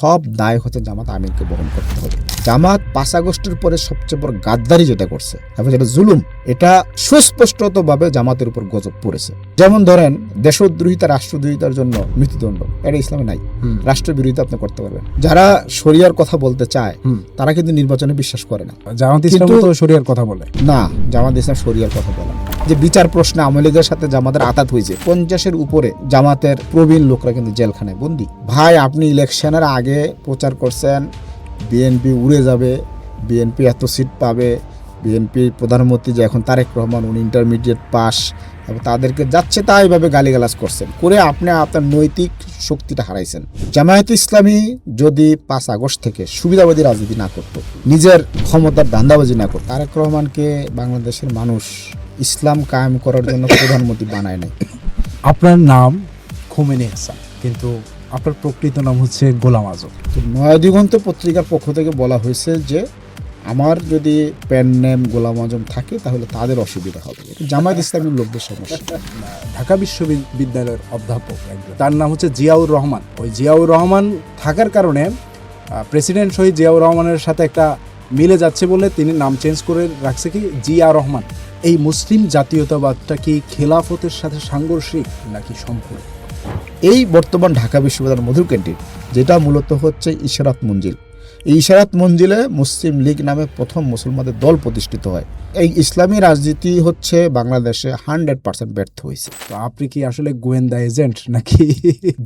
সব দায় হচ্ছে জামাত আমিরকে বহন করতে হবে। জামাত 5 আগস্টের পরে সবচেয়ে বড় গাদ্দারি যেটা করছে এবং যেটা জুলুম, এটা সুস্পষ্টতভাবে জামাতের উপর গজব পড়েছে। যেমন ধরেন দেশদ্রোহিতা, রাষ্ট্রদ্রোহিতার জন্য মৃত্যুদণ্ড, এটা ইসলামে নাই। রাষ্ট্রবিরোধিতা আপনি করতে পারবেন। যারা শরিয়ার কথা বলতে চায় তারা কিন্তু নির্বাচনে বিশ্বাস করে না। জামাত ইসলাম তো শরিয়ার কথা বলে না, জামাত ইসলাম শরিয়ার কথা বলে না। যে বিচার প্রশ্নে আওয়ামী লীগের সাথে জামাতের আঘাত হয়েছে, 50-এর উপরে জামাতের প্রবীণ লোকরা কিন্তু জেলখানায় বন্দী। ভাই, আপনি ইলেকশনের আগে প্রচার করছেন বিএনপি উড়ে যাবে, বিএনপি এত সিট পাবে, বিএনপি প্রধানমন্ত্রী যে এখন তারেক রহমান, উনি ইন্টারমিডিয়েট পাস, এবং তাদেরকে যাচ্ছে তাই এইভাবে গালিগালাজ করছেন করে আপনি আপনার নৈতিক শক্তিটা হারাইছেন। জামায়াতে ইসলামী যদি 5 আগস্ট থেকে সুবিধাবাদী রাজনীতি না করত, নিজের ক্ষমতার ধান্দাবাজি না করত, তারেক রহমানকে বাংলাদেশের মানুষ ইসলাম কায়েম করার জন্য প্রধানমন্ত্রী বানায় নাই। আপনার নাম খোমেনি হাসান, কিন্তু আপনার প্রকৃত নাম হচ্ছে গোলাম আজম। তো নয়াদিগন্ত পত্রিকার পক্ষ থেকে বলা হয়েছে যে আমার যদি পেন নেম গোলাম আজম থাকে তাহলে তাদের অসুবিধা হবে। জামায়াত ইসলামীর লোকদের সমস্যা। ঢাকা বিশ্ববিদ্যালয়ের অধ্যাপক একজন, তার নাম হচ্ছে জিয়াউর রহমান। ওই জিয়াউর রহমান থাকার কারণে প্রেসিডেন্ট শহীদ জিয়াউর রহমানের সাথে একটা মিলে যাচ্ছে বলে তিনি নাম চেঞ্জ করে রাখছে কি জিয়া রহমান। এই মুসলিম জাতীয়তাবাদটা কি খেলাফতের সাথে সাংঘর্ষিক নাকি সম্পূর্ণ? এই বর্তমান ঢাকা বিশ্ববিদ্যালয়ের মধুর ক্যান্টিন, যেটা মূলত হচ্ছে ইশারাত মঞ্জিল, এই ইশারাত মঞ্জিলে মুসলিম লীগ নামে প্রথম মুসলমানদের দল প্রতিষ্ঠিত হয়। এই ইসলামী রাজনীতি হচ্ছে বাংলাদেশে 100% ব্যর্থ হয়েছে। তো আপনি কি আসলে গোয়েন্দা এজেন্ট নাকি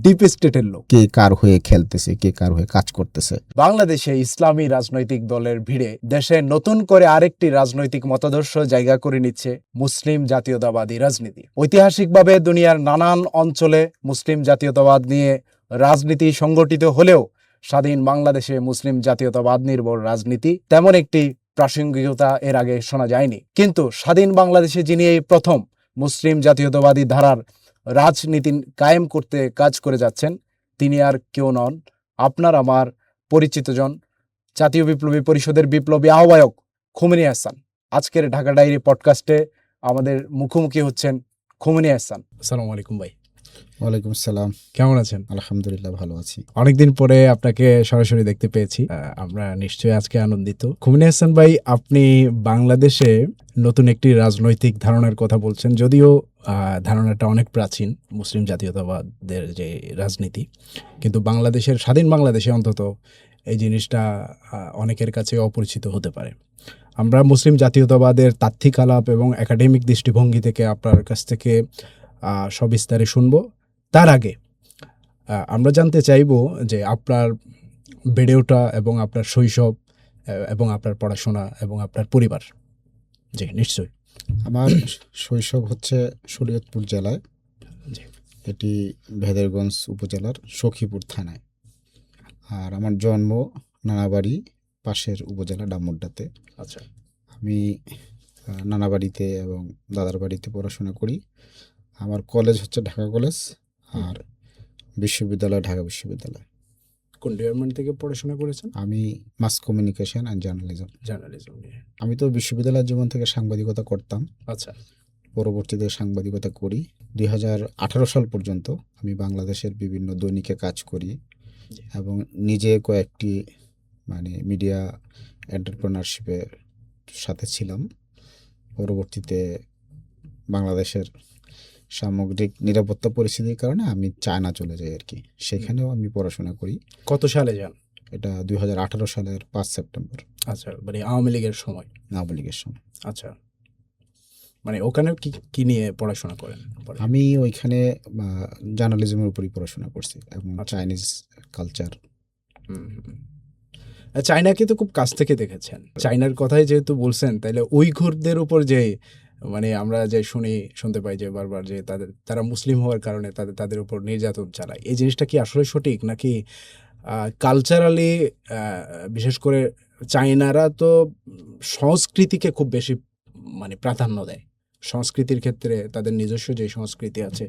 ডিপ স্টেটের লোক? কে কার হয়ে খেলতেছে, কে কার হয়ে কাজ করতেছে। বাংলাদেশে ইসলামী রাজনৈতিক দলের ভিড়ে দেশে নতুন করে আরেকটি রাজনৈতিক মতাদর্শ জায়গা করে নিচ্ছে মুসলিম জাতীয়তাবাদী রাজনীতি। ঐতিহাসিকভাবে দুনিয়ার নানান অঞ্চলে মুসলিম জাতীয়তাবাদ নিয়ে রাজনীতি সংগঠিত হলেও স্বাধীন বাংলাদেশে মুসলিম জাতীয়তাবাদ নির্ভর রাজনীতি তেমন একটি প্রাসঙ্গিকতা এর আগে শোনা যায়নি। কিন্তু স্বাধীন বাংলাদেশে যিনি এই প্রথম মুসলিম জাতীয়তাবাদী ধারার রাজনীতি কায়েম করতে কাজ করে যাচ্ছেন, তিনি আর কেউ নন, আপনার আমার পরিচিতজন, জাতীয় বিপ্লবী পরিষদের বিপ্লবী আহ্বায়ক খোমেনি হাসান। আজকের ঢাকা ডায়েরি পডকাস্টে আমাদের মুখোমুখি হচ্ছেন খোমেনি হাসান। আসসালামু আলাইকুম ভাই। ওয়ালাইকুম আসসালাম। কেমন আছেন? আলহামদুলিল্লাহ, ভালো আছি। অনেকদিন পরে আপনাকে সরাসরি দেখতে পেয়েছি, আমরা নিশ্চয়ই আজকে আনন্দিত। খোমেনি হাসান ভাই, আপনি বাংলাদেশে নতুন একটি রাজনৈতিক ধারণার কথা বলছেন, যদিও ধারণাটা অনেক প্রাচীন, মুসলিম জাতীয়তাবাদের যে রাজনীতি, কিন্তু বাংলাদেশের স্বাধীন বাংলাদেশে অন্তত এই জিনিসটা অনেকের কাছে অপরিচিত হতে পারে। আমরা মুসলিম জাতীয়তাবাদের তাত্ত্বিক আলাপ এবং একাডেমিক দৃষ্টিভঙ্গি থেকে আপনার কাছ থেকে সবিস্তারে শুনবো। তার আগে আমরা জানতে চাইব যে আপনার বেড়ে ওঠা এবং আপনার শৈশব এবং আপনার পড়াশোনা এবং আপনার পরিবার। জি, নিশ্চয়ই। আমার শৈশব হচ্ছে শরীয়তপুর জেলায়, এটি ভেদেরগঞ্জ উপজেলার সখীপুর থানায়। আর আমার জন্ম নানাবাড়ি, পাশের উপজেলা ডামুড্ডাতে। আচ্ছা। আমি নানাবাড়িতে এবং দাদার বাড়িতে পড়াশোনা করি। আমার কলেজ হচ্ছে ঢাকা কলেজ, আর বিশ্ববিদ্যালয় ঢাকা বিশ্ববিদ্যালয়। কোন ডিপার্টমেন্ট থেকে পড়াশোনা করেছেন? আমি মাস কমিউনিকেশন অ্যান্ড জার্নালিজম। নিয়ে। আমি তো বিশ্ববিদ্যালয় জীবন থেকে সাংবাদিকতা করতাম। আচ্ছা। পরবর্তীতে সাংবাদিকতা করি 2018 সাল পর্যন্ত। আমি বাংলাদেশের বিভিন্ন দৈনিকে কাজ করি এবং নিজে কয়েকটি মিডিয়া এন্টারপ্রেনারশিপের সাথে ছিলাম। পরবর্তীতে বাংলাদেশের সামগ্রিক নিরাপত্তা পরিস্থিতির কারণে আমি চায়না চলে যাই আর কি। সেখানেও আমি পড়াশোনা করি। কত সালে যান? এটা 2018 সালের 5 সেপ্টেম্বর। আচ্ছা, আওয়ামী লীগের সময়? আওয়ামী লীগের সময়। আচ্ছা, ওখানে কি নিয়ে পড়াশোনা করেন? আমি ওইখানে জার্নালিজমের উপরই পড়াশোনা করছি এবং চাইনিজ কালচার। চায়নাকে তো খুব কাছ থেকে দেখেছেন। চায়নার কথাই যেহেতু বলছেন, তাহলে উইঘুরদের উপর যে আমরা যে শুনতে পাই যে বারবার যে তারা মুসলিম হওয়ার কারণে তাদের উপর নির্যাতন চালায়, এই জিনিসটা কি আসলে সঠিক নাকি কালচারালি? বিশেষ করে চায়নারা তো সংস্কৃতিকে খুব বেশি প্রাধান্য দেয়। সংস্কৃতির ক্ষেত্রে তাদের নিজস্ব যে সংস্কৃতি আছে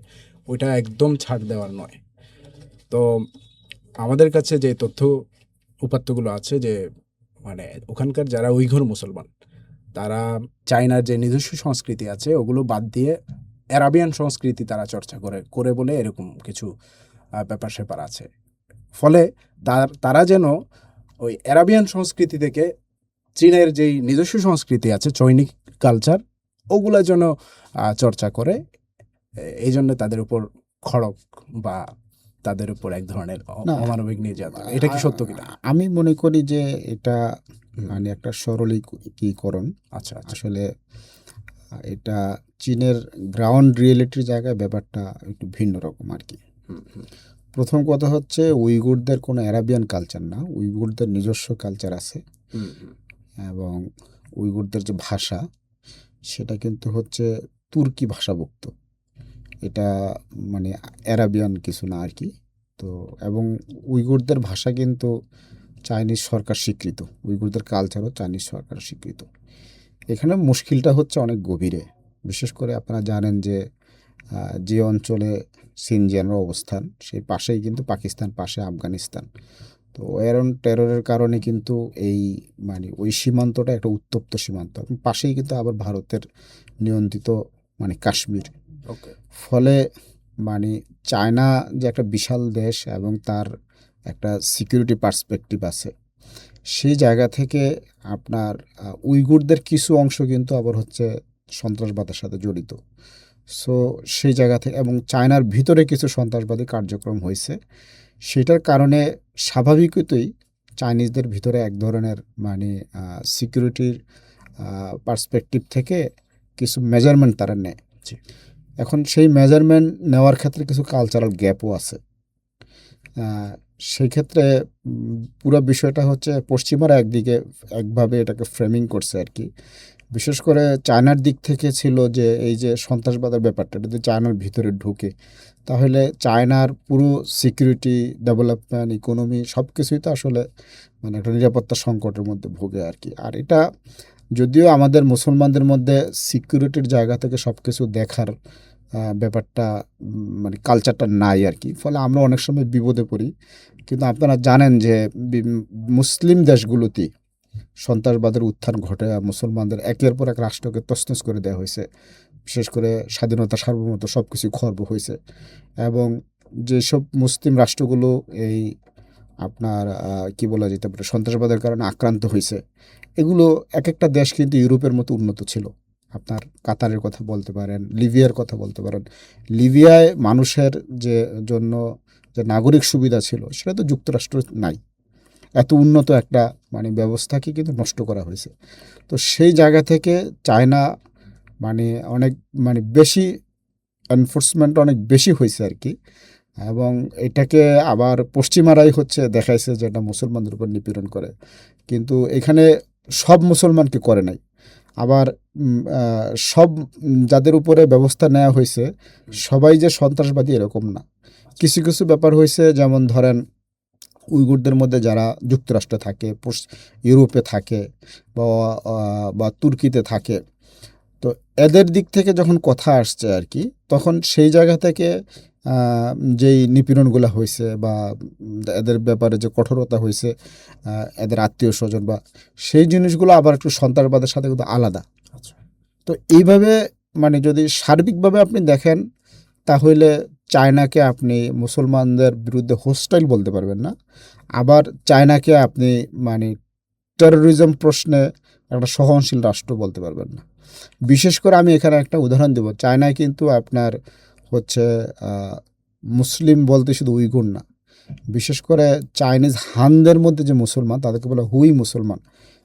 ওইটা একদম ছাড় দেওয়ার নয়। তো আমাদের কাছে যে তথ্য উপাত্তগুলো আছে যে ওখানকার যারা উইঘুর মুসলমান, তারা চায়নার যে নিজস্ব সংস্কৃতি আছে ওগুলো বাদ দিয়ে অ্যারাবিয়ান সংস্কৃতি তারা চর্চা করে বলে এরকম কিছু ব্যাপার স্যাপার আছে। ফলে তারা যেন ওই অ্যারাবিয়ান সংস্কৃতি থেকে চীনের যেই নিজস্ব সংস্কৃতি আছে, চৈনিক কালচার, ওগুলা যেন চর্চা করে। এই জন্য তাদের উপর খড়ক বা তাদের উপর এক ধরনের না, অমানবিক নির্যাতন, এটা কি সত্য কিনা? আমি মনে করি যে এটা মানে একটা সরলীকরণ। আচ্ছা আচ্ছা। আসলে এটা চীনের গ্রাউন্ড রিয়েলিটির জায়গায় ব্যাপারটা একটু ভিন্ন রকম আর কি। হুম, হুম, প্রথম কথা হচ্ছে উইগুরদের কোনো অ্যারাবিয়ান কালচার না, উইগুরদের নিজস্ব কালচার আছে। হুম, হুম। এবং উইগুরদের যে ভাষা সেটা কিন্তু হচ্ছে তুর্কি ভাষাভুক্ত, এটা মানে অ্যারাবিয়ান কিছু না আর কি। তো এবং উইগুরদের ভাষা কিন্তু চাইনিজ সরকার স্বীকৃত, উইগুরদের কালচারও চাইনিজ সরকার স্বীকৃত। এখানে মুশকিলটা হচ্ছে অনেক গভীরে। বিশেষ করে আপনারা জানেন যে যে অঞ্চলে সিনজিয়ানের অবস্থান, সেই পাশেই কিন্তু পাকিস্তান, পাশে আফগানিস্তান। তো এরন টেররের কারণে কিন্তু এই মানে ওই সীমান্তটা একটা উত্তপ্ত সীমান্ত, এবং পাশেই কিন্তু আবার ভারতের নিয়ন্ত্রিত মানে কাশ্মীর। ওকে। ফলে মানে চায়না যে একটা বিশাল দেশ এবং তার একটা সিকিউরিটি পার্সপেক্টিভ আছে, সেই জায়গা থেকে আপনার উইগুরদের কিছু অংশ কিন্তু আবার হচ্ছে সন্ত্রাসবাদের সাথে জড়িত। সো সেই জায়গা থেকে এবং চায়নার ভিতরে কিছু সন্ত্রাসবাদী কার্যক্রম হয়েছে, সেটার কারণে স্বাভাবিকতই চাইনিজদের ভিতরে এক ধরনের মানে সিকিউরিটির পার্সপেক্টিভ থেকে কিছু মেজারমেন্ট তারা নেয়। জি। এখন সেই মেজারমেন্ট নেওয়ার ক্ষেত্রে কিছু কালচারাল গ্যাপও আছে। সেই ক্ষেত্রে পুরো বিষয়টা হচ্ছে পশ্চিমারা একদিকে একভাবে এটাকে ফ্রেমিং করছে আর কি। বিশেষ করে চায়নার দিক থেকে ছিল যে এই যে সন্ত্রাসবাদের ব্যাপারটা যদি চায়নার ভিতরে ঢুকে, তাহলে চায়নার পুরো সিকিউরিটি, ডেভেলপমেন্ট, ইকোনমি সব কিছুই তো আসলে মানে একটা নিরাপত্তা সংকটের মধ্যে ভোগে আর কি। আর এটা যদিও আমাদের মুসলমানদের মধ্যে সিকিউরিটির জায়গা থেকে সব কিছু দেখার ব্যাপারটা মানে কালচারটা নাই আর কি, ফলে আমরা অনেক সময় বিপদে পড়ি। কিন্তু আপনারা জানেন যে মুসলিম দেশগুলোতেই সন্ত্রাসবাদের উত্থান ঘটে, মুসলমানদের একের পর এক রাষ্ট্রকে তছনছ করে দেওয়া হয়েছে। বিশেষ করে স্বাধীনতা, সার্বভৌমত্ব সব কিছুই খর্ব হয়েছে। এবং যেসব মুসলিম রাষ্ট্রগুলো এই আপনার কি বলা যেতে পারে সন্ত্রাসবাদের কারণে আক্রান্ত হয়েছে, এগুলো এক একটা দেশ কিন্তু ইউরোপের মতো উন্নত ছিল। আপনার কাতারের কথা বলতে পারেন, লিবিয়ার কথা বলতে পারেন। লিবিয়ায় মানুষের যে জন্য যে নাগরিক সুবিধা ছিল সেটা তো যুক্তরাষ্ট্র নাই। এত উন্নত একটা মানে ব্যবস্থাকে কিন্তু নষ্ট করা হয়েছে। তো সেই জায়গা থেকে চায়না মানে অনেক মানে বেশি এনফোর্সমেন্ট অনেক বেশি হয়েছে আর কি। এবং এটাকে আবার পশ্চিমারাই হচ্ছে দেখাইছে যে এটা মুসলমানদের উপর নিপীড়ন করে, কিন্তু এখানে সব মুসলমানকে করে নাই। আবার সব যাদের উপরে ব্যবস্থা নেওয়া হয়েছে সবাই যে সন্ত্রাসবাদী এরকম না। কিছু কিছু ব্যাপার হয়েছে, যেমন ধরেন উইগুরদের মধ্যে যারা যুক্তরাষ্ট্রে থাকে, ইউরোপে থাকে বা বা তুর্কিতে থাকে, তো এদের দিক থেকে যখন কথা আসছে আর কি, তখন সেই জায়গা থেকে যেই নিপীড়নগুলো হয়েছে বা এদের ব্যাপারে যে কঠোরতা হয়েছে, এদের আত্মীয় স্বজন বা সেই জিনিসগুলো আবার একটু সন্ত্রাসবাদের সাথে কিন্তু আলাদা। আচ্ছা। তো এইভাবে মানে যদি সার্বিকভাবে আপনি দেখেন, তাহলে চায়নাকে আপনি মুসলমানদের বিরুদ্ধে হোস্টাইল বলতে পারবেন না, আবার চায়নাকে আপনি মানে টেরোরিজম প্রশ্নে একটা সহনশীল রাষ্ট্র বলতে পারবেন না। বিশেষ করে আমি এখানে একটা উদাহরণ দেব, চায়নায় কিন্তু আপনার হচ্ছে মুসলিম বলতে শুধু উইগুর না, বিশেষ করে চাইনিজ হানদের মধ্যে যে মুসলমান তাদেরকে বলে হুই মুসলমান।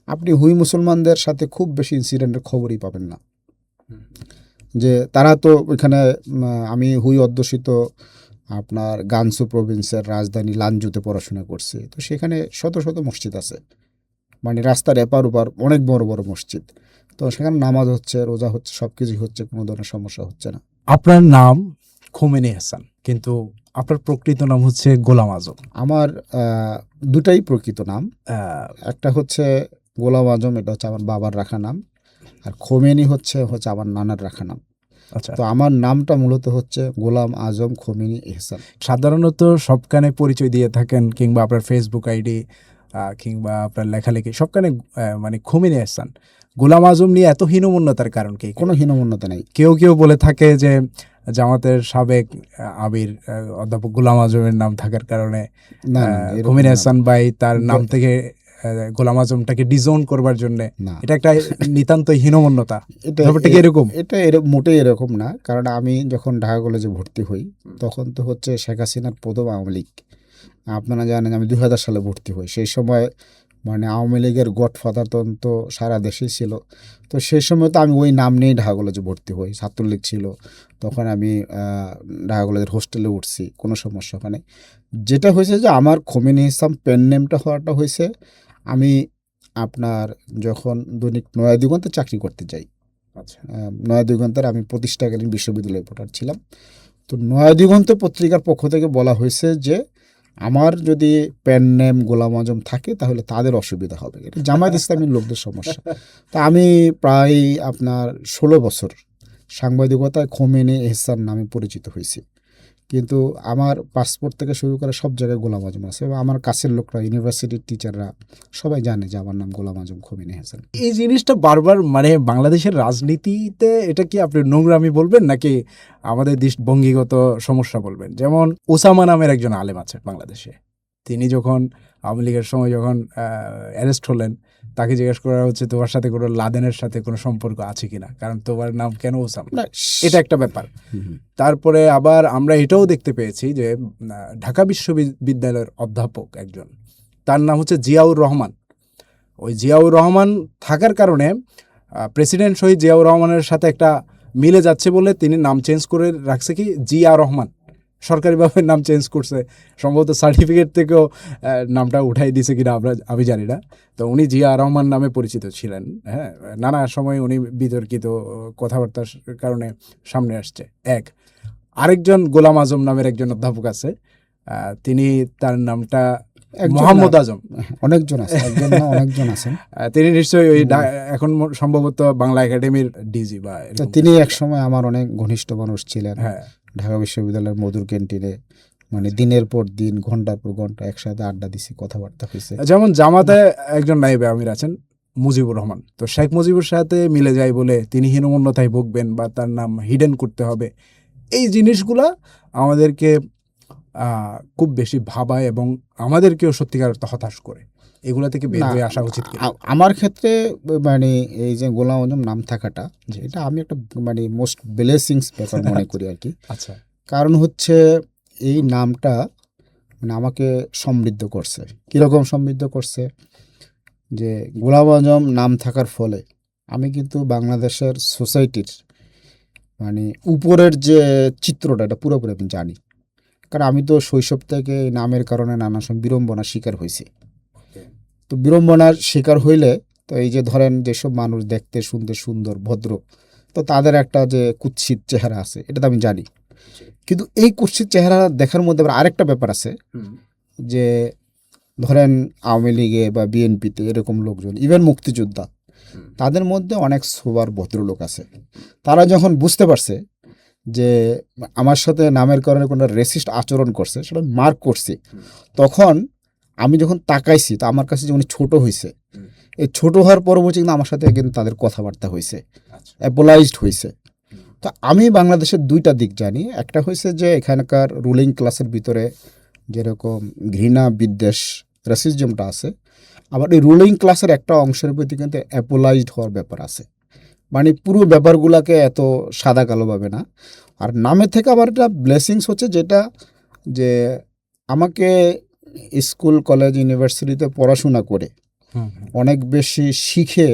আপনি হুই মুসলমানদের সাথে খুব বেশি ইনসিডেন্টের খবরই পাবেন না। যে তারা তো ওইখানে আমি হুই অধ্যুষিত আপনার গানসু প্রভিন্সের রাজধানী লানজুতে পড়াশোনা করছি, তো সেখানে শত শত মসজিদ আছে, মানে রাস্তার এপার ওপার অনেক বড় বড় মসজিদ। তো সেখানে নামাজ হচ্ছে, রোজা হচ্ছে, সব কিছুই হচ্ছে, কোনো ধরনের সমস্যা হচ্ছে না। আপনার নাম খোমেনি হাসান, কিন্তু আপনার প্রকৃত নাম হচ্ছে গোলাম আজম। আমার দুটাই প্রকৃত নাম। আহ, একটা হচ্ছে গোলাম আজম, এটা হচ্ছে আমার বাবার রাখা নাম, আর খোমেনি হচ্ছে আমার নানার রাখা নাম। আচ্ছা। তো আমার নামটা মূলত হচ্ছে গোলাম আজম খোমেনি এহসান। সাধারণত সবখানে পরিচয় দিয়ে থাকেন, কিংবা আপনার ফেসবুক আইডি কিংবা আপনার লেখালেখি সবখানে মানে খোমেনি হাসান। গোলাম আজম নিয়ে এত হীনমন্যতার কারণ কি? কোনো হীনমন্যতা নেই। কেউ কেউ বলে থাকে যে জামাতের সাবেক আমির অধ্যাপক গোলাম আজমের নাম থাকার কারণে না, না, এরকম খুমিন না। হাসান ভাই তার নাম থেকে গোলাম আজমটাকে ডিজোন করবার জন্য, না, এটা একটা নিতান্ত হীনমন্যতা। এটা ব্যাপারটা কি এরকম? মোটেই এরকম না। কারণ আমি যখন ঢাকা কলেজে ভর্তি হই তখন তো হচ্ছে শেখ হাসিনার প্রথম আওয়ামী লীগ। আপনারা জানেন আমি 2000 সালে ভর্তি হই। সেই সময় মানে আওয়ামী লীগের গডফাদার তো সারা দেশেই ছিল। তো সেই সময় তো আমি ওই নাম নিয়েই ঢাকা কলেজে ভর্তি হই। ছাত্রলীগ ছিল তখন। আমি ঢাকা কলেজের হোস্টেলে উঠছি, কোনো সমস্যা ওখানে। যেটা হয়েছে যে আমার খোমেনি ইসলাম পেন নেমটা হওয়াটা হয়েছে আমি আপনার যখন দৈনিক নয়া দিগন্তে চাকরি করতে যাই। আচ্ছা, নয়া দিগন্তের আমি প্রতিষ্ঠাকালীন বিশ্ববিদ্যালয় রিপোর্টার ছিলাম। তো নয়া দিগন্ত পত্রিকার পক্ষ থেকে বলা হয়েছে যে আমার যদি পেন নেম গোলাম আজম থাকে তাহলে তাদের অসুবিধা হবে, এটা জামায়াত ইসলামীর লোকদের সমস্যা। তা আমি প্রায় আপনার 16 বছর সাংবাদিকতায় খোমেনি এহসান নামে পরিচিত হয়েছি। কিন্তু আমার পাসপোর্ট থেকে শুরু করে সব জায়গায় গোলাম আজম আছে এবং আমার কাছের লোকরা, ইউনিভার্সিটির টিচাররা সবাই জানে যে আমার নাম গোলাম আজম খোমেনি হাসান। এই জিনিসটা বারবার মানে বাংলাদেশের রাজনীতিতে এটা কি আপনি নোংরামি বলবেন নাকি আমাদের দৃষ্টিভঙ্গিগত সমস্যা বলবেন? যেমন ওসামা নামের একজন আলেম আছে বাংলাদেশে, তিনি যখন আওয়ামী লীগের সময় যখন অ্যারেস্ট হলেন, তাকে জিজ্ঞেস করা হচ্ছে তোমার সাথে কোনো লাদেনের সাথে কোনো সম্পর্ক আছে কিনা, কারণ তোমার নাম কেন ওসামা, না, এটা একটা ব্যাপার। তারপরে আবার আমরা এটাও দেখতে পেয়েছি যে ঢাকা বিশ্ববিদ্যালয়ের অধ্যাপক একজন, তার নাম হচ্ছে জিয়াউর রহমান। ওই জিয়াউর রহমান থাকার কারণে প্রেসিডেন্ট শহীদ জিয়াউর রহমানের সাথে একটা মিলে যাচ্ছে বলে তিনি নাম চেঞ্জ করে রাখছে কি জিয়া রহমান, সরকারিভাবে নাম চেঞ্জ করছে, সম্ভবত সার্টিফিকেট থেকেও নামটা উঠাই দিয়েছে কিনা আমি জানি না। তো উনি জিয়া রহমান নামে পরিচিত ছিলেন। হ্যাঁ, নানা সময় উনি বিতর্কিত কথাবার্তার কারণে সামনে আসছে। আরেকজন গোলাম আজম নামের একজন অধ্যাপক আছে, তিনি তার নামটা মোহাম্মদ আজম। অনেকজন আছে, একজন না অনেকজন আছেন। তিনি নিশ্চয়ই ওই এখন সম্ভবত বাংলা একাডেমির ডিজি বা এরকম। তিনি একসময় আমার অনেক ঘনিষ্ঠ মানুষ ছিলেন। হ্যাঁ, ঢাকা বিশ্ববিদ্যালয়ের মধুর ক্যান্টিনে মানে দিনের পর দিন ঘন্টার পর ঘন্টা একসাথে আড্ডা দিছি, কথাবার্তা হয়েছে। যেমন জামাতে একজন নায়েবে আমির আছেন মুজিবুর রহমান, তো শেখ মুজিবুর সাথে মিলে যায় বলে তিনি হীনমন্যতায় ভুগবেন বা তার নাম হিডেন করতে হবে, এই জিনিসগুলা আমাদেরকে খুব বেশি ভাবায় এবং আমাদেরকেও সত্যিকার অর্থে হতাশ করে। এগুলা থেকে বের না, হয়ে আসা উচিত কিনা? আমার ক্ষেত্রে মানে এই যে গোলাম আজম নাম থাকাটা, এটা আমি একটা মানে মোস্ট ব্লেসিংস ব্যাপার মনে করি আর কি। আচ্ছা, কারণ হচ্ছে এই নামটা মানে আমাকে সমৃদ্ধ করছে। কীরকম সমৃদ্ধ করছে যে গোলাম আজম নাম থাকার ফলে আমি কিন্তু বাংলাদেশের সোসাইটির মানে উপরের যে চিত্রটা এটা পুরোপুরি আমি জানি। কারণ আমি তো শৈশব থেকে এই নামের কারণে নানা সময় বিড়ম্বনার শিকার হয়েছি। তো বিড়ম্বনার শিকার হইলে তো এই যে ধরেন যেসব মানুষ দেখতে শুনতে সুন্দর ভদ্র, তো তাদের একটা যে কুৎসিত চেহারা আছে এটা তো আমি জানি। কিন্তু এই কুৎসিত চেহারা দেখার মধ্যে আবার আরেকটা ব্যাপার আছে যে ধরেন আওয়ামী লীগে বা বিএনপিতে এরকম লোকজন, ইভেন মুক্তিযোদ্ধা, তাদের মধ্যে অনেক সোবার ভদ্রলোক আছে। তারা যখন বুঝতে পারছে যে আমার সাথে নামের কারণে কোনো রেসিস্ট আচরণ করছে, সেটা মার্ক করছি, তখন আমি যখন তাকাইছি তো আমার কাছে যে উনি ছোট হয়েছে, এই ছোট হওয়ার পরবর্তী কিন্তু আমার সাথে কিন্তু তাদের কথাবার্তা হয়েছে, অ্যাপোলাইজড হয়েছে। তো আমি বাংলাদেশের দুইটা দিক জানি। একটা হয়েছে যে এখানকার রুলিং ক্লাসের ভিতরে যেরকম ঘৃণা বিদ্বেষ রেসিজমটা আছে, আবার এই রুলিং ক্লাসের একটা অংশের প্রতি কিন্তু অ্যাপোলাইজড হওয়ার ব্যাপার আছে। মানে পুরো ব্যাপারগুলোকে এত সাদা কালোভাবে না। আর নামের থেকে আবার একটা ব্লেসিংস হচ্ছে যেটা যে আমাকে স্কুল কলেজ ইউনিভার্সিটিতে পড়াশোনা করে অনেক বেশি শিখে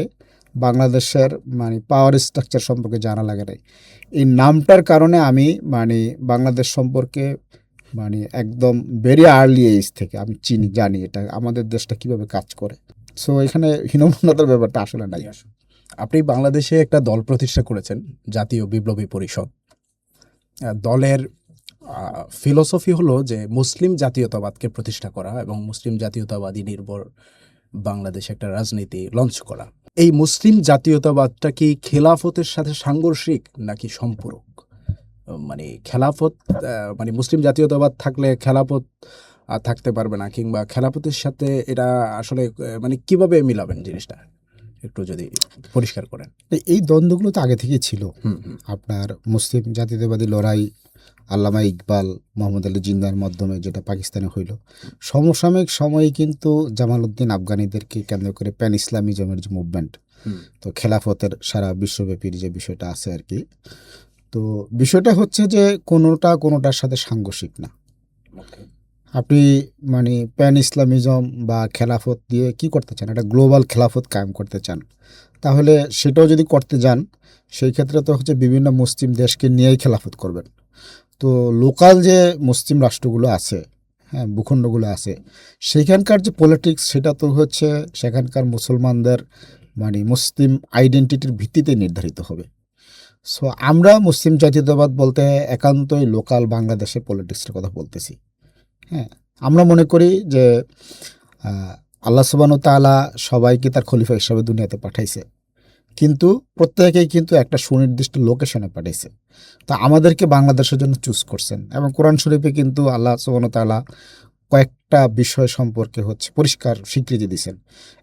বাংলাদেশের মানে পাওয়ার স্ট্রাকচার সম্পর্কে জানা লাগে নাই। এই নামটার কারণে আমি মানে বাংলাদেশ সম্পর্কে মানে একদম ভেরি আর্লি এজ থেকে আমি জানি এটা আমাদের দেশটা কিভাবে কাজ করে। সো এখানে হীনমন্যতার ব্যাপারটা আসলে নাই। আপনি বাংলাদেশে একটা দল প্রতিষ্ঠা করেছেন, জাতীয় বিপ্লবী পরিষদ। দলের ফিলোসফি হলো যে মুসলিম জাতীয়তাবাদকে প্রতিষ্ঠা করা এবং মুসলিম জাতীয়তাবাদী নির্ভর বাংলাদেশে একটা রাজনীতি লঞ্চ করা। এই মুসলিম জাতীয়তাবাদটা কি খেলাফতের সাথে সাংঘর্ষিক নাকি সম্পূরক? মানে খেলাফত মানে মুসলিম জাতীয়তাবাদ থাকলে খেলাফত থাকতে পারবে না, কিংবা খেলাফতের সাথে এটা আসলে মানে কিভাবে মিলাবেন জিনিসটা? একটু যদি পরিষ্কার করেন। এই দ্বন্দ্বগুলো তো আগে থেকেই ছিল। হুম হুম আপনার মুসলিম জাতীয়তাবাদী লড়াই আল্লামা ইকবাল, মোহাম্মদ আলী জিন্নাহর মাধ্যমে যেটা পাকিস্তানে হইল, সমসাময়িক সময়ে কিন্তু জামালউদ্দিন আফগানিদেরকে কেন্দ্র করে প্যান ইসলামিজমের যে মুভমেন্ট, হুম তো খেলাফতের সারা বিশ্বব্যাপীর যে বিষয়টা আছে আর কি, তো বিষয়টা হচ্ছে যে কোনোটার সাথে সাংঘর্ষিক না। okay. আপনি মানে প্যান ইসলামিজম বা খেলাফত দিয়ে কি করতে চান? একটা গ্লোবাল খেলাফত কায়েম করতে চান, তাহলে সেটাও যদি করতে যান, সেই ক্ষেত্রে তো হচ্ছে বিভিন্ন মুসলিম দেশকে নিয়েই খেলাফত করবেন। তো লোকাল যে মুসলিম রাষ্ট্রগুলো আছে, হ্যাঁ, ভূখণ্ডগুলো আছে, সেখানকার যে পলিটিক্স সেটা তো হচ্ছে সেখানকার মুসলমানদের মানে মুসলিম আইডেন্টিটির ভিত্তিতে নির্ধারিত হবে। সো আমরা মুসলিম জাতীয়তাবাদ বলতে একান্তই লোকাল বাংলাদেশের পলিটিক্সের কথা বলতেছি। হ্যাঁ, আমরা মনে করি যে আল্লাহ সুবহানাহু ওয়া তাআলা সবাইকে তার খলিফা হিসাবে দুনিয়াতে পাঠাইছে, কিন্তু প্রত্যেকেই কিন্তু একটা সুনির্দিষ্ট লোকেশনে পাঠাইছে। তা আমাদেরকে বাংলাদেশের জন্য চুজ করছেন, এবং কোরআন শরীফে কিন্তু আল্লাহ সুবহানাহু ওয়া তাআলা কয়েকটা বিষয় সম্পর্কে হচ্ছে পরিষ্কার স্বীকৃতি দিয়েছেন।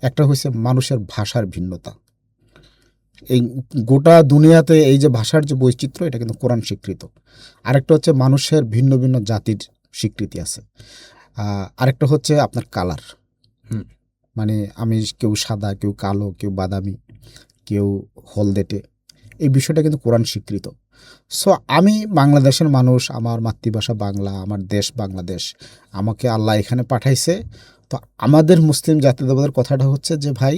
একটা হচ্ছে মানুষের ভাষার ভিন্নতা। এই গোটা দুনিয়াতে এই যে ভাষার যে বৈচিত্র্য, এটা কিন্তু কোরআন স্বীকৃত। আরেকটা হচ্ছে মানুষের ভিন্ন ভিন্ন জাতির স্বীকৃতি আছে। আরেকটা হচ্ছে আপনার কালার, হুম মানে আমি কেউ সাদা, কেউ কালো, কেউ বাদামি, কেউ হলদেটে, এই বিষয়টা কিন্তু কোরআন স্বীকৃত। সো আমি বাংলাদেশের মানুষ, আমার মাতৃভাষা বাংলা, আমার দেশ বাংলাদেশ, আমাকে আল্লাহ এখানে পাঠাইছে। তো আমাদের মুসলিম জাতীয়তাবাদের কথাটা হচ্ছে যে ভাই,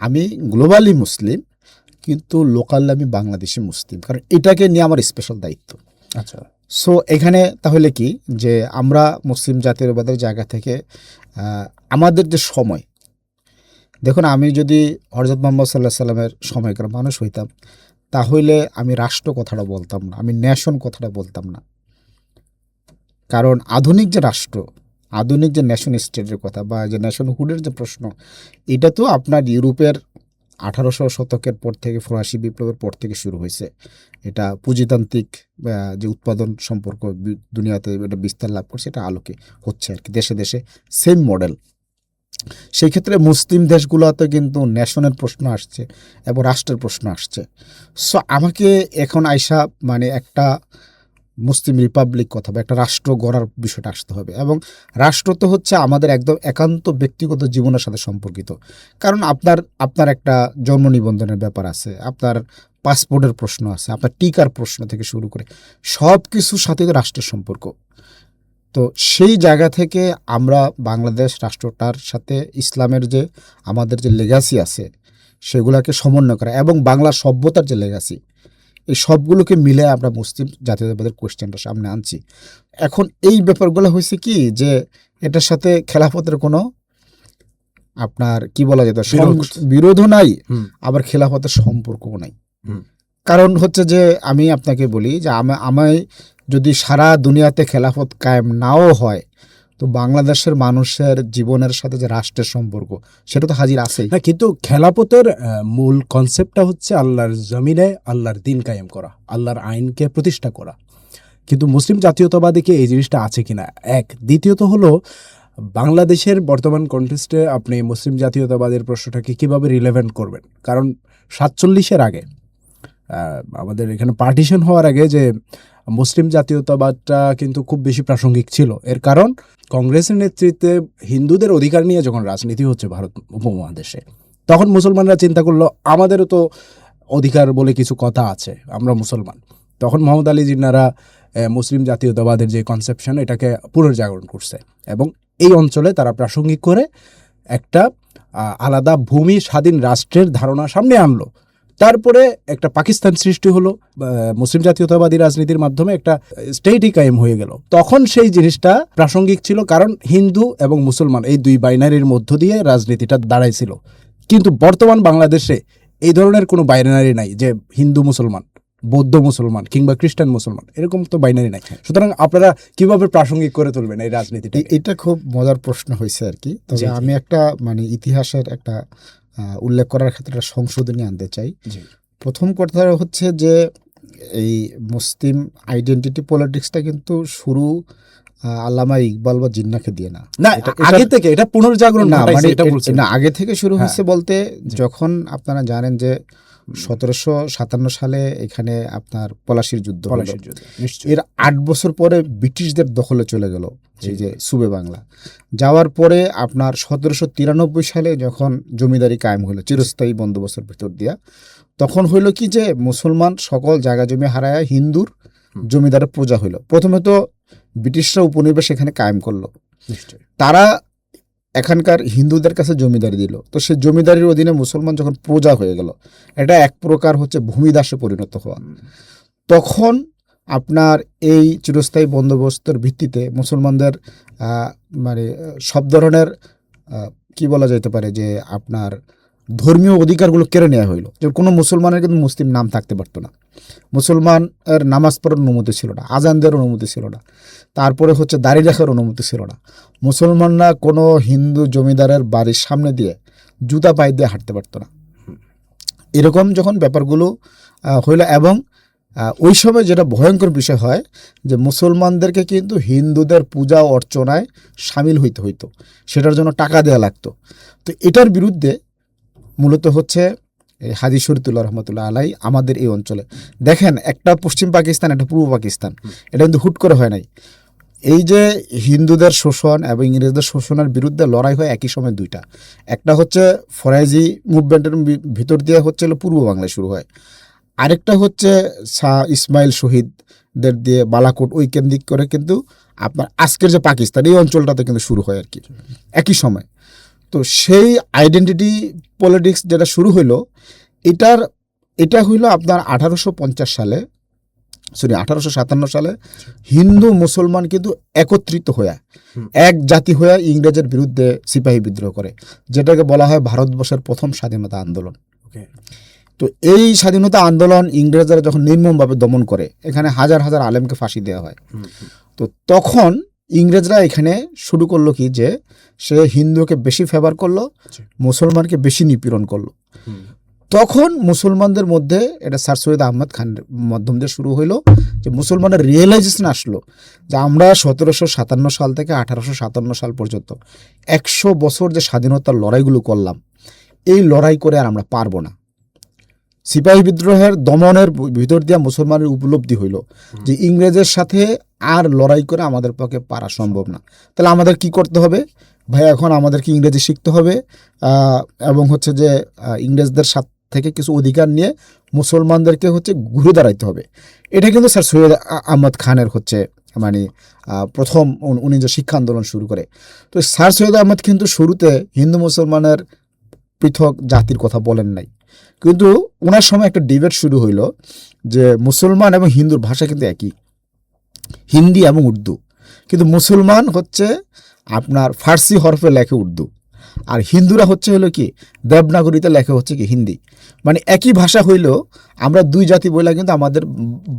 আমি গ্লোবালি মুসলিম, কিন্তু লোকালি আমি বাংলাদেশি মুসলিম, কারণ এটাকে নিয়ে আমার স্পেশাল দায়িত্ব। আচ্ছা সো এখানে তাহলে কি যে আমরা মুসলিম জাতীয়তাবাদের জায়গা থেকে আমাদের যে সময়, দেখুন, আমি যদি হযরত মুহাম্মদ সাল্লাল্লাহু আলাইহি সাল্লামের সময়কার মানুষ হইতাম, তাহলে আমি রাষ্ট্র কথাটা বলতাম না, আমি নেশন কথাটা বলতাম না। কারণ আধুনিক যে রাষ্ট্র, আধুনিক যে নেশন স্টেটের কথা বা যে নেশনহুডের যে প্রশ্ন, এটা তো আপনার ইউরোপের 1800 শতকের পর থেকে, ফরাসি বিপ্লবের পর থেকে শুরু হয়েছে। এটা পুঁজিতান্ত্রিক যে উৎপাদন সম্পর্ক দুনিয়াতে এটা বিস্তার লাভ করছে, এটা আলোকে হচ্ছে আর কি, দেশে দেশে সেম মডেল। সেই ক্ষেত্রে মুসলিম দেশগুলোতে কিন্তু ন্যাশনের প্রশ্ন আসছে এবং রাষ্ট্রের প্রশ্ন আসছে। সো আমাকে এখন আইসা মানে একটা মুসলিম রিপাবলিক কথা বা একটা রাষ্ট্র গড়ার বিষয়টা আসতে হবে, এবং রাষ্ট্র তো হচ্ছে আমাদের একদম একান্ত ব্যক্তিগত জীবনের সাথে সম্পর্কিত। কারণ আপনার একটা জন্ম নিবন্ধনের ব্যাপার আছে, আপনার পাসপোর্টের প্রশ্ন আছে, আপনার টিকার প্রশ্ন থেকে শুরু করে সব কিছুর সাথে তো রাষ্ট্রের সম্পর্ক। তো সেই জায়গা থেকে আমরা বাংলাদেশ রাষ্ট্রটার সাথে ইসলামের যে আমাদের যে লেগাসি আছে সেগুলোকে সমন্বয় করা, এবং বাংলা সভ্যতার যে লেগাসি, এই সবগুলোকে মিলে আমরা মুসলিম জাতীয়তাবাদের কোয়েশ্চেনটা সামনে আনছি। এখন এই ব্যাপারগুলো হয়েছে কি যে এটার সাথে খেলাফতের কোনো আপনার কি বলা যেত বিরোধও নাই, হুম আবার খেলাফতের সম্পর্কও নাই। হুম কারণ হচ্ছে যে আমি আপনাকে বলি যে আমায় যদি সারা দুনিয়াতে খেলাফত কায়েম নাও হয়, তো বাংলাদেশের মানুষের জীবনের সাথে যে রাষ্ট্রের সম্পর্ক, সেটা তো হাজির আছেই। না, কিন্তু খেলাফতের মূল কনসেপ্টটা হচ্ছে আল্লাহর জমিনে আল্লাহর দিন কায়েম করা, আল্লাহর আইনকে প্রতিষ্ঠা করা। কিন্তু মুসলিম জাতীয়তাবাদীকে এই জিনিসটা আছে কিনা এক। দ্বিতীয়ত হলো বাংলাদেশের বর্তমান কনটেক্সটে আপনি মুসলিম জাতীয়তাবাদের প্রশ্নটাকে কিভাবে রিলেভেন্ট করবেন? কারণ 47-এর আগে আমাদের এখানে পার্টিশন হওয়ার আগে যে মুসলিম জাতীয়তাবাদটা কিন্তু খুব বেশি প্রাসঙ্গিক ছিল। এর কারণ কংগ্রেসের নেতৃত্বে হিন্দুদের অধিকার নিয়ে যখন রাজনীতি হচ্ছে ভারত উপমহাদেশে, তখন মুসলমানরা চিন্তা করলো আমাদেরও তো অধিকার বলে কিছু কথা আছে, আমরা মুসলমান। তখন মোহাম্মদ আলী জিন্নাহরা মুসলিম জাতীয়তাবাদের যে কনসেপশন, এটাকে পুনর্জাগরণ করছে এবং এই অঞ্চলে তারা প্রাসঙ্গিক করে একটা আলাদা ভূমি স্বাধীন রাষ্ট্রের ধারণা সামনে আনলো। তারপরে একটা পাকিস্তান সৃষ্টি হলো, মুসলিম জাতীয়তাবাদী রাজনীতির মাধ্যমে একটা স্টেটই কায়েম হয়ে গেল। তখন সেই জিনিসটা প্রাসঙ্গিক ছিল, কারণ হিন্দু এবং মুসলমান এই দুই বাইনারির মধ্য দিয়ে রাজনীতিটা দাঁড়াইছিল। কিন্তু বর্তমান বাংলাদেশে এই ধরনের কোনো বাইনারি নাই যে হিন্দু মুসলমান, বৌদ্ধ মুসলমান কিংবা খ্রিস্টান মুসলমান, এরকম তো বাইনারি নাই। সুতরাং আপনারা কিভাবে প্রাসঙ্গিক করে তুলবেন এই রাজনীতিটা? এটা খুব মজার প্রশ্ন হয়েছে আর কি। তবে আমি একটা মানে ইতিহাসের একটা উল্লেখ করার ক্ষেত্রে একটা সংশোধনী আনতে চাই। প্রথম কথা হচ্ছে যে এই মুসলিম আইডেন্টিটি পলিটিক্সটা কিন্তু শুরু আল্লামা ইকবাল বা জিন্নাকে দিয়ে না। না, এটা- আগে থেকে এটা পুনর্জাগরণ না ঘটাইছে, মানে এটা বলছেন। না, আগে থেকে শুরু হ্যাঁ। হয়েছে বলতে যখন আপনারা জানেন যে 1757 সালে এখানে আপনার পলাশির যুদ্ধ হলো। পলাশির যুদ্ধ, নিশ্চয়ই। এর 8 বছর পরে ব্রিটিশদের দখলে চলে গেল এই যে সুবে বাংলা। যাওয়ার পরে আপনার 1793 সালে যখন জমিদারি কায়েম হলো চিরস্থায়ী বন্দোবস্তের ভিতর দিয়া, তখন হইল কি যে মুসলমান সকল জায়গা জমি হারায় হিন্দুর জমিদারের প্রজা হইল। প্রথমে তো ব্রিটিশরা উপনিবেশ এখানে কায়েম করলো, নিশ্চয়ই। তারা এখানকার হিন্দুদের কাছে জমিদারি দিল। তো সেই জমিদারির অধীনে মুসলমান যখন প্রজা হয়ে গেল, এটা এক প্রকার হচ্ছে ভূমিদাসে পরিণত হওয়া। তখন আপনার এই চিরস্থায়ী বন্দোবস্তের ভিত্তিতে মুসলমানদের মানে সব ধরনের কি বলা যেতে পারে যে আপনার ধর্মীয় অধিকারগুলো কেড়ে নেওয়া হইলো। যে কোনো মুসলমানের কিন্তু মুসলিম নাম থাকতে পারতো না, মুসলমানের নামাজ পড়ার অনুমতি ছিল না, আজান দেওয়ার অনুমতি ছিল না, তারপরে হচ্ছে দাড়ি রাখার অনুমতি ছিল না। মুসলমানরা কোনো হিন্দু জমিদারের বাড়ির সামনে দিয়ে জুতা পায়ে দিয়ে হাঁটতে পারতো না। এরকম যখন ব্যাপারগুলো হইল, এবং ওই সময় যেটা ভয়ঙ্কর বিষয় হয় যে মুসলমানদেরকে কিন্তু হিন্দুদের পূজা অর্চনায় সামিল হইতে হইতো, সেটার জন্য টাকা দেওয়া লাগতো। তো এটার বিরুদ্ধে মূলত হচ্ছে এই হাজি শরীয়তুল্লাহ রহমতুল্লাহ আলাই আমাদের এই অঞ্চলে দেখেন, একটা পশ্চিম পাকিস্তান, একটা পূর্ব পাকিস্তান, এটা কিন্তু হুট করে হয় নাই। এই যে হিন্দুদের শোষণ এবং ইংরেজদের শোষণের বিরুদ্ধে লড়াই হয় একই সময় দুইটা। একটা হচ্ছে ফরাইজি মুভমেন্টের ভিতর দিয়ে হচ্ছিল পূর্ব বাংলায় শুরু হয়, আরেকটা হচ্ছে শাহ ইসমাইল শহীদদের দিয়ে বালাকোট ওই কেন্দ্রিক করে কিন্তু আপনার আজকের যে পাকিস্তান এই অঞ্চলটাতে কিন্তু শুরু হয় আর কি একই সময়। তো সেই আইডেন্টিটি পলিটিক্স যেটা শুরু হইলো, এটা হইলো আপনার 1850 সালে, 1857 সালে হিন্দু মুসলমান কিন্তু একত্রিত হয়ে এক জাতি হয়ে ইংরেজের বিরুদ্ধে সিপাহী বিদ্রোহ করে, যেটাকে বলা হয় ভারতবর্ষের প্রথম স্বাধীনতা আন্দোলন। তো এই স্বাধীনতা আন্দোলন ইংরেজরা যখন নির্মমভাবে দমন করে, এখানে হাজার হাজার আলেমকে ফাঁসি দেওয়া হয়। তো তখন ইংরেজরা এখানে শুরু করলো কি যে সে হিন্দুকে বেশি ফেভার করলো, মুসলমানকে বেশি নিপীড়ন করলো। তখন মুসলমানদের মধ্যে এটা স্যার সৈয়দ আহমদ খানের মাধ্যম দিয়ে শুরু হইলো যে মুসলমানের রিয়েলাইজেশন আসলো যে আমরা 1757 সাল থেকে 1857 সাল পর্যন্ত 100 বছর যে স্বাধীনতার লড়াইগুলো করলাম, এই লড়াই করে আর আমরা পারবো না। সিপাহী বিদ্রোহের দমনের ভিতর দিয়ে মুসলমানের উপলব্ধি হইল যে ইংরেজের সাথে আর লড়াই করে আমাদের পক্ষে পারা সম্ভব না। তাহলে আমাদের কি করতে হবে ভাই? এখন আমাদেরকে ইংরেজি শিখতে হবে এবং হচ্ছে যে ইংরেজদের সাথে থেকে কিছু অধিকার নিয়ে মুসলমানদেরকে হচ্ছে ঘুরে দাঁড়াইতে হবে। এটা কিন্তু স্যার সৈয়দ আহমদ খানের হচ্ছে মানে প্রথম উনি যে শিক্ষা আন্দোলন শুরু করে। তো স্যার সৈয়দ আহমদ কিন্তু শুরুতে হিন্দু মুসলমানের পৃথক জাতির কথা বলেন নাই, কিন্তু ওনার সময় একটা ডিবেট শুরু হইল যে মুসলমান এবং হিন্দুর ভাষা কিন্তু একই, হিন্দি এবং উর্দু, কিন্তু মুসলমান হচ্ছে আপনার ফার্সি হরফে লেখে উর্দু, আর হিন্দুরা হচ্ছে হলো কি দেবনাগরীতে লেখে হচ্ছে কি হিন্দি। মানে একই ভাষা হইলেও আমরা দুই জাতি বলে কিন্তু আমাদের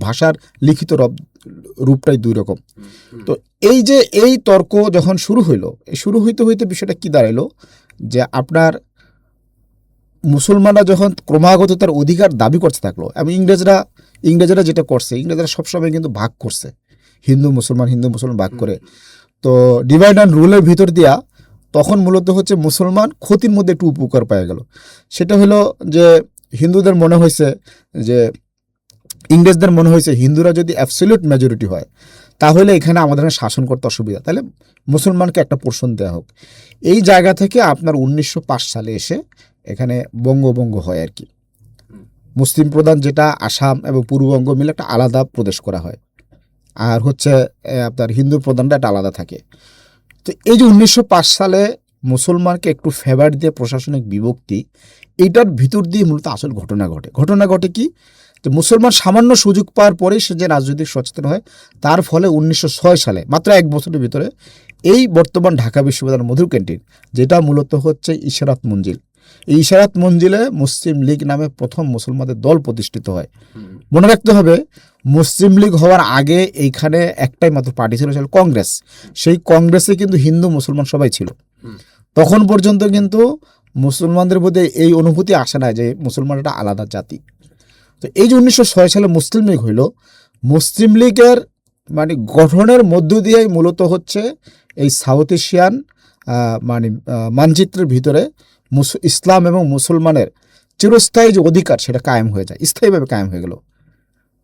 ভাষার লিখিত রূপটাই দুই রকম। তো এই যে এই তর্ক যখন শুরু হইলো, শুরু হইতে হইতে বিষয়টা কি দাঁড়াইলো যে আপনার মুসলমানরা যখন ক্রমাগত তার অধিকার দাবি করতে থাকলো, এবং ইংরেজরা যেটা করছে, ইংরেজরা সবসময় কিন্তু ভাগ করছে হিন্দু মুসলমান ভাগ করে। তো ডিভাইড অ্যান্ড রুলের ভিতর দিয়া তখন মূলত হচ্ছে মুসলমান ক্ষতির মধ্যে একটু উপকার পাওয়া গেল। সেটা হলো যে হিন্দুদের মনে হয়েছে যে ইংরেজদের মনে হয়েছে হিন্দুরা যদি অ্যাবসলিউট মেজরিটি হয় তাহলে এখানে আমাদের শাসন করতে অসুবিধা, তাহলে মুসলমানকে একটা পোর্শন দেওয়া হোক। এই জায়গা থেকে আপনার 1905 সালে এসে এখানে বঙ্গভঙ্গ হয় আর কি। মুসলিম প্রধান যেটা আসাম এবং পূর্ববঙ্গ মিলে একটা আলাদা প্রদেশ করা হয়, আর হচ্ছে আপনার হিন্দু প্রধানটা একটা আলাদা থাকে। তো এই যে 1905 সালে মুসলমানকে একটু ফেভার দিয়ে প্রশাসনিক বিভক্তি, এইটার ভিতর দিয়ে মূলত আসল ঘটনা ঘটে কি যে মুসলমান সামান্য সুযোগ পাওয়ার পরেই সে যে রাজনৈতিক সচেতন হয়, তার ফলে 1906 সালে মাত্র 1 বছরের ভিতরে এই বর্তমান ঢাকা বিশ্ববিদ্যালয়ের মধুর ক্যান্টিন, যেটা মূলত হচ্ছে ইশারাত মঞ্জিল, এই ইশারাত মঞ্জিলে মুসলিম লীগ নামে প্রথম মুসলমানদের দল প্রতিষ্ঠিত হয়। মনে রাখতে হবে মুসলিম লীগ হওয়ার আগে এইখানে একটাই মাত্র পার্টি ছিল, সেটা কংগ্রেস। সেই কংগ্রেসে কিন্তু হিন্দু মুসলমান সবাই ছিল। তখন পর্যন্ত কিন্তু মুসলমানদের মধ্যে এই অনুভূতি আসে না যে মুসলমান একটা আলাদা জাতি। তো এই যে 1906 সালে মুসলিম লীগ হইল, মুসলিম লীগের মানে গঠনের মধ্য দিয়েই মূলত হচ্ছে এই সাউথ এশিয়ান মানচিত্রের ভিতরে ইসলাম এবং মুসলমানের চিরস্থায়ী যে অধিকার সেটা কায়েম হয়ে যায়, স্থায়ীভাবে কায়েম হয়ে গেল।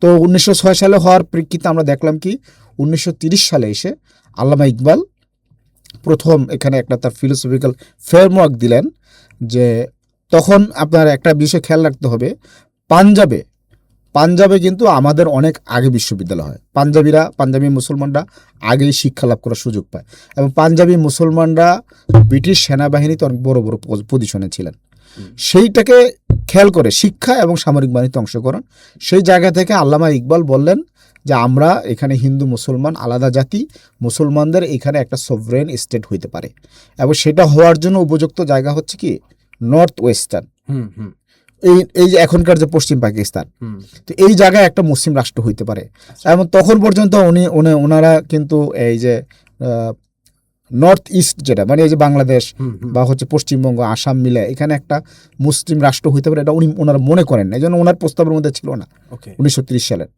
তো 1906 সালে হওয়ার প্রেক্ষিতে আমরা দেখলাম কি 1930 সালে এসে আল্লামা ইকবাল প্রথম এখানে একটা তার ফিলোসফিক্যাল ফ্রেমওয়ার্ক দিলেন যে তখন আপনার একটা বিষয় খেয়াল রাখতে হবে, পাঞ্জাবে কিন্তু আমাদের অনেক আগে বিশ্ববিদ্যালয় হয়। পাঞ্জাবি মুসলমানরা আগেই শিক্ষা লাভ করার সুযোগ পায় এবং পাঞ্জাবি মুসলমানরা ব্রিটিশ সেনাবাহিনীতে অনেক বড় বড় পজিশনে ছিলেন। সেইটাকে খেয়াল করে শিক্ষা এবং সামরিক বাহিনীতে অংশগ্রহণ, সেই জায়গা থেকে আল্লামা ইকবাল বললেন যে আমরা এখানে হিন্দু মুসলমান আলাদা জাতি, মুসলমানদের এখানে একটা সভরেন স্টেট হইতে পারে এবং সেটা হওয়ার জন্য উপযুক্ত জায়গা হচ্ছে কি নর্থ ওয়েস্টার্ন, এই যে এখনকার যে পশ্চিম পাকিস্তান, তো এই জায়গায় একটা মুসলিম রাষ্ট্র হইতে পারে। এবং তখন পর্যন্ত ওনারা কিন্তু এই যে নর্থ ইস্ট যেটা মানে এই যে বাংলাদেশ বা হচ্ছে পশ্চিমবঙ্গ আসাম মিলে এখানে একটা মুসলিম রাষ্ট্র হইতে পারে এটা ওনারা মনে করেন না, এই জন্য ওনার প্রস্তাবের মধ্যে ছিল না 1930 সালের।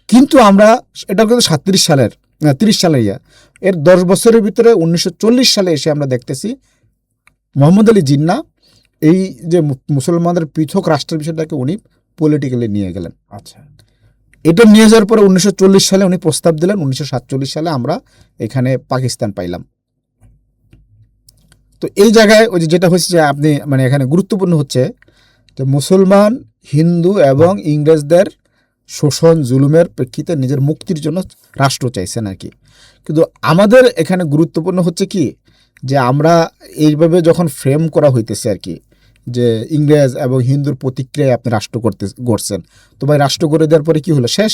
কিন্তু আমরা এটা কিন্তু 37 সালের 30 সালের এর 10 বছরের ভিতরে 1940 সালে এসে আমরা দেখতেছি মোহাম্মদ আলী জিন্নাহ এই যে মুসলমানদের পৃথক রাষ্ট্রের বিষয়টাকে উনি পলিটিক্যালি নিয়ে গেলেন। আচ্ছা, এটা নিয়ে যাওয়ার পরে 1940 সালে উনি প্রস্তাব দিলেন, 1947 সালে আমরা এখানে পাকিস্তান পাইলাম। তো এই জায়গায় ওই যেটা হচ্ছে যে আপনি মানে এখানে গুরুত্বপূর্ণ হচ্ছে যে মুসলমান হিন্দু এবং ইংরেজদের শোষণ জুলুমের প্রেক্ষিতে নিজের মুক্তির জন্য রাষ্ট্র চাইছেন আর কি। কিন্তু আমাদের এখানে গুরুত্বপূর্ণ হচ্ছে কি যে আমরা এইভাবে যখন ফ্রেম করা হইতেছে আর কি যে ইংরেজ এবং হিন্দুর প্রতিক্রিয়ায় আপনি রাষ্ট্র গড়ছেন, তো ভাই রাষ্ট্র করে দেওয়ার পরে কি হলো শেষ,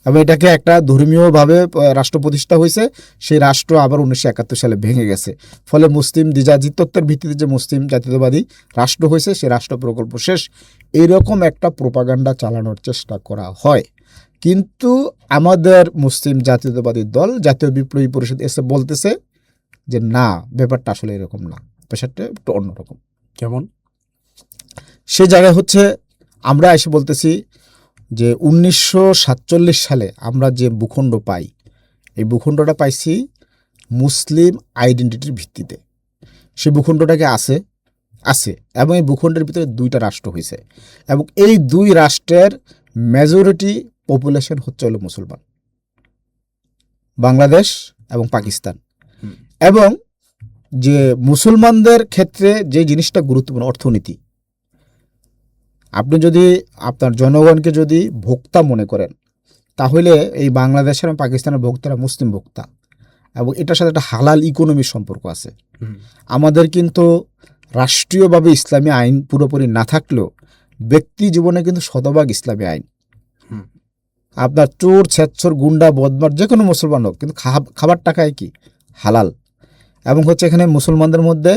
এবং এটাকে একটা ধর্মীয়ভাবে রাষ্ট্র প্রতিষ্ঠা হয়েছে, সেই রাষ্ট্র আবার 1971 সালে ভেঙে গেছে। ফলে মুসলিম দ্বিজাতিত্বের ভিত্তিতে যে মুসলিম জাতীয়তাবাদী রাষ্ট্র হয়েছে সেই রাষ্ট্র প্রকল্প শেষ। এইরকম একটা প্রোপাগান্ডা চালানোর চেষ্টা করা হয়। কিন্তু আমাদের মুসলিম জাতীয়তাবাদী দল জাতীয় বিপ্লবী পরিষদ এসে বলতেছে যে না, ব্যাপারটা আসলে এরকম না, ব্যাপারটা একটু অন্যরকম। কেমন? সে জায়গায় হচ্ছে আমরা এসে বলতেছি যে 1947 সালে আমরা যে ভূখণ্ড পাই, এই ভূখণ্ডটা পাইছি মুসলিম আইডেন্টিটির ভিত্তিতে। সেই ভূখণ্ডটাকে আছে এবং এই ভূখণ্ডের ভিতরে 2টা রাষ্ট্র হয়েছে এবং এই 2 রাষ্ট্রের মেজরিটি পপুলেশন হচ্ছে হলো মুসলমান, বাংলাদেশ এবং পাকিস্তান। এবং যে মুসলমানদের ক্ষেত্রে যে জিনিসটা গুরুত্বপূর্ণ অর্থনীতি, আপনি যদি আপনার জনগণকে যদি ভোক্তা মনে করেন তাহলে এই বাংলাদেশের এবং পাকিস্তানের ভোক্তারা মুসলিম ভোক্তা এবং এটার সাথে একটা হালাল ইকোনমির সম্পর্ক আছে। আমাদের কিন্তু রাষ্ট্রীয়ভাবে ইসলামী আইন পুরোপুরি না থাকলেও ব্যক্তি জীবনে কিন্তু শতভাগ ইসলামী আইন। আপনার চোর ছেচ্ছর গুন্ডা বদমার যে কোনো মুসলমান হোক কিন্তু খাবার টাকায় কি হালাল। এবং হচ্ছে এখানে মুসলমানদের মধ্যে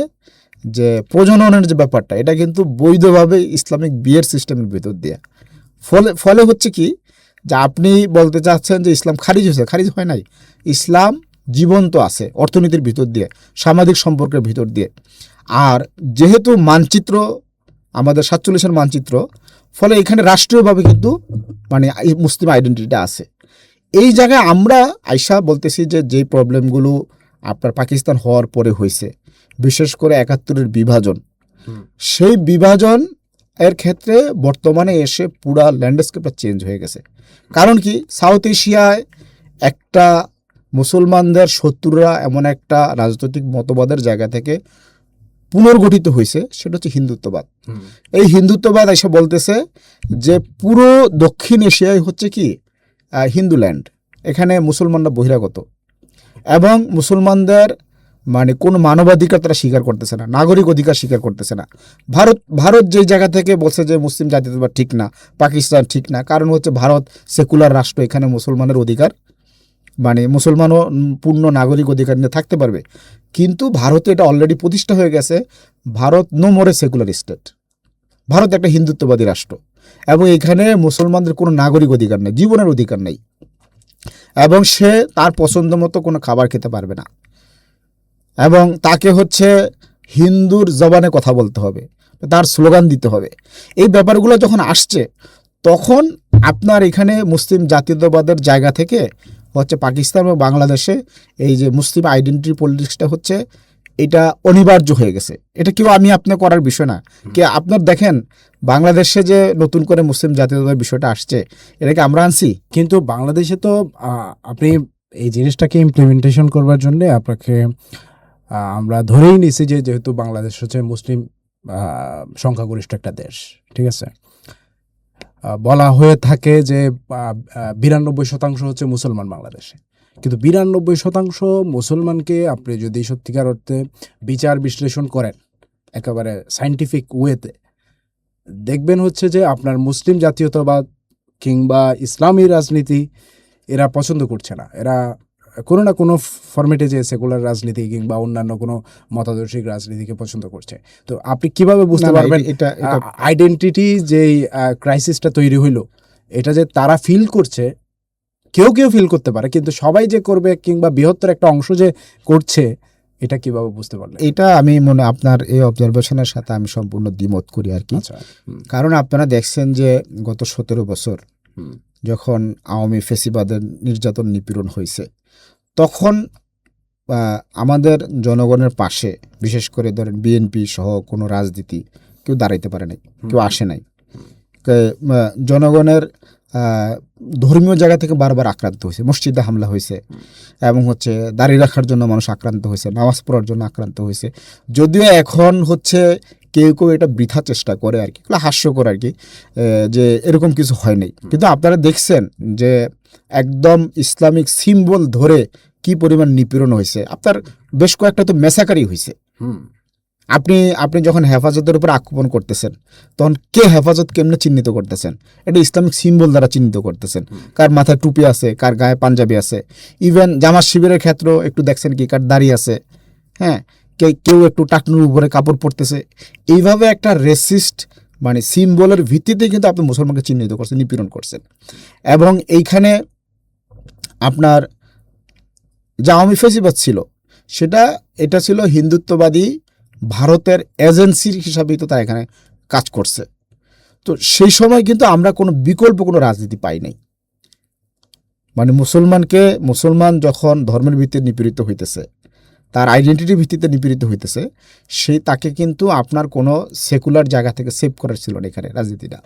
যে প্রজননের যে ব্যাপারটা এটা কিন্তু বৈধভাবে ইসলামিক বিয়ের সিস্টেমের ভিতর দিয়ে ফলে হচ্ছে কি যে আপনি বলতে চাচ্ছেন যে ইসলাম খারিজ হয়েছে, খারিজ হয় নাই। ইসলাম জীবন্ত আছে অর্থনীতির ভিতর দিয়ে, সামাজিক সম্পর্কের ভিতর দিয়ে। আর যেহেতু মানচিত্র আমাদের 47-এর মানচিত্র, ফলে এখানে রাষ্ট্রীয়ভাবে কিন্তু মানে মুসলিম আইডেন্টিটিটা আছে। এই জায়গায় আমরা আইসা বলতেছি যে যেই প্রবলেমগুলো আপনার পাকিস্তান হওয়ার পরে হয়েছে, বিশেষ করে 71-এর বিভাজন, সেই বিভাজন এর ক্ষেত্রে বর্তমানে এসে পুরা ল্যান্ডস্কেপটা চেঞ্জ হয়ে গেছে। কারণ কি সাউথ এশিয়ায় একটা মুসলমানদের শত্রুরা এমন একটা রাজনৈতিক মতবাদের জায়গা থেকে পুনর্গঠিত হয়েছে, সেটা হচ্ছে হিন্দুত্ববাদ। এই হিন্দুত্ববাদ এসে বলতেছে যে পুরো দক্ষিণ এশিয়ায় হচ্ছে কি হিন্দুল্যান্ড, এখানে মুসলমানরা বহিরাগত এবং মুসলমানদের মানে কোনো মানবাধিকার তারা স্বীকার করতেছে না, নাগরিক অধিকার স্বীকার করতেছে না। ভারত যেই জায়গা থেকে বলছে যে মুসলিম জাতীয়তাবাদ ঠিক না, পাকিস্তান ঠিক না, কারণ হচ্ছে ভারত সেকুলার রাষ্ট্র, এখানে মুসলমানের অধিকার মানে মুসলমানও পূর্ণ নাগরিক অধিকার নিয়ে থাকতে পারবে। কিন্তু ভারতে এটা অলরেডি প্রতিষ্ঠা হয়ে গেছে, ভারত নো মোরে সেকুলার স্টেট, ভারত একটা হিন্দুত্ববাদী রাষ্ট্র এবং এখানে মুসলমানদের কোনো নাগরিক অধিকার নেই, জীবনের অধিকার নেই এবং সে তার পছন্দ মতো কোনো খাবার খেতে পারবে না এবং তাকে হচ্ছে হিন্দুর জবানে কথা বলতে হবে, তার স্লোগান দিতে হবে। এই ব্যাপারগুলো যখন আসছে তখন আপনার এখানে মুসলিম জাতীয়তাবাদের জায়গা থেকে হচ্ছে পাকিস্তান এবং বাংলাদেশে এই যে মুসলিম আইডেন্টিটি পলিটিক্সটা হচ্ছে এটা অনিবার্য হয়ে গেছে। এটা কেউ আমি আপনি করার বিষয় না। কি আপনার দেখেন বাংলাদেশে যে নতুন করে মুসলিম জাতীয়তাবাদের বিষয়টা আসছে, এটাকে আমরা আনছি। কিন্তু বাংলাদেশে তো আপনি এই জিনিসটাকে ইমপ্লিমেন্টেশন করবার জন্য আপনাকে আমরা ধরেই নিছি যে যেহেতু বাংলাদেশ হচ্ছে মুসলিম সংখ্যাগরিষ্ঠ একটা দেশ, ঠিক আছে, বলা হয়ে থাকে যে 92% হচ্ছে মুসলমান বাংলাদেশে। কিন্তু 92% মুসলমানকে আপনি যদি সত্যিকার অর্থে বিচার বিশ্লেষণ করেন একেবারে সায়েন্টিফিক ওয়েতে, দেখবেন হচ্ছে যে আপনার মুসলিম জাতীয়তাবাদ কিংবা ইসলামী রাজনীতি এরা পছন্দ করছে না। এরা কোনো না কোনো ফরম্যাটে যে সেকুলার রাজনীতি কিংবা অন্যান্য কোনো মতাদর্শিক রাজনীতিকে পছন্দ করছে। তো আপনি কিভাবে বুঝতে পারবেন এটা আইডেন্টিটি যেই ক্রাইসিসটা তৈরি হইলো এটা যে তারা ফিল করছে? কেউ কেউ ফিল করতে পারে, কিন্তু সবাই যে করবে কিংবা বৃহত্তর একটা অংশ যে করছে, এটা কিভাবে বুঝতে পারলেন? এটা আমি মনে আপনার এই অবজারভেশনের সাথে আমি সম্পূর্ণ দ্বিমত করি আর কি। আচ্ছা, কারণ আপনারা দেখছেন যে গত 17 বছর যখন আওয়ামী ফেসিবাদের নির্যাতন নিপীড়ন হয়েছে, তখন আমাদের জনগণের পাশে বিশেষ করে ধরেন বিএনপি সহ কোনো রাজনীতি কেউ দাঁড়াইতে পারে নাই, কেউ আসে নাই। জনগণের ধর্মীয় জায়গা থেকে বারবার আক্রান্ত হয়েছে, মসজিদে হামলা হয়েছে এবং হচ্ছে দাঁড়িয়ে রাখার জন্য মানুষ আক্রান্ত হয়েছে, নামাজ পড়ার জন্য আক্রান্ত হয়েছে। যদিও এখন হচ্ছে কেউ কেউ এটা বৃথা চেষ্টা করে আর কি, হাস্যকর আর কি, যে এরকম কিছু হয় নাই। কিন্তু আপনারা দেখছেন যে একদম ইসলামিক সিম্বল ধরে কি পরিমাণ নিপীড়ন হয়েছে। আপনার বেশ কয়েকটা তো মেসাকারি হয়েছে। আপনি যখন হেফাজতের উপর আক্রমণ করতেছেন, তখন কে হেফাজত কেমনে চিহ্নিত করতেছেন? এটা ইসলামিক সিম্বল দ্বারা চিহ্নিত করতেছেন। কার মাথায় টুপি আছে, কার গায়ে পাঞ্জাবি আছে, ইভেন জামাত শিবিরের ক্ষেত্রেও একটু দেখছেন কি কার দাড়ি আছে, হ্যাঁ, কেউ একটু টাকনুর উপরে কাপড় পরতেছে। এইভাবে একটা রেসিস্ট মানে সিম্বলের ভিত্তিতে কিন্তু আপনি মুসলমানকে চিহ্নিত করছেন, নিপীড়ন করছেন। এবং এইখানে আপনার যে আওয়ামী ফেসিবাদ ছিল এটা ছিল হিন্দুত্ববাদী ভারতের এজেন্সির হিসাবেই তো তারা এখানে কাজ করছে। তো সেই সময় কিন্তু আমরা কোনো বিকল্প কোনো রাজনীতি পাই নাই। মানে মুসলমান যখন ধর্মের ভিত্তিতে নিপীড়িত হইতেছে, তার আইডেন্টিটির ভিত্তিতে নিপীড়িত হইতেছে, তাকে কিন্তু আপনার কোনো সেকুলার জায়গা থেকে সেভ করার ছিল না এখানে রাজনীতিটা।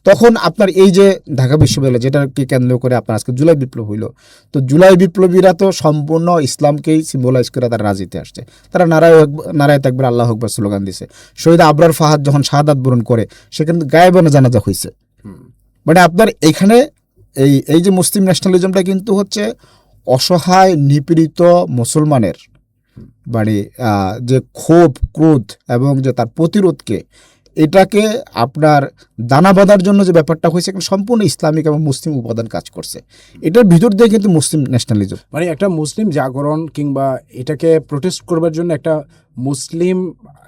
তখন আপনার এই যে ঢাকা বিশ্ববিদ্যালয় যেটাকে কেন্দ্র করে আপনার আজকে জুলাই বিপ্লব হইল, তো জুলাই বিপ্লবীরা তো সম্পূর্ণ ইসলামকেই সিম্বলাইজ করে তারা রাজনীতি আসছে। তারা নারায়ে তাকবীর আল্লাহু আকবার স্লোগান দিছে। শহীদ আবরার ফাহাদ যখন শাহাদাত বরণ করে, সেখানে গায়েবানা জানাজা হয়েছে। মানে আপনার এখানে এই যে মুসলিম ন্যাশনালিজমটা কিন্তু হচ্ছে অসহায় নিপীড়িত মুসলমানের মানে যে ক্ষোভ ক্রোধ এবং যে তার প্রতিরোধকে এটাকে আপনার দানা বাঁধার জন্য যে ব্যাপারটা হয়েছে, সম্পূর্ণ ইসলামিক এবং মুসলিম উপাদান কাজ করছে। এটার ভিতর দিয়ে কিন্তু মুসলিম ন্যাশনালিজম মানে একটা মুসলিম জাগরণ কিংবা এটাকে প্রোটেস্ট করবার জন্য একটা মুসলিম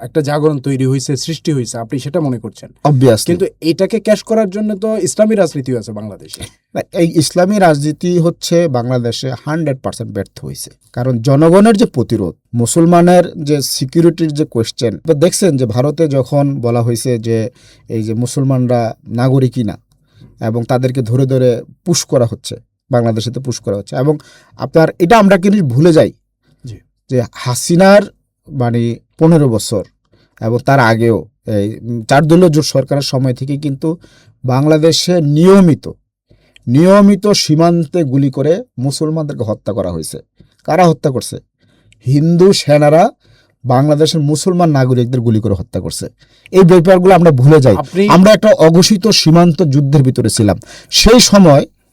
একটা জাগরণ তৈরি হয়েছে, সৃষ্টি হয়েছে, আপনি সেটা মনে করছেন? অবভিয়াসলি। কিন্তু এটাকে ক্যাশ করার জন্য তো ইসলামী রাজনীতিও আছে বাংলাদেশে। এই ইসলামী রাজনীতি হচ্ছে বাংলাদেশে 100% ব্যর্থ হয়েছে। কারণ জনগণের যে প্রতিরোধ, মুসলমানের যে সিকিউরিটির যে কোয়েশ্চেন, দেখছেন যে ভারতে যখন বলা হয়েছে যে এই যে মুসলমানরা নাগরিকই না এবং তাদেরকে ধরে ধরে পুশ করা হচ্ছে, বাংলাদেশেতে পুশ করা হচ্ছে। এবং আপনার এটা আমরা কিন্তু ভুলে যাই যে হাসিনার মানে 15 বছর এবং তার আগেও এই 4 দলীয় জোট সরকারের সময় থেকে কিন্তু বাংলাদেশে নিয়মিত সীমান্তে গুলি করে মুসলমানদেরকে হত্যা করা হয়েছে। কারা হত্যা করছে? হিন্দু সেনারা বাংলাদেশের মুসলমান নাগরিকদের গুলি করে হত্যা করছে। এই ব্যাপারগুলো আমরা ভুলে যাই। আমরা একটা অঘোষিত সীমান্ত যুদ্ধের ভিতরে ছিলাম।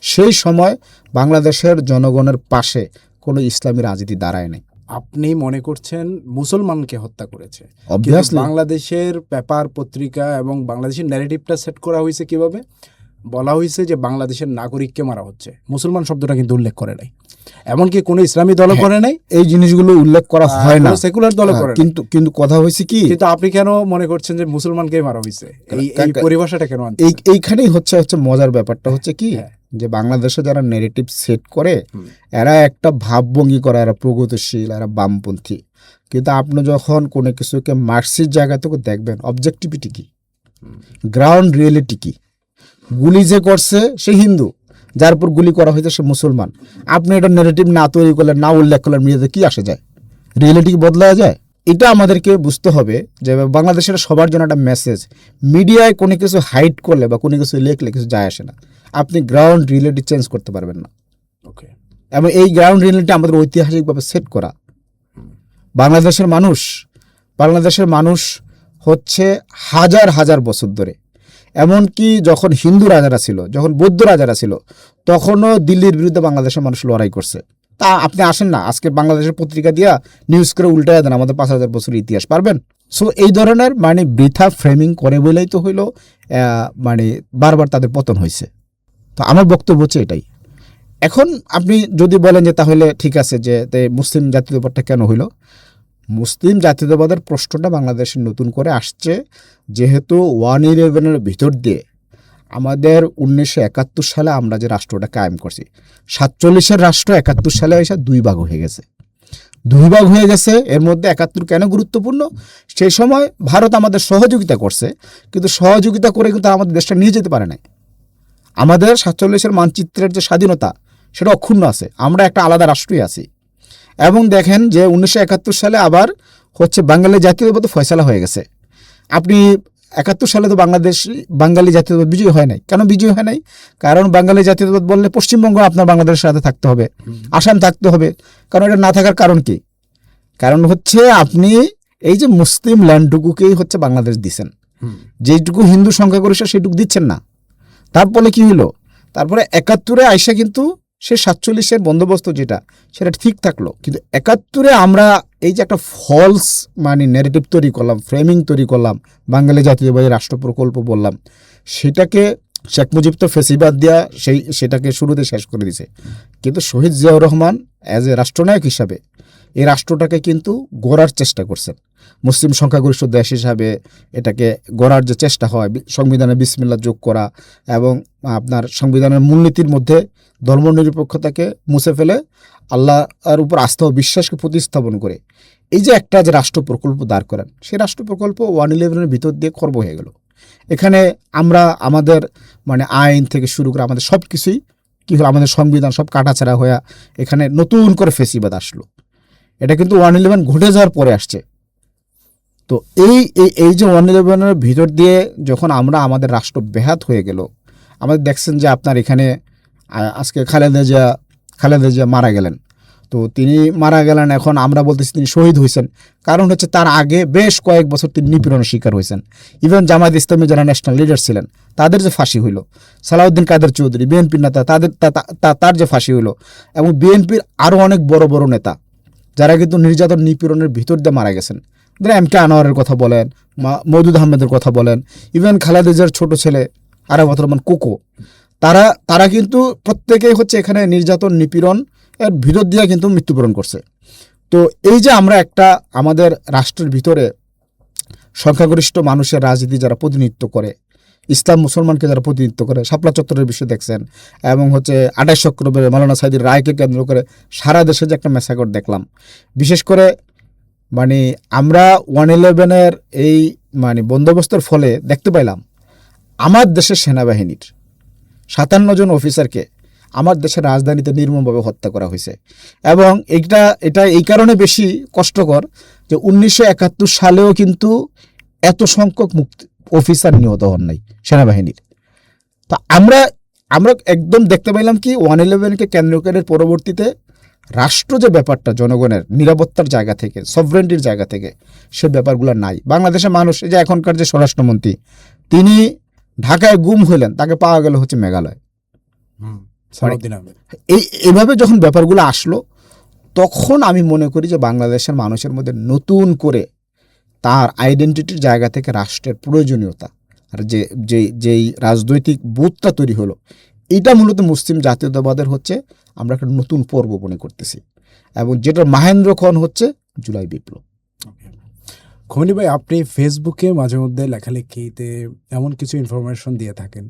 সেই সময় বাংলাদেশের জনগণের পাশে কোনো ইসলামী রাজনীতি দাঁড়ায় নাই। আপনি মনে করছেন মুসলমানকে হত্যা করেছে? অবভিয়াসলি। বাংলাদেশের পেপার পত্রিকা এবং বাংলাদেশের ন্যারেটিভটা সেট করা হয়েছে কিভাবে? বলা হয়েছে যে বাংলাদেশের নাগরিককে মারা হচ্ছে, মুসলমান শব্দটা কিন্তু উল্লেখ করে নাই, এমনকি কোনো ইসলামী দল করে নাই। এই জিনিসগুলো উল্লেখ করা হয় না, সেকুলার দল করে। কিন্তু কথা হয়েছে কি, কিন্তু আপনি কেন মনে করছেন যে মুসলমানকেই মারা হয়েছে? এই পরিভাষাটা কেন? এইখানেই হচ্ছে মজার ব্যাপারটা হচ্ছে কি, যে বাংলাদেশে যারা নেগেটিভ সেট করে এরা একটা ভাবভঙ্গি করে, এরা প্রগতিশীল, এরা বামপন্থী। কিন্তু আপনি যখন কোনো কিছুকে মার্কসির জায়গা থেকে দেখবেন, অবজেক্টিভিটি কি, গ্রাউন্ড রিয়েলিটি কি, গুলি যে করছে সে হিন্দু, যার উপর গুলি করা হয়েছে সে মুসলমান। আপনি এটা নেগেটিভ না তৈরি করলেন, না উল্লেখ করলেন, মিডিয়াতে কি আসে যায়? রিয়েলিটি বদলা যায়? এটা আমাদেরকে বুঝতে হবে যে বাংলাদেশের সবার জন্য একটা মেসেজ, মিডিয়ায় কোনো কিছু হাইড করলে বা কোনো কিছু লিখলে কিছু যায় আসে না, আপনি গ্রাউন্ড রিয়েলিটি চেঞ্জ করতে পারবেন না। ওকে, এবং এই গ্রাউন্ড রিয়েলিটি আমাদের ঐতিহাসিকভাবে সেট করা। বাংলাদেশের মানুষ হচ্ছে হাজার হাজার বছর ধরে, এমনকি যখন হিন্দু রাজারা ছিল, যখন বৌদ্ধ রাজারা ছিল, তখনও দিল্লির বিরুদ্ধে বাংলাদেশের মানুষ লড়াই করছে। তা আপনি আসেন না, আজকে বাংলাদেশের পত্রিকা দিয়া নিউজ করে উল্টায় দেন আমাদের 5,000 বছরের ইতিহাস, পারবেন? সো এই ধরনের বৃথা ফ্রেমিং করে বলেই তো হইলো বারবার তাদের পতন হয়েছে। তো আমার বক্তব্য হচ্ছে এটাই। এখন আপনি যদি বলেন যে তাহলে ঠিক আছে, যে মুসলিম জাতীয়তাবাদটা কেন হইল? মুসলিম জাতীয়তাবাদের প্রশ্নটা বাংলাদেশে নতুন করে আসছে যেহেতু 1/11 ভিতর দিয়ে আমাদের 1971 সালে আমরা যে রাষ্ট্রটা কায়েম করছি, 47-এর রাষ্ট্র 71 সালে এসে 2 ভাগ হয়ে গেছে। এর মধ্যে 71 কেন গুরুত্বপূর্ণ? সেই সময় ভারত আমাদের সহযোগিতা করছে, কিন্তু সহযোগিতা করে কিন্তু আমাদের দেশটা নিয়ে যেতে পারে নাই। আমাদের 47-এর মানচিত্রের যে স্বাধীনতা সেটা অক্ষুণ্ণ আছে, আমরা একটা আলাদা রাষ্ট্রই আছি। এবং দেখেন যে 1971 সালে আবার বাঙালি জাতীয়তাবাদ ফয়সালা হয়ে গেছে। আপনি 71 সালে তো বাঙালি জাতীয়তাবাদ বিজয় হয় নাই। কেন বিজয় হয় নাই? কারণ বাঙালি জাতীয়তাবাদ বললে পশ্চিমবঙ্গ আপনার বাংলাদেশের সাথে থাকতে হবে, আসাম থাকতে হবে। কারণ এটা না থাকার কারণ কি? কারণ আপনি এই যে মুসলিম ল্যান্ডটুকুকেই বাংলাদেশ দিচ্ছেন, যেটুকু হিন্দু সংখ্যাগরিষ্ঠ সেটুকু দিচ্ছেন না। তারপরে কি হলো? তারপরে 71-এ আইসা কিন্তু সে 47-এর বন্দোবস্ত যেটা সেটা ঠিক থাকলো, কিন্তু 71-এ আমরা এই যে একটা ফলস ন্যারেটিভ তৈরি করলাম, ফ্রেমিং তৈরি করলাম, বাঙালি জাতীয়তাবাদী রাষ্ট্র প্রকল্প বললাম, সেটাকে শেখ মুজিব তো ফেসিবাদ দিয়া সেটাকে শুরুতে শেষ করে দিয়েছে। কিন্তু শহীদ জিয়াউর রহমান অ্যাজ এ রাষ্ট্রনায়ক হিসাবে এই রাষ্ট্রটাকে কিন্তু গড়ার চেষ্টা করছেন। মুসলিম সংখ্যাগরিষ্ঠ দেশ হিসাবে এটাকে গড়ার যে চেষ্টা হয়, সংবিধানে বিসমিল্লাহ যোগ করা এবং আপনার সংবিধানের মূলনীতির মধ্যে ধর্মনিরপেক্ষতাকে মুছে ফেলে আল্লাহর উপর আস্থা ও বিশ্বাসকে প্রতিস্থাপন করে এই যে একটা যে রাষ্ট্র প্রকল্প দাঁড় করেন, সেই রাষ্ট্র প্রকল্প 1/11-এর ভিতর দিয়ে খর্ব হয়ে গেল। এখানে আমরা আমাদের আইন থেকে শুরু করে আমাদের সব কিছুই কী হলো, আমাদের সংবিধান সব কাটাছাড়া হয়ে এখানে নতুন করে ফেসিবাদ আসলো। এটা কিন্তু 1/11 ঘটে যাওয়ার পরে আসছে। তো এই যে 1/11-এর ভিতর দিয়ে যখন আমরা আমাদের রাষ্ট্র ব্যাহত হয়ে গেল, আমাদের দেখছেন যে আপনার এখানে আজকে খালেদা জিয়া মারা গেলেন। তো তিনি মারা গেলেন, এখন আমরা বলতেছি তিনি শহীদ হয়েছেন। কারণ তার আগে বেশ কয়েক বছর তিনি নিপীড়নের শিকার হয়েছেন। ইভেন জামায়াত ইসলামী যারা ন্যাশনাল লিডার ছিলেন তাদের যে ফাঁসি হইল, সালাউদ্দিন কাদের চৌধুরী বিএনপির নেতা, তার যে ফাঁসি হইল, এবং বিএনপির আরও অনেক বড় বড় নেতা যারা কিন্তু নির্যাতন নিপীড়নের ভিতর দিয়ে মারা গেছেন, এম কে আনোয়ারের কথা বলেন, মওদুদ আহমেদের কথা বলেন, ইভেন খালেদা জিয়ার ছোট ছেলে আরাফাত রহমান কোকো, তারা কিন্তু প্রত্যেকেই এখানে নির্যাতন নিপীড়ন এর ভিতর দিয়ে কিন্তু মৃত্যুবরণ করছে। তো এই যে আমরা একটা আমাদের রাষ্ট্রের ভিতরে সংখ্যাগরিষ্ঠ মানুষের রাজনীতি যারা প্রতিনিধিত্ব করে, ইসলাম মুসলমানকে যারা প্রতিনিধিত্ব করে, শাপলা চত্বরের বিষয় দেখছেন, এবং 28 অক্টোবরে মাওলানা সাঈদীর রায়কে কেন্দ্র করে সারা দেশে যে একটা মেসাকর দেখলাম। বিশেষ করে আমরা 1/11-এর এই বন্দোবস্তের ফলে দেখতে পাইলাম আমার দেশের সেনাবাহিনীর 57 জন অফিসারকে আমার দেশের রাজধানীতে নির্মমভাবে হত্যা করা হয়েছে। এবং এটা এই কারণে বেশি কষ্টকর যে 1971 সালেও কিন্তু এত সংখ্যক অফিসার নিহত হন নাই সেনাবাহিনীর। তা আমরা একদম দেখতে পাইলাম কি 1/11-কে কেন্দ্র করে পরবর্তীতে রাষ্ট্র যে ব্যাপারটা জনগণের নিরাপত্তার জায়গা থেকে, সভরেন্টির জায়গা থেকে, সে ব্যাপারগুলো নাই। বাংলাদেশের মানুষ এই যে এখনকার যে স্বরাষ্ট্রমন্ত্রী, তিনি ঢাকায় গুম হইলেন, তাকে পাওয়া গেল মেঘালয়। এইভাবে যখন ব্যাপারগুলো আসলো, তখন আমি মনে করি যে বাংলাদেশের মানুষের মধ্যে নতুন করে তার আইডেন্টিটির জায়গা থেকে রাষ্ট্রের প্রয়োজনীয়তা আর যেই রাজনৈতিক বোধটা তৈরি হলো, এটা মূলত মুসলিম জাতীয়তাবাদের আমরা একটা নতুন পর্ব মনে করতেছি, এবং যেটার মাহেন্দ্রক্ষণ জুলাই বিপ্লব। খনি ভাই, আপনি ফেসবুকে মাঝে মধ্যে লেখালেখিতে এমন কিছু ইনফরমেশন দিয়ে থাকেন,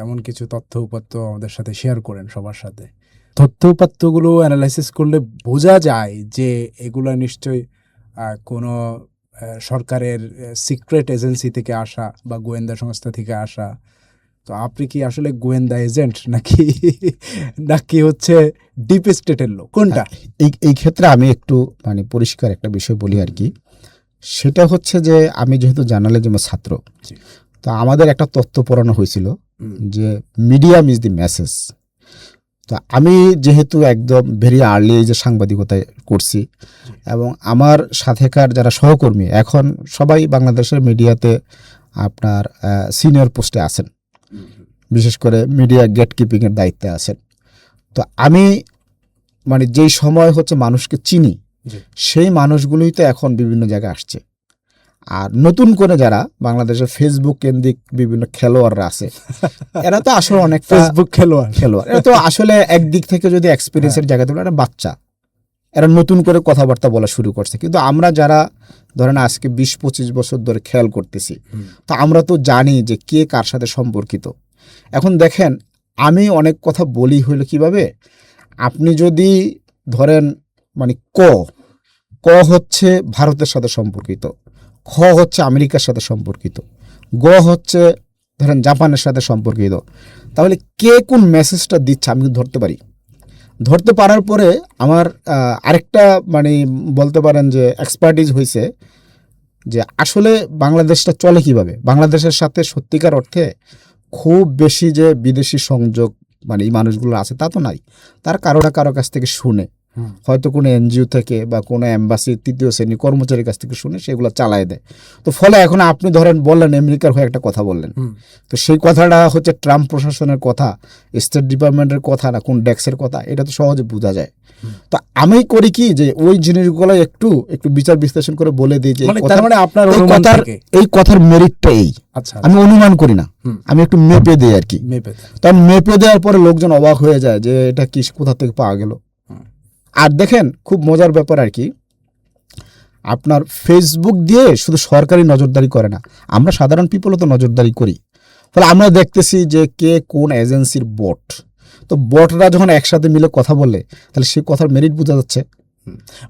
এমন কিছু তথ্য উপাত্ত আমাদের সাথে শেয়ার করেন সবার সাথে। তথ্য উপাত্তগুলো অ্যানালাইসিস করলে বোঝা যায় যে এগুলো নিশ্চয়ই কোনো সরকারের সিক্রেট এজেন্সি থেকে আসা বা গোয়েন্দা সংস্থা থেকে আসা তো আপনি কি আসলে গোয়েন্দা এজেন্ট নাকি হচ্ছে ডিপ স্টেটের লোক, কোনটা? এই ক্ষেত্রে আমি একটু মানে পরিষ্কার একটা বিষয় বলি আর কি। সেটা হচ্ছে যে আমি যেহেতু জার্নালিজমের ছাত্র, জি। তো আমাদের একটা তত্ত্ব পড়ানো হয়েছিল যে মিডিয়াম ইজ দি মেসেজ। তো আমি যেহেতু একদম ভেরি আর্লি এই যে সাংবাদিকতা করছি, এবং আমার সাথেকার যারা সহকর্মী এখন সবাই বাংলাদেশের মিডিয়াতে আপনার সিনিয়র পোস্টে আছেন, বিশেষ করে মিডিয়া গেট কিপিংয়ের দায়িত্বে আছেন। তো আমি মানে যেই সময় হচ্ছে মানুষকে চিনি, জি। সেই মানুষগুলোই তো এখন বিভিন্ন জায়গায় আসছে। আর নতুন করে যারা বাংলাদেশের ফেসবুক কেন্দ্রিক বিভিন্ন খেলোয়াড়রা আছে, এরা তো আসলে অনেক ফেসবুক খেলোয়াড় এরা তো আসলে একদিক থেকে যদি এক্সপিরিয়েন্সের জায়গা তুলে, এরা বাচ্চা, এরা নতুন করে কথাবার্তা বলা শুরু করছে। কিন্তু আমরা যারা ধরেন আজকে 20-25 বছর ধরে খেয়াল করতেছি, তো আমরা তো জানি যে কে কার সাথে সম্পর্কিত। এখন দেখেন, আমি অনেক কথা বলি হইলো কিভাবে, আপনি যদি ধরেন মানে ক হচ্ছে ভারতের সাথে সম্পর্কিত, খ হচ্ছে আমেরিকার সাথে সম্পর্কিত, গ হচ্ছে ধরেন জাপানের সাথে সম্পর্কিত, তাহলে কে কোন মেসেজটা দিচ্ছে আমি ধরতে পারি। ধরতে পারার পরে আমার আরেকটা মানে বলতে পারেন যে এক্সপার্টিজ হয়েছে যে আসলে বাংলাদেশটা চলে কিভাবে। বাংলাদেশের সাথে সত্যিকার অর্থে খুব বেশি যে বিদেশি সংযোগ মানে এই মানুষগুলো আছে তা তো নাই। তার কারো কাছ থেকে শুনে, হয়তো কোনো এনজিও থেকে বা কোনো এম্বাসির 3য় শ্রেণীর কর্মচারীর কাছ থেকে শুনে সেগুলো চালায় দেয়। তো ফলে এখন আপনি ধরেন বললেন আমেরিকার হয়ে একটা কথা বললেন, তো সেই কথাটা হচ্ছে ট্রাম্প প্রশাসনের কথা, স্টেট ডিপার্টমেন্টের কথা না কোন ডেস্কের কথা, এটা তো সহজে বোঝা যায়। তো আমি করি কি যে ওই জিনিসগুলো একটু বিচার বিশ্লেষণ করে বলে দিই যে আপনার এই কথার মেরিটটা এই। আচ্ছা, আমি অনুমান করি না, আমি একটু মেপে দিই আর কি। তখন মেপে দেওয়ার পরে লোকজন অবাক হয়ে যায় যে এটা কি কোথা থেকে পাওয়া গেল। আর দেখেন খুব মজার ব্যাপার আর কি, আপনার ফেসবুক দিয়ে শুধু সরকারি নজরদারি করে না, আমরা সাধারণ পিপলও তো নজরদারি করি। ফলে আমরা দেখতেছি যে কে কোন এজেন্সির বট। তো বটরা যখন একসাথে মিলে কথা বলে, তাহলে সেই কথার মেরিট বোঝা যাচ্ছে।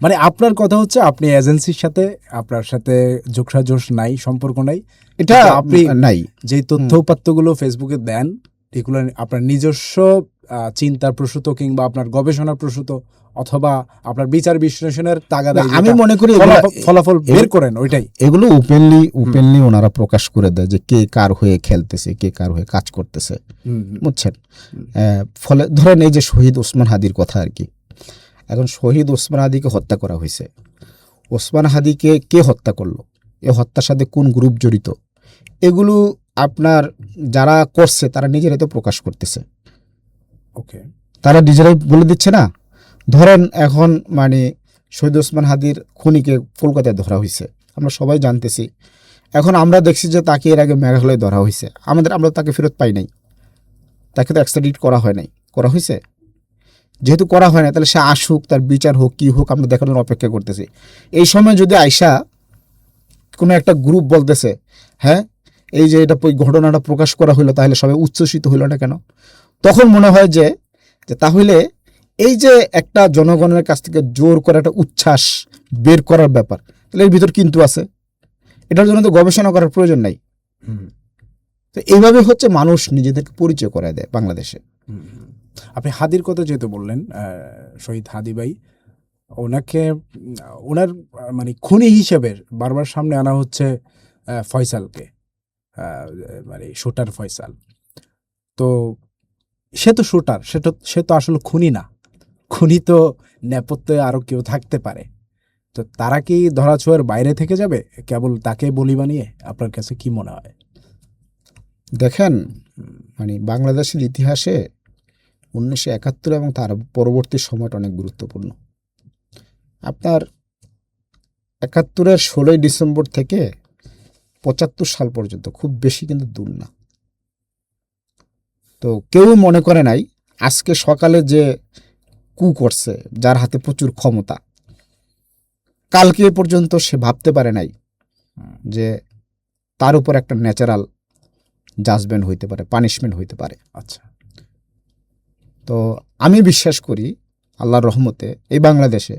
মানে আপনার কথা হচ্ছে আপনি এজেন্সির সাথে আপনার সাথে যোগসাযোগ নাই, সম্পর্ক নাই, এটা আপনি নাই। যে তথ্য উপাত্তগুলো ফেসবুকে দেন এগুলো আপনার নিজস্ব চিন্তার প্রসূত কিংবা আপনার গবেষণার প্রসূত অথবা আপনার বিচার বিশ্লেষণের তাগাদা আমি মনে করি ফলাফল বের করেন, ওইটাই। এগুলো ওপেনলি ওনারা প্রকাশ করে দেয় যে কে কার হয়ে খেলতেছে, কে কার হয়ে কাজ করতেছে, বুঝছেন। ফলে ধরেন এই যে শহীদ ওসমান হাদির কথা আর কি, এখন শহীদ ওসমান হাদিকে হত্যা করা হয়েছে। ওসমান হাদিকে কে হত্যা করলো, এ হত্যার সাথে কোন গ্রুপ জড়িত, এগুলো আপনার যারা করছে তারা নিজেরাই তো প্রকাশ করতেছে। ওকে, তারা নিজেরাই বলে দিচ্ছে না। ধরেন এখন মানে শহীদ ওসমান হাদির খুনিকে কলকাতায় ধরা হয়েছে, আমরা সবাই জানতেছি। এখন আমরা দেখছি যে তাকে এর আগে মেঘালয়ে ধরা হয়েছে, আমরা তাকে ফেরত পাই নাই, তাকে তো এক্সট্রাডিট করা হয় নাই, করা হয়েছে। যেহেতু করা হয় না, তাহলে সে আসুক, তার বিচার হোক, কি হোক, আমরা দেখানোর অপেক্ষা করতেছি। এই সময় যদি আয়সা কোনো একটা গ্রুপ বলতেছে হ্যাঁ এই যে এটা ঘটনাটা প্রকাশ করা হলো, তাহলে সবাই উচ্ছ্বসিত হইল না কেন? তখন মনে হয় যে তাহলে এই যে একটা জনগণের কাছ থেকে জোর করে একটা উচ্ছ্বাস বের করার ব্যাপার, তাহলে এর ভিতর কিন্তু আছে, এটার জন্য তো গবেষণা করার প্রয়োজন নাই। তো এইভাবে হচ্ছে মানুষ নিজেদেরকে পরিচয় করায় দেয় বাংলাদেশে। আপনি হাদির কথা যেহেতু বললেন, শহীদ হাদি ভাই, ওনার মানে খুনি হিসেবে বারবার সামনে আনা হচ্ছে ফয়সালকে, মানে শুটার ফয়সাল। তো সে তো শুটার, সে তো আসলে খুনি না। খুনি তো নেপথ্যে আরো কেউ থাকতে পারে। তো তারা কি ধরাছোঁয়ার বাইরে থেকে যাবে কেবল তাকে বলি বানিয়ে? আপনার কাছে কি মনে হয়? দেখেন, মানে বাংলাদেশের ইতিহাসে 1971 এবং তার পরবর্তী সময়টা অনেক গুরুত্বপূর্ণ। আপনার 71-এর 16ই ডিসেম্বর থেকে 75 সাল পর্যন্ত খুব বেশি কিন্তু দূর না। তো কেউ মনে করে নাই আজকে সকালে যে কু করছে, যার হাতে প্রচুর ক্ষমতা, কালকে পর্যন্ত সে ভাবতে পারে নাই যে তার উপর একটা ন্যাচারাল জাজমেন্ট হইতে পারে, পানিশমেন্ট হইতে পারে। আচ্ছা, তো আমি বিশ্বাস করি আল্লাহর রহমতে এই বাংলাদেশে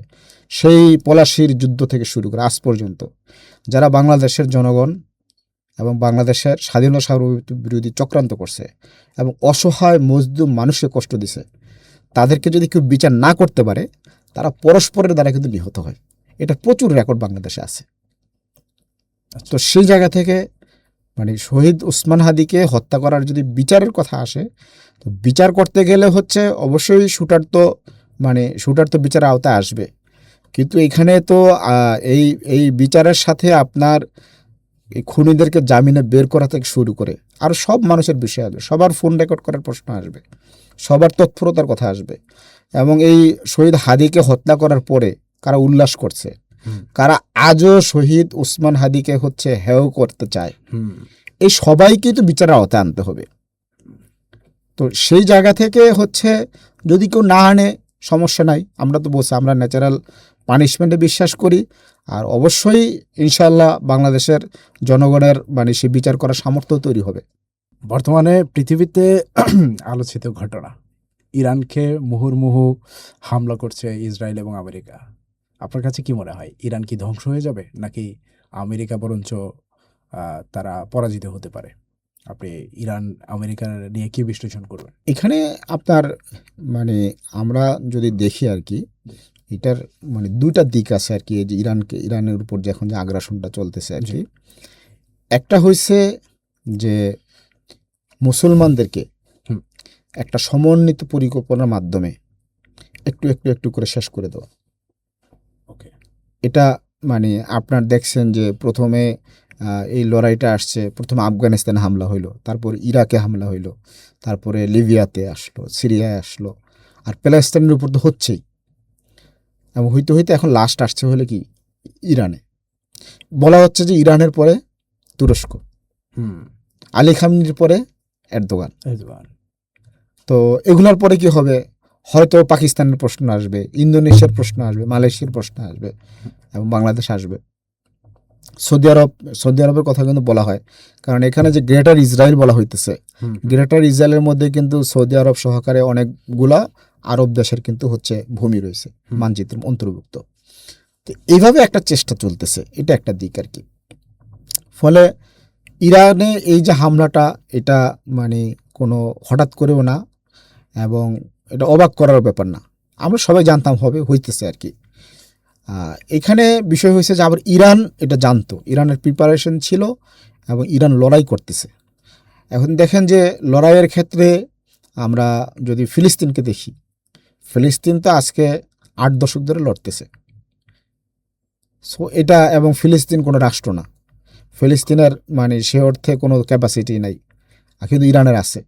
সেই পলাশির যুদ্ধ থেকে শুরু করে আজ পর্যন্ত যারা বাংলাদেশের জনগণ এবং বাংলাদেশের স্বাধীনতা সার্বভৌমত্ব বিরোধী চক্রান্ত করছে এবং অসহায় মজদুম মানুষকে কষ্ট দিছে, তাদেরকে যদি কেউ বিচার না করতে পারে তারা পরস্পরের দ্বারা কিন্তু নিহত হয়। এটা প্রচুর রেকর্ড বাংলাদেশে আছে। তো সেই জায়গা থেকে মানে শহীদ ওসমান হাদিকে হত্যা করার যদি বিচারের কথা আসে, তো বিচার করতে গেলে হচ্ছে অবশ্যই শুটার তো বিচারের আওতায় আসবে, কিন্তু এখানে তো এই বিচারের সাথে আপনার এই খুনিদেরকে জামিনে বের করা থেকে শুরু করে আর সব মানুষের বিষয় আসবে, সবার ফোন রেকর্ড করার প্রশ্ন আসবে, সবার তৎপরতার কথা আসবে, এবং এই শহীদ হাদিকে হত্যা করার পরে কারা উল্লাস করছে, কারা আজও শহীদ ওসমান হাদিকে হচ্ছে হেয় করতে চায়, এই সবাইকে তো বিচারের আওতায় আনতে হবে। তো সেই জায়গা থেকে হচ্ছে যদি কেউ না আনে সমস্যা নাই, আমরা তো বলছি আমরা ন্যাচারাল পানিশমেন্টে বিশ্বাস করি, আর অবশ্যই ইনশাল্লাহ বাংলাদেশের জনগণের মানে সে বিচার করার সামর্থ্য তৈরি হবে। বর্তমানে পৃথিবীতে আলোচিত ঘটনা, ইরানকে মুহুর্মুহু হামলা করছে ইসরায়েল এবং আমেরিকা। আপনার কাছে কি মনে হয়, ইরান কি ধ্বংস হয়ে যাবে নাকি আমেরিকা বরঞ্চ তারা পরাজিত হতে পারে? আপনি ইরান আমেরিকা নিয়ে কি বিশ্লেষণ করবেন? এখানে আপনার মানে আমরা যদি দেখি আর কি, এটার মানে দুইটা দিক আছে আর কি। এই যে ইরানের উপর যে এখন যে আগ্রাসনটা চলতেছে আর কি, একটা হয়েছে যে মুসলমানদেরকে একটা সমন্বিত পরিকল্পনার মাধ্যমে একটু একটু একটু করে শেষ করে দেওয়া। ওকে, এটা মানে আপনার দেখছেন যে প্রথমে এই লড়াইটা আসছে, প্রথমে আফগানিস্তানে হামলা হইলো, তারপর ইরাকে হামলা হইলো, তারপরে লিবিয়াতে আসলো, সিরিয়ায় আসলো, আর প্যালেস্তাইনের উপর তো হচ্ছেই, এবং হইতে হইতে এখন লাস্ট আসছে হলে কি ইরানে। বলা হচ্ছে যে ইরানের পরে তুরস্ক, আলী খামনির পরে এরদোগান। তো এগুলোর পরে কি হবে, হয়তো পাকিস্তানের প্রশ্ন আসবে, ইন্দোনেশিয়ার প্রশ্ন আসবে, মালয়েশিয়ার প্রশ্ন আসবে, এবং বাংলাদেশ আসবে। সৌদি আরবের কথা কিন্তু বলা হয়, কারণ এখানে যে গ্রেটার ইসরায়েল বলা হইতেছে, গ্রেটার ইসরায়েলের মধ্যে কিন্তু সৌদি আরব সহকারে অনেকগুলা আরব দেশের কিন্তু হচ্ছে ভূমি রয়েছে, মানচিত্রের অন্তর্ভুক্ত। তো এইভাবে একটা চেষ্টা চলতেছে, এটা একটা দিক আর কি। ফলে ইরানে এই যে হামলাটা, এটা মানে কোনো হঠাৎ করেও না, এবং এটা অবাক করার ব্যাপার না, আমরা সবাই জানতাম হবে, হইতেছে আর কি। এখানে বিষয় হয়েছে যে আবার ইরান এটা জানতো, ইরানের প্রিপারেশন ছিল, এবং ইরান লড়াই করতেছে। এখন দেখেন যে লড়াইয়ের ক্ষেত্রে আমরা যদি ফিলিস্তিনকে দেখি, ফিলিস্তিন তো আজকে 8 দশক ধরে লড়তেছে। সো এটা, এবং ফিলিস্তিন কোনো রাষ্ট্র না, ফিলিস্তিনের মানে সে অর্থে কোনো ক্যাপাসিটি নাই, কিন্তু ইরানের আছে।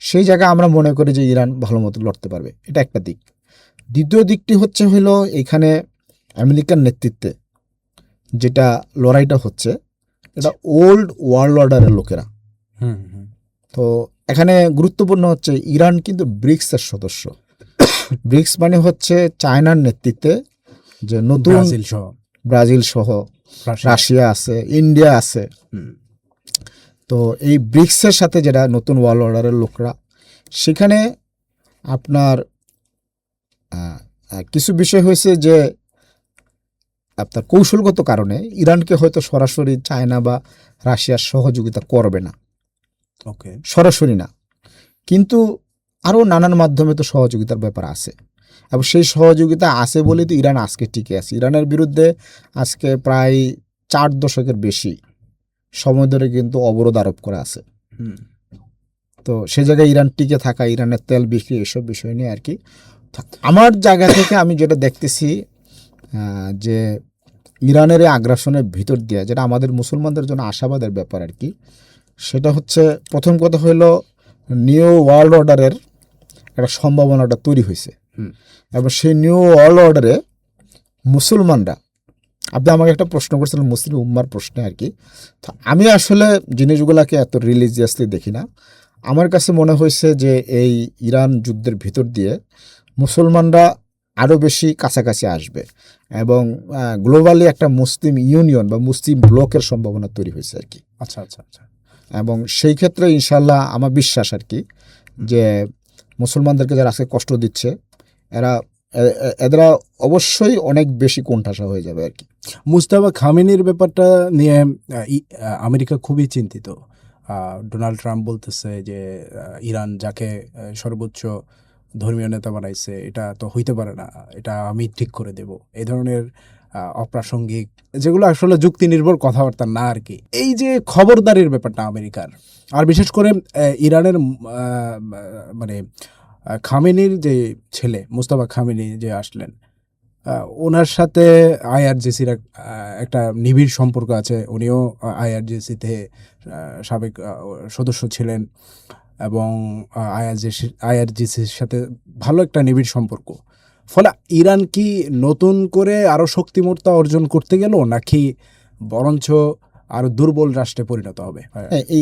সেই জায়গায় আমরা মনে করি যে ইরান ভালো মতো লড়তে পারবে, এটা একটা দিক। দ্বিতীয় দিকটি হলো এখানে আমেরিকার নেতৃত্বে যেটা লড়াইটা হচ্ছে, এটা ওল্ড ওয়ার্ল্ড অর্ডারের লোকেরা। তো এখানে গুরুত্বপূর্ণ হচ্ছে ইরান কিন্তু ব্রিক্সের সদস্য। ব্রিক্স মানে হচ্ছে চায়নার নেতৃত্বে যে নতুন ব্রাজিল সহ রাশিয়া আছে, ইন্ডিয়া আছে। তো এই ব্রিক্সের সাথে যেটা নতুন ওয়ার্ল্ড অর্ডারের লোকরা, সেখানে আপনার কিছু বিষয় হয়েছে যে আপনার কৌশলগত কারণে ইরানকে হয়তো সরাসরি চায়না বা রাশিয়ার সহযোগিতা করবে না, ওকে, সরাসরি না, কিন্তু আরও নানান মাধ্যমে তো সহযোগিতার ব্যাপার আছে, এবং সেই সহযোগিতা আছে বলে তো ইরান আজকে টিকে আছে। ইরানের বিরুদ্ধে আজকে প্রায় 4 দশকের বেশি সময় ধরে কিন্তু অবরোধ আরোপ করা আছে। তো সে জায়গায় ইরান টিকে থাকা, ইরানের তেল বিক্রি, এসব বিষয় নিয়ে আর কি। আমার জায়গা থেকে আমি যেটা দেখতেছি যে ইরানের এই আগ্রাসনের ভিতর দিয়ে যেটা আমাদের মুসলমানদের জন্য আশাবাদের ব্যাপার আর কি, সেটা হচ্ছে প্রথম কথা হলো নিউ ওয়ার্ল্ড অর্ডারের একটা সম্ভাবনাটা তৈরি হয়েছে, এবং সেই নিউ ওয়ার্ল্ড অর্ডারে মুসলমানরা, আপনি আমাকে একটা প্রশ্ন করছিলেন মুসলিম উম্মার প্রশ্নে আর কি। তো আমি আসলে জিনিসগুলোকে এত রিলিজিয়াসলি দেখি না। আমার কাছে মনে হয়েছে যে এই ইরান যুদ্ধের ভিতর দিয়ে মুসলমানরা আরও বেশি কাছাকাছি আসবে, এবং গ্লোবালি একটা মুসলিম ইউনিয়ন বা মুসলিম ব্লকের সম্ভাবনা তৈরি হয়েছে আর কি। আচ্ছা আচ্ছা আচ্ছা। এবং সেই ক্ষেত্রে ইনশাল্লাহ আমার বিশ্বাস আর কি যে মুসলমানদেরকে যারা আজকে কষ্ট দিচ্ছে, এরা এরা অবশ্যই অনেক বেশি কোণঠাসা হয়ে যাবে আর কি। মুস্তাফা খামেনির ব্যাপারটা নিয়ে আমেরিকা খুবই চিন্তিত। ডোনাল্ড ট্রাম্প বলতেছে যে ইরান যাকে সর্বোচ্চ ধর্মীয় নেতা বানাইছে এটা তো হইতে পারে না, এটা আমি ঠিক করে দেব, এই ধরনের অপ্রাসঙ্গিক, যেগুলো আসলে যুক্তি নির্ভর কথাবার্তা না আর কি। এই যে খবরদারির ব্যাপারটা আমেরিকার, আর বিশেষ করে ইরানের মানে খামেনির যে ছেলে মুস্তাফা খামেনি যে আসলেন, ওনার সাথে আইআরজিসির একটা নিবিড় সম্পর্ক আছে। উনিও আইআরজিসিতে সাবেক সদস্য ছিলেন এবং আইআরজিসির সাথে ভালো একটা নিবিড় সম্পর্ক। ফলে ইরান কি নতুন করে আরও শক্তিমত্তা অর্জন করতে গেল, নাকি বরঞ্চ আরো দুর্বল রাষ্ট্রে পরিণত হবে?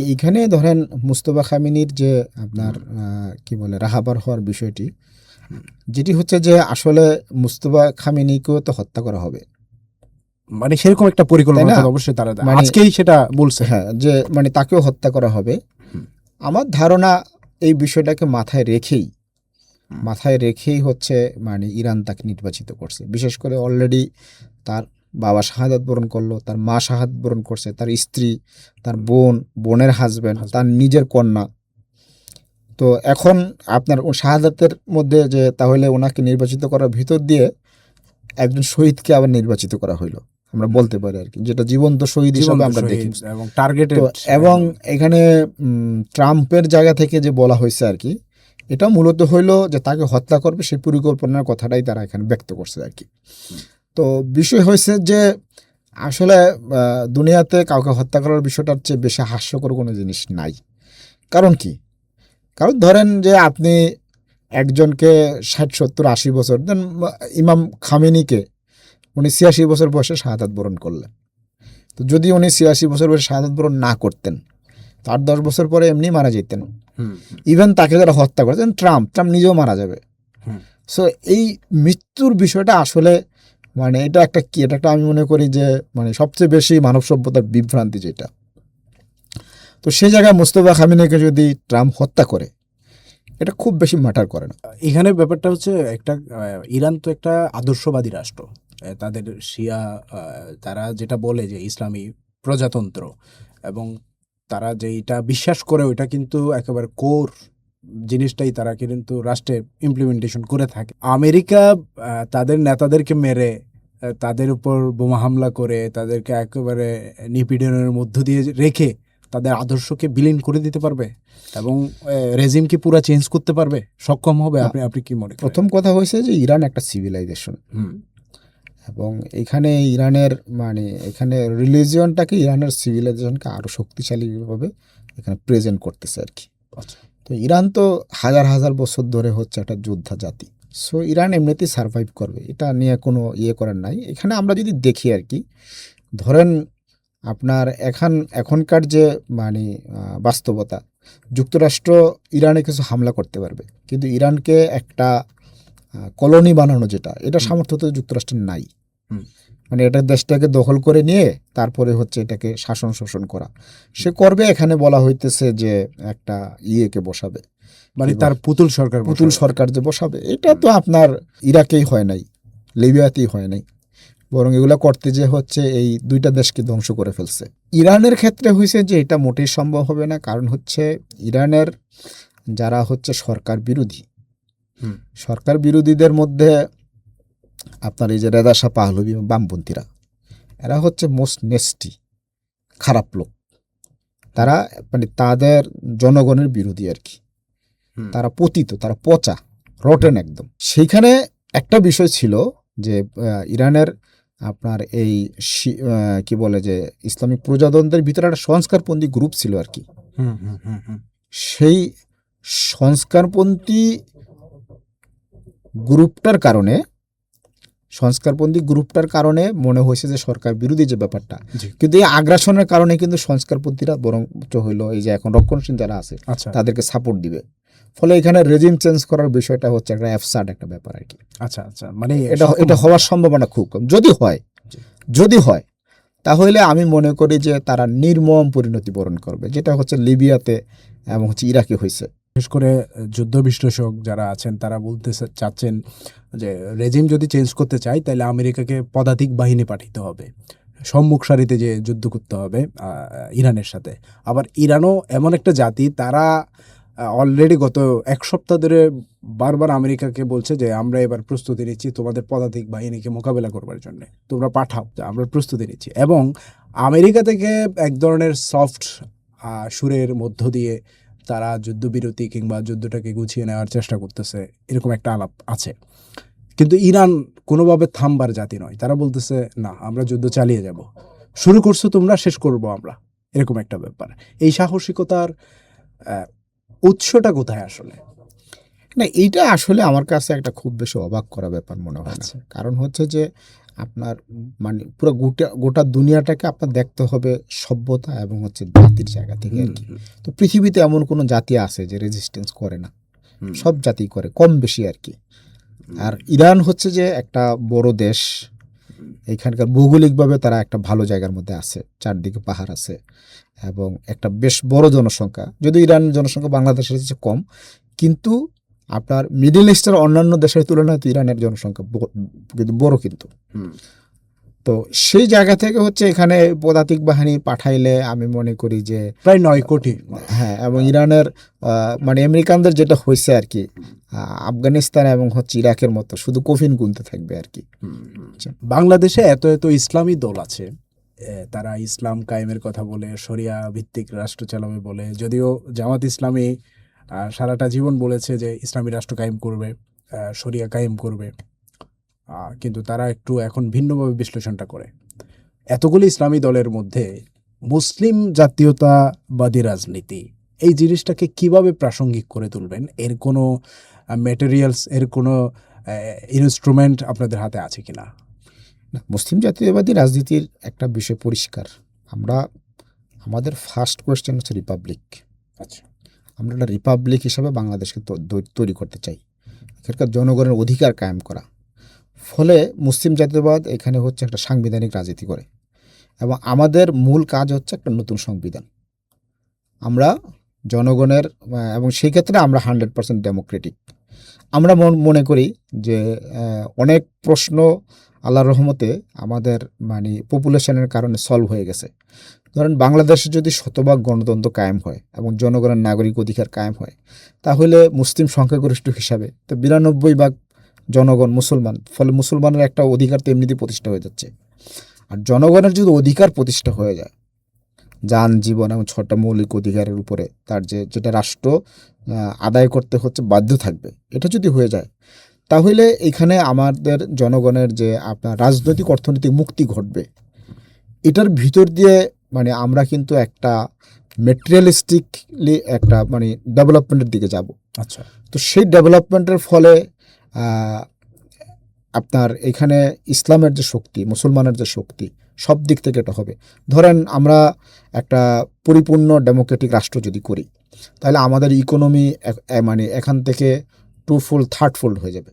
এইখানে ধরেন মুস্তাফা খামেনির যে আপনার কি বলে রাহাবার হওয়ার বিষয়টি, যেটি হচ্ছে যে আসলে মুস্তাফা খামেনিকেও তো হত্যা করা হবে, মানে সেরকম একটা পরিকল্পনা অবশ্যই তারা আজকেই সেটা বলছে। হ্যাঁ, যে মানে তাকেও হত্যা করা হবে। আমার ধারণা এই বিষয়টাকে মাথায় রেখেই হচ্ছে মানে ইরান তাকে নির্বাচিত করছে। বিশেষ করে অলরেডি তার বাবা শাহাদাত বরণ করলো, তার মা শাহাদাত বরণ করছে, তার স্ত্রী, তার বোনের হাজব্যান্ড, তার নিজের কন্যা। তো এখন আপনার শাহাদাতের মধ্যে যে তাহলে ওনাকে নির্বাচিত করার ভিতর দিয়ে একজন শহীদকে আবার নির্বাচিত করা হইলো, আমরা বলতে পারি আর কি, যেটা জীবন্ত শহীদ হিসেবে আমরা দেখি এবং টার্গেটেড। এবং এখানে ট্রাম্পের জায়গা থেকে যে বলা হয়েছে আর কি, এটা মূলত হইলো যে তাকে হত্যা করবে সেই পরিকল্পনার কথাটাই তারা এখানে ব্যক্ত করছে আর কি। তো বিষয় হয়েছে যে আসলে দুনিয়াতে কাউকে হত্যা করার বিষয়টার চেয়ে বেশি হাস্যকর কোনো জিনিস নাই। কারণ কি? কারণ ধরেন যে আপনি একজনকে 60-70-80 বছর দেন, ইমাম খামেনিকে উনি 86 বছর বয়সে শাহাদাত বরণ করলেন। তো যদি উনি 86 বছর বয়সে শাহাদাত বরণ না করতেন, তো 8-10 বছর পরে এমনি মারা যেতেন। ইভেন তাকে যারা হত্যা করেছেন ট্রাম্প নিজেও মারা যাবে। সো এই মৃত্যুর বিষয়টা আসলে মানে এটা একটা আমি মনে করি যে মানে সবচেয়ে বেশি মানব সভ্যতার বিভ্রান্তি যেটা। তো সেই জায়গায় মুস্তাফা খামেনিকে যদি ট্রাম্প হত্যা করে, এটা খুব বেশি ম্যাটার করে না। এখানে ব্যাপারটা হচ্ছে একটা ইরান তো একটা আদর্শবাদী রাষ্ট্র, তাদের শিয়া তারা যেটা বলে যে ইসলামী প্রজাতন্ত্র, এবং তারা যেটা বিশ্বাস করে ওইটা কিন্তু একেবারে কোর জিনিসটাই তারা কিন্তু রাষ্ট্রে ইমপ্লিমেন্টেশন করে থাকে। আমেরিকা তাদের নেতাদেরকে মেরে, তাদের উপর বোমা হামলা করে, তাদেরকে একেবারে নিপীড়নের মধ্য দিয়ে রেখে তাদের আদর্শকে বিলীন করে দিতে পারবে এবং রেজিমকে পুরো চেঞ্জ করতে পারবে, সক্ষম হবে? আপনি কি মনে করেন? প্রথম কথা হয়েছে যে ইরান একটা সিভিলাইজেশন, এবং এখানে ইরানের মানে এখানে রিলিজিয়নটাকে, ইরানের সিভিলাইজেশনকে আরও শক্তিশালীভাবে এখানে প্রেজেন্ট করতেছে আর কি। তো ইরান তো হাজার হাজার বছর ধরে হচ্ছে একটা যোদ্ধা জাতি। সো ইরান এমনিতেই সার্ভাইভ করবে, এটা নিয়ে কোনো করার নাই। এখানে আমরা যদি দেখি আর কি, ধরেন আপনার এখনকার যে মানে বাস্তবতা, যুক্তরাষ্ট্র ইরানে কিছু হামলা করতে পারবে, কিন্তু ইরানকে একটা কলোনি বানানো যেটা, এটা সামর্থ্য তো যুক্তরাষ্ট্রের নাই। মানে এটা দেশটাকে দখল করে নিয়ে তারপরে হচ্ছে এটাকে শাসন শোষণ করা সে করবে। এখানে বলা হইতেছে যে একটা কে বসাবে, মানে তার পুতুল সরকার যে বসাবে, এটা তো আপনার ইরাকেই হয় নাই, লিবিয়াতেই হয় নাই, বরং এগুলো করতে যে হচ্ছে এই দুইটা দেশকে ধ্বংস করে ফেলছে। ইরানের ক্ষেত্রে হয়েছে যে এটা মোটেই সম্ভব হবে না, কারণ হচ্ছে ইরানের যারা হচ্ছে সরকার বিরোধীদের মধ্যে আপনার এই যে রেজা শাহ পাহলভি বামপন্থীরা, এরা হচ্ছে মোস্ট নেস্টি খারাপ লোক। তারা মানে তাদের জনগণের বিরোধী আর কি, তারা পতিত, তারা পচা রটেন একদম। সেইখানে একটা বিষয় ছিল যে ইরানের আপনার এই কি বলে যে ইসলামিক প্রজাতন্ত্রের ভিতরে একটা সংস্কারপন্থী গ্রুপ ছিল আর কি। সেই সংস্কারপন্থী গ্রুপটার কারণে মনে হয়েছে যে সরকার বিরোধী যে ব্যাপারটা, কিন্তু এই আগ্রাসনের কারণে কিন্তু সংস্কারপন্থীরা বরং হইলো এই যে এখন রক্ষণশীল যারা আছে তাদেরকে সাপোর্ট দিবে। ফলে এখানে রেজিম চেঞ্জ করার বিষয়টা হচ্ছে একটা অ্যাবসার্ড একটা ব্যাপার আর কি। আচ্ছা, মানে এটা হওয়ার সম্ভাবনা খুব কম। যদি হয় তাহলে আমি মনে করি যে তারা নির্মম পরিণতি বরণ করবে, যেটা হচ্ছে লিবিয়াতে এবং হচ্ছে ইরাকে হয়েছে। বিশেষ করে যুদ্ধ বিশ্লেষক যারা আছেন তারা বলতে চাচ্ছেন যে রেজিম যদি চেঞ্জ করতে চায় তাহলে আমেরিকাকে পদাতিক বাহিনী পাঠাতে হবে, সম্মুখ সারিতে যে যুদ্ধ করতে হবে ইরানের সাথে। আবার ইরানও এমন একটা জাতি, তারা অলরেডি গত এক সপ্তাহ ধরে বারবার আমেরিকাকে বলছে যে আমরা এবার প্রস্তুতি নিচ্ছি তোমাদের পদাতিক বাহিনীকে মোকাবেলা করবার জন্য, তোমরা পাঠাও, আমরা প্রস্তুতি নিচ্ছি। এবং আমেরিকা থেকে এক ধরনের সফট সুরের মধ্য দিয়ে তারা যুদ্ধবিরতি কিংবা যুদ্ধটাকে গুছিয়ে নেওয়ার চেষ্টা করতেছে, এরকম একটা আলাপ আছে। কিন্তু ইরান কোনোভাবে থামবার জাতি নয়, তারা বলতেছে না, আমরা যুদ্ধ চালিয়ে যাব, শুরু করছো তোমরা, শেষ করব আমরা, এরকম একটা ব্যাপার। এই সাহসিকতার উৎসটা কোথায় আসলে? না, এইটা আসলে আমার কাছে একটা খুব বেশি অবাক করা ব্যাপার মনে হয় না। আচ্ছা। কারণ হচ্ছে যে আপনার মানে পুরো গোটা দুনিয়াটাকে আপনার দেখতে হবে সভ্যতা এবং হচ্ছে জাতির জায়গা থেকে আর কি। তো পৃথিবীতে এমন কোনো জাতি আছে যে রেজিস্ট্যান্স করে না? সব জাতি করে, কম বেশি আর কি। আর ইরান হচ্ছে যে একটা বড় দেশ, এখানকার ভৌগোলিকভাবে তারা একটা ভালো জায়গার মধ্যে আছে, চারদিকে পাহাড় আছে এবং একটা বেশ বড় জনসংখ্যা। যদিও ইরানের জনসংখ্যা বাংলাদেশের চেয়ে কম, কিন্তু আপনার মিডল ইস্টের অন্যান্য দেশের তুলনায় তো ইরানের জনসংখ্যা কিন্তু বড় কিন্তু। তো সেই জায়গা থেকে হচ্ছে এখানে পদাতিক বাহিনী পাঠাইলে আমি মনে করি যে প্রায় 9 কোটি। হ্যাঁ, এবং ইরানের মানে আমেরিকানদের যেটা হয়েছে আর কি, আফগানিস্তান এবং হচ্ছে ইরাকের মতো শুধু কফিন গুনতে থাকবে আর কি। বাংলাদেশে এত এত ইসলামী দল আছে, তারা ইসলাম কায়েমের কথা বলে, শরিয়া ভিত্তিক রাষ্ট্র চালাবে বলে। যদিও জামাত ইসলামী সারাটা জীবন বলেছে যে ইসলামী রাষ্ট্র কায়েম করবে, শরিয়া কায়েম করবে, কিন্তু তারা একটু এখন ভিন্নভাবে বিশ্লেষণটা করে। এতগুলি ইসলামী দলের মধ্যে মুসলিম জাতীয়তাবাদী রাজনীতি, এই জিনিসটাকে কিভাবে প্রাসঙ্গিক করে তুলবেন? এর কোনো ম্যাটেরিয়ালস, এর কোনো ইনস্ট্রুমেন্ট আপনাদের হাতে আছে কিনা? না, মুসলিম জাতীয়তাবাদী রাজনীতির একটা বিষয় পরিষ্কার। আমাদের ফার্স্ট কোয়েশ্চেন হচ্ছে রিপাবলিক। আচ্ছা। আমরা একটা রিপাবলিক হিসাবে বাংলাদেশকে তৈরি করতে চাই, এখানকার জনগণের অধিকার কায়েম করা। ফলে মুসলিম জাতীয়তাবাদ এখানে হচ্ছে একটা সাংবিধানিক রাজনীতি করে এবং আমাদের মূল কাজ হচ্ছে একটা নতুন সংবিধান। আমরা জনগণের এবং সেই ক্ষেত্রে আমরা 100% ডেমোক্রেটিক। আমরা মনে করি যে অনেক প্রশ্ন আল্লাহর রহমতে আমাদের মানে পপুলেশনের কারণে সলভ হয়ে গেছে। ধরেন বাংলাদেশে যদি শতভাগ গণতন্ত্র কায়েম হয় এবং জনগণের নাগরিক অধিকার কায়েম হয়, তাহলে মুসলিম সংখ্যাগরিষ্ঠ হিসাবে তো 92% জনগণ মুসলমান, ফলে মুসলমানের একটা অধিকার তো এমনিতেই প্রতিষ্ঠা হয়ে যাচ্ছে। আর জনগণের যদি অধিকার প্রতিষ্ঠা হয়ে যায়, যান, জীবন এবং 6টা মৌলিক অধিকারের উপরে তার যেটা রাষ্ট্র আদায় করতে হচ্ছে বাধ্য থাকবে, এটা যদি হয়ে যায়, তাহলে এখানে আমাদের জনগণের যে আপনার রাজনৈতিক অর্থনৈতিক মুক্তি ঘটবে। এটার ভিতর দিয়ে মানে আমরা কিন্তু একটা ম্যাটেরিয়ালিস্টিকলি একটা মানে ডেভেলপমেন্টের দিকে যাব। আচ্ছা। তো সেই ডেভেলপমেন্টের ফলে আপনার এখানে ইসলামের যে শক্তি, মুসলমানের যে শক্তি, সব দিক থেকে এটা হবে। ধরেন আমরা একটা পরিপূর্ণ ডেমোক্রেটিক রাষ্ট্র যদি করি, তাহলে আমাদের ইকোনমি মানে এখান থেকে 2-fold 3-fold হয়ে যাবে,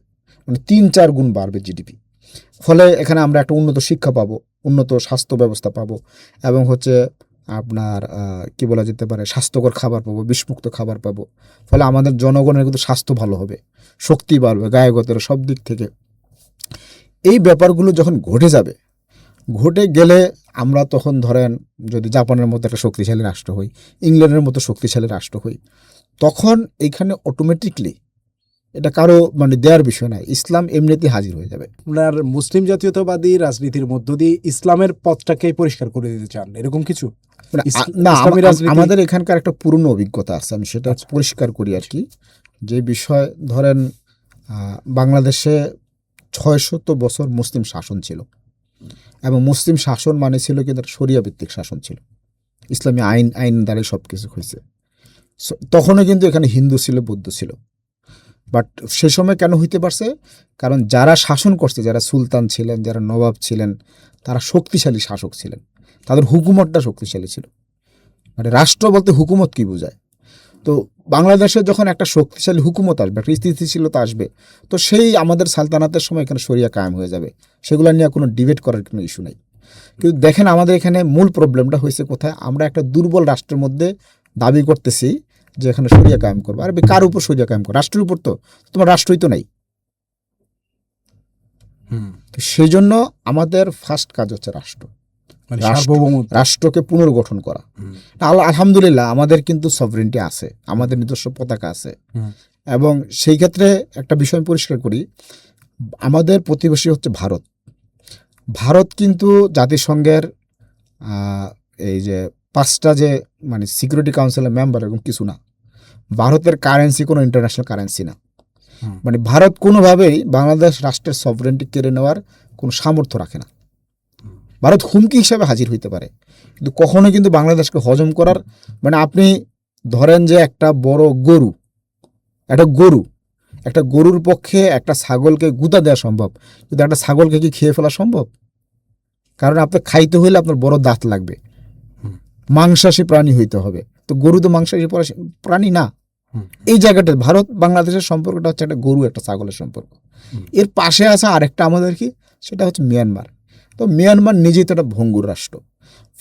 মানে 3-4 গুণ বাড়বে জিডিপি। ফলে এখানে আমরা একটা উন্নত শিক্ষা পাবো, উন্নত স্বাস্থ্য ব্যবস্থা পাবো এবং হচ্ছে আপনার কি বলা যেতে পারে স্বাস্থ্যকর খাবার পাবো, বিষমুক্ত খাবার পাবো। ফলে আমাদের জনগণের কিন্তু স্বাস্থ্য ভালো হবে, শক্তি বাড়বে, গায়গতের সব দিক থেকে। এই ব্যাপারগুলো যখন ঘটে গেলে আমরা তখন ধরেন যদি জাপানের মতো একটা শক্তিশালী রাষ্ট্র হই, ইংল্যান্ডের মতো শক্তিশালী রাষ্ট্র হই, তখন এইখানে অটোমেটিকলি এটা কারো মানে দেওয়ার বিষয় নয়, ইসলাম এমনিতেই হাজির হয়ে যাবে। আপনার মুসলিম জাতীয়তাবাদী রাজনীতির মধ্য দিয়ে ইসলামের পথটাকে পরিষ্কার করে দিতে চান, এরকম কিছু? না, আমাদের এখানকার একটা পুরনো অভিজ্ঞতা আছে, আমি সেটা পরিষ্কার করি আর কি। যে বিষয় ধরেন বাংলাদেশে 600 বছর মুসলিম শাসন ছিল এবং মুসলিম শাসন মানে ছিল কিন্তু শরিয়া ভিত্তিক শাসন ছিল, ইসলামী আইন দ্বারাই সব কিছু হয়েছে। তখনও কিন্তু এখানে হিন্দু ছিল, বৌদ্ধ ছিল। বাট সে সময় কেন হইতে পারছে? কারণ যারা শাসন করছে, যারা সুলতান ছিলেন, যারা নবাব ছিলেন, তারা শক্তিশালী শাসক ছিলেন, তাদের হুকুমতটা শক্তিশালী ছিল। মানে রাষ্ট্র বলতে হুকুমত কি বোঝায়? তো বাংলাদেশে যখন একটা শক্তিশালী হুকুমত আসবে, একটা স্থিতিশীলতা আসবে, তো সেই আমাদের সালতানাতের সময় এখানে শরিয়া কায়েম হয়ে যাবে, সেগুলো নিয়ে কোনো ডিবেট করার কোনো ইস্যু নাই। কিন্তু দেখেন আমাদের এখানে মূল প্রবলেমটা হয়েছে কোথায়? আমরা একটা দুর্বল রাষ্ট্রের মধ্যে দাবি করতেছি যে এখানে শরিয়া কায়েম করবো। আর কার উপর শরিয়া কায়েম করবো? রাষ্ট্রের উপর। তো তোমার রাষ্ট্রই তো নাই। তো সেই জন্য আমাদের ফার্স্ট কাজ হচ্ছে রাষ্ট্র, মানে সার্বভৌমত্ব, রাষ্ট্রকে পুনর্গঠন করা। আলহামদুলিল্লাহ আমাদের কিন্তু সভরেন্টি আছে, আমাদের নিজস্ব পতাকা আছে। এবং সেই ক্ষেত্রে একটা বিষয় আমি পরিষ্কার করি, আমাদের প্রতিবেশী হচ্ছে ভারত। ভারত কিন্তু জাতিসংঘের এই যে 5টা যে মানে সিকিউরিটি কাউন্সিলের মেম্বার এবং কিছু না। ভারতের কারেন্সি কোনো ইন্টারন্যাশনাল কারেন্সি না। মানে ভারত কোনোভাবেই বাংলাদেশ রাষ্ট্রের সভরেন্টি কেড়ে নেওয়ার কোনো সামর্থ্য রাখে না। ভারত হুমকি হিসাবে হাজির হইতে পারে, কিন্তু কখনোই কিন্তু বাংলাদেশকে হজম করার, মানে আপনি ধরেন যে একটা বড় গরু, একটা গরুর পক্ষে একটা ছাগলকে গুঁতা দেওয়া সম্ভব, কিন্তু একটা ছাগলকে কি খেয়ে ফেলা সম্ভব? কারণ আপনার খাইতে হইলে আপনার বড় দাঁত লাগবে, মাংসাশী প্রাণী হইতে হবে। তো গরু তো মাংসাশী প্রাণী না। এই জায়গাটা ভারত বাংলাদেশের সম্পর্কটা হচ্ছে একটা গরু একটা ছাগলের সম্পর্ক। এর পাশে আছে আরেকটা আমাদের কি, সেটা হচ্ছে মিয়ানমার। তো মিয়ানমার নিজেই তো একটা ভঙ্গুর রাষ্ট্র।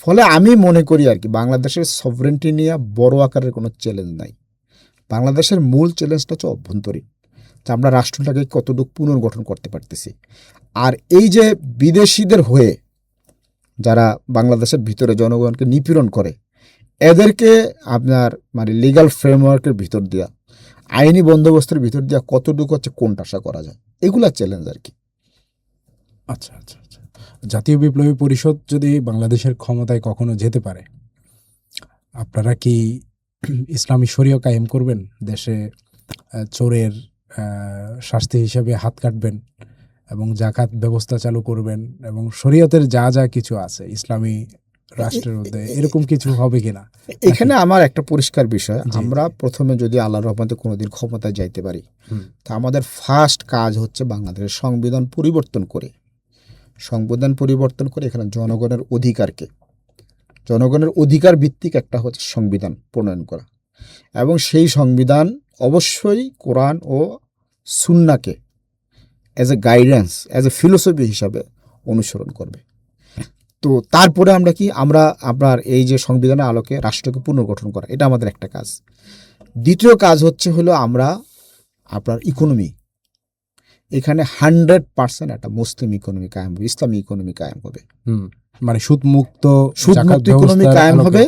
ফলে আমি মনে করি আর কি বাংলাদেশের সভরেন্টি নিয়ে বড় আকারের কোনো চ্যালেঞ্জ নাই। বাংলাদেশের মূল চ্যালেঞ্জটা হচ্ছে অভ্যন্তরীণ, যে আমরা রাষ্ট্রটাকে কতটুকু পুনর্গঠন করতে পারতেছি। আর এই যে বিদেশিদের হয়ে যারা বাংলাদেশের ভিতরে জনগণকে নিপীড়ন করে, এদেরকে আপনার মানে লিগ্যাল ফ্রেমওয়ার্কের ভিতর দিয়া, আইনি বন্দোবস্তের ভিতর দিয়া কতটুকু হচ্ছে কোণঠাসা করা যায়, এগুলা চ্যালেঞ্জ আর কি। আচ্ছা আচ্ছা আচ্ছা। জাতীয় বিপ্লবী পরিষদ যদি বাংলাদেশের ক্ষমতায় কখনো যেতে পারে, আপনারা কি ইসলামী শরিয়া কায়েম করবেন? দেশে চোরের শাস্তি হিসেবে হাত কাটবেন এবং জাকাত ব্যবস্থা চালু করবেন এবং শরীয়তের যা যা কিছু আছে ইসলামী রাষ্ট্রের মধ্যে, এরকম কিছু হবে কিনা? এখানে আমার একটা পরিষ্কার বিষয়, আমরা প্রথমে যদি আল্লাহর রহমতে কোনোদিন ক্ষমতায় যাইতে পারি, তা আমাদের ফার্স্ট কাজ হচ্ছে বাংলাদেশের সংবিধান পরিবর্তন করে এখানে জনগণের অধিকার ভিত্তিক একটা হচ্ছে সংবিধান প্রণয়ন করা। এবং সেই সংবিধান অবশ্যই কোরআন ও সুন্নাহকে as a guidance, as a philosophy হিসাবে অনুসরণ করবে। তো তারপরে আমরা আপনার এই যে সংবিধানের আলোকে রাষ্ট্রকে পুনর্গঠন করা, এটা আমাদের একটা কাজ। দ্বিতীয় কাজ হলো আমরা আপনার ইকোনমি, এখানে 100% একটা মুসলিম ইকোনমি কায়েম হবে, ইসলামী ইকোনমি কায়েম হবে। মানে সুদমুক্ত ইকোনমি কায়েম হবে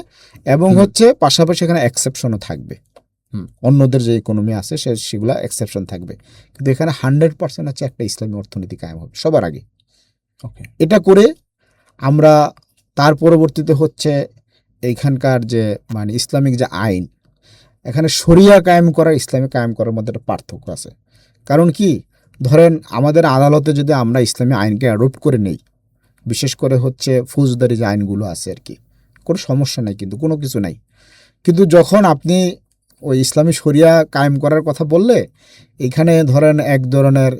এবং হচ্ছে পাশাপাশি এখানে এক্সেপশনও থাকবে। অন্যদের যে ইকোনমি আছে সেগুলা এক্সেপশন থাকবে, কিন্তু এখানে 100% হচ্ছে একটা ইসলামী অর্থনীতি কায়েম হবে সবার আগে। এটা করে আমরা তার পরবর্তীতে হচ্ছে এইখানকার যে মানে ইসলামিক যে আইন, এখানে শরিয়া কায়েম করা ইসলামী কায়েম করার মধ্যে একটা পার্থক্য আছে। কারণ কি, ধরেন আমাদের আদালতে যদি আমরা ইসলামী আইনকে অ্যাডপ্ট করে নেই, বিশেষ করে হচ্ছে ফৌজদারি যে আইনগুলো আছে আর কি, কোনো সমস্যা নাই, কিন্তু কোনো কিছু নাই। কিন্তু যখন আপনি ওই ইসলামী শরিয়া কায়েম করার কথা বললে, এখানে ধরেন এক ধরনের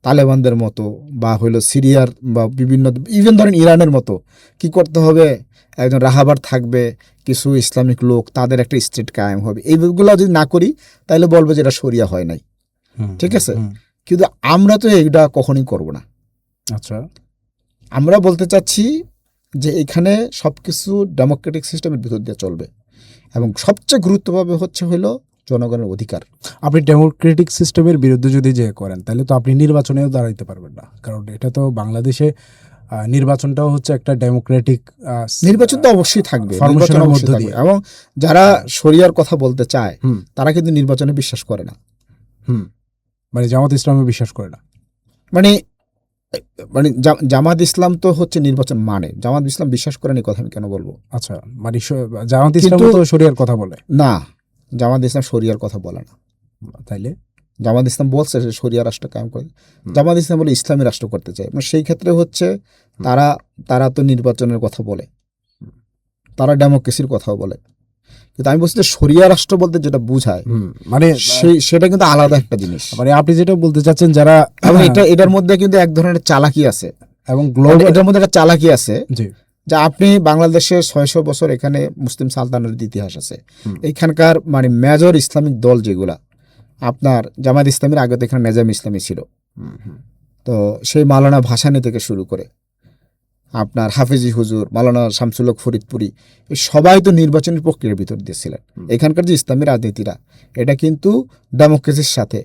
তালেবানদের মতো বা হইলো সিরিয়ার বা বিভিন্ন ইভেন ধরেন ইরানের মতো কি করতে হবে, একজন রাহাবার থাকবে, কিছু ইসলামিক লোক, তাদের একটা স্টেট কায়েম হবে। এইগুলো যদি না করি তাহলে বলবো যে এটা শরিয়া হয় নাই, ঠিক আছে? কিন্তু আমরা তো এইটা কখনোই করব না। আচ্ছা, আমরা বলতে চাচ্ছি যে এখানে সব কিছু ডেমোক্রেটিক সিস্টেমের ভিতর দিয়ে চলবে এবং সবচেয়ে গুরুত্বভাবে হলো জনগণের অধিকার। আপনি ডেমোক্রেটিক সিস্টেমের বিরুদ্ধে যদি যে করেন তাহলে তো আপনি নির্বাচনেও দাঁড়াইতে পারবেন না, কারণ এটা তো বাংলাদেশে নির্বাচনটাও হচ্ছে একটা ডেমোক্রেটিক নির্বাচন তো অবশ্যই থাকবে, এবং যারা শরিয়ার কথা বলতে চায় তারা কিন্তু নির্বাচনে বিশ্বাস করে না। মানে জামাত ইসলামে বিশ্বাস করে না, মানে জামাত ইসলাম তো হচ্ছে নির্বাচন, মানে জামাত ইসলাম বিশ্বাস করেন, এই কথা আমি কেন বলবো? আচ্ছা, মানে জামাত ইসলাম তো শরিয়ার কথা বলে না, জামাত ইসলাম শরিয়ার কথা বলে না। তাইলে জামাত ইসলাম বলছে যে শরিয়া রাষ্ট্র কায়েম করে, জামাত ইসলাম বলে ইসলামী রাষ্ট্র করতে চায়। মানে সেই ক্ষেত্রে হচ্ছে তারা তো নির্বাচনের কথা বলে, তারা ডেমোক্রেসির কথাও বলে, কিন্তু আমি বলছি যে শরিয়া রাষ্ট্র বলতে যেটা বুঝায় মানে সেটা কিন্তু আলাদা একটা জিনিস। মানে আপনি যেটা বলতে চাচ্ছেন যারা, এটার মধ্যে কিন্তু এক ধরনের চালাকি আছে এবং এটার মধ্যে একটা চালাকি আছে যে আপনি বাংলাদেশের 600 বছর এখানে মুসলিম সালতানাতের ইতিহাস আছে, এইখানকার মানে মেজর ইসলামিক দল যেগুলা, আপনার জামাত ইসলামের আগে তো এখানে নেজাম ইসলামী ছিল, তো সেই মাওলানা ভাসানী থেকে শুরু করে আপনার হাফেজি হুজুর, মাওলানা শামসুল হক ফরিদপুরি, এই সবাই তো নির্বাচনী প্রক্রিয়ার ভিতর দিয়েছিলেন। এখানকার যে ইসলামী রাজনীতিরা, এটা কিন্তু ডেমোক্রেসির সাথে,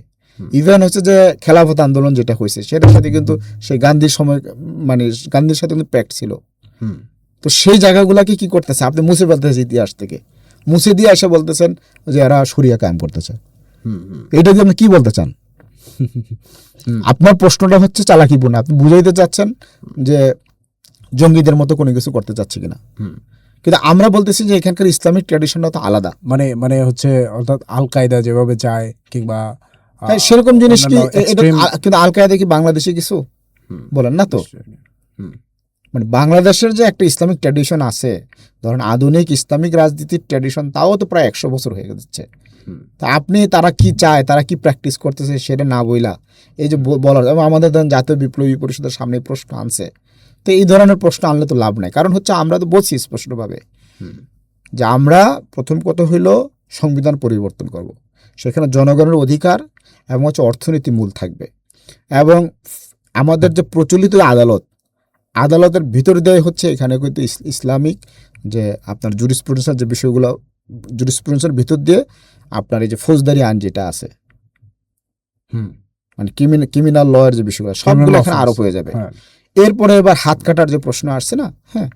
ইভেন হচ্ছে যে খেলাফত আন্দোলন যেটা হয়েছে সেটার সাথে কিন্তু সেই গান্ধীর সময়, মানে গান্ধীর সাথে কিন্তু প্যাক্ট ছিল। তো সেই জায়গাগুলোকে কি করতেছে, আপনি মুছে ফেলতেছে ইতিহাস থেকে, মুছে দিয়ে এসে বলতেছেন যে এরা শরিয়া কায়েম করতেছে। এটা দিয়ে আপনি কি বলতে চান? আপনার প্রশ্নটা হচ্ছে চালাকিপূর্ণ। আপনি বুঝাইতে চাচ্ছেন যে জঙ্গিদের মতো কোনো কিছু করতে চাচ্ছে কিনা, কিন্তু আমরা বলতেছি যে এখানকার ইসলামিক ট্র্যাডিশনটা তো আলাদা। মানে হচ্ছে অর্থাৎ আল কায়দা যেভাবে যায় কিংবা হ্যাঁ, সেরকম জিনিস কি অন্যান্য এটা extreme- কিন্তু আল কায়দা কি বাংলাদেশে কিছু বলেন না তো? মানে বাংলাদেশের যে একটা ইসলামিক ট্র্যাডিশন আছে, ধরেন আধুনিক ইসলামিক রাজনীতির ট্র্যাডিশন, তাও তো প্রায় 100 বছর হয়ে যাচ্ছে। তা আপনি তারা কি চায়, তারা কি প্র্যাকটিস করতেছে সেটা না বইলা এই যে বলার, এবং আমাদের ধরেন জাতীয় বিপ্লবী পরিষদের সামনে প্রশ্ন আনছে, তো এই ধরনের প্রশ্ন আনলে তো লাভ নাই। কারণ হচ্ছে আমরা তো বলছি স্পষ্টভাবে যে আমরা প্রথম কথা হইল সংবিধান পরিবর্তন করব, সেখানে জনগণের অধিকার এবং হচ্ছে অর্থনীতি মূল থাকবে, এবং আমাদের যে প্রচলিত আদালতের ভিতর দিয়ে হচ্ছে এখানে কিন্তু ইসলামিক যে আপনার জুরিসপ্রুডেন্সের যে বিষয়গুলো, জুরিসপ্রুডেন্সের ভিতর দিয়ে আপনার এই যে ফৌজদারি আইন যেটা আছে, মানে ক্রিমিনাল লয়ের যে বিষয়গুলো, সবগুলো এখানে আরোপ হয়ে যাবে। এরপরে এবার হাত কাটার যে প্রশ্ন আসছে না, হ্যাঁ,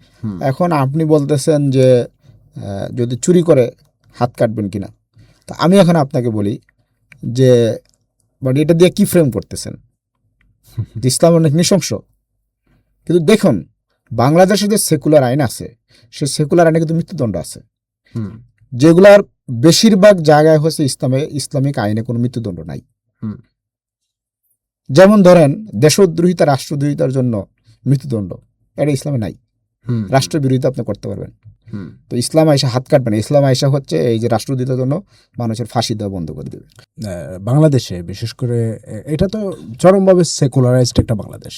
এখন আপনি বলতেছেন যে যদি চুরি করে হাত কাটবেন কিনা। তো আমি এখন আপনাকে বলি যে মানে এটা দিয়ে কি ফ্রেম করতেছেন, যে ইসলাম অনেক নৃশংস। কিন্তু দেখুন, বাংলাদেশে যে সেকুলার আইন আছে, সেই সেকুলার আইনে কিন্তু মৃত্যুদণ্ড আছে, যেগুলার বেশিরভাগ জায়গায় হচ্ছে ইসলামিক আইনে কোনো মৃত্যুদণ্ড নাই। যেমন ধরেন দেশদ্রোহিতা, রাষ্ট্রদ্রোহিতার জন্য মৃত্যুদণ্ড, এটা ইসলামে নাই। রাষ্ট্রবিরোধিতা আপনি করতে পারবেন, তো ইসলাম আইসা হাত কাটবেন। ইসলাম আইসা হচ্ছে এই যে রাষ্ট্রদ্রোহিতার জন্য মানুষের ফাঁসি দেওয়া বন্ধ করে দেবে। বাংলাদেশে বিশেষ করে এটা তো চরমভাবে সেকুলারাইজড একটা বাংলাদেশ।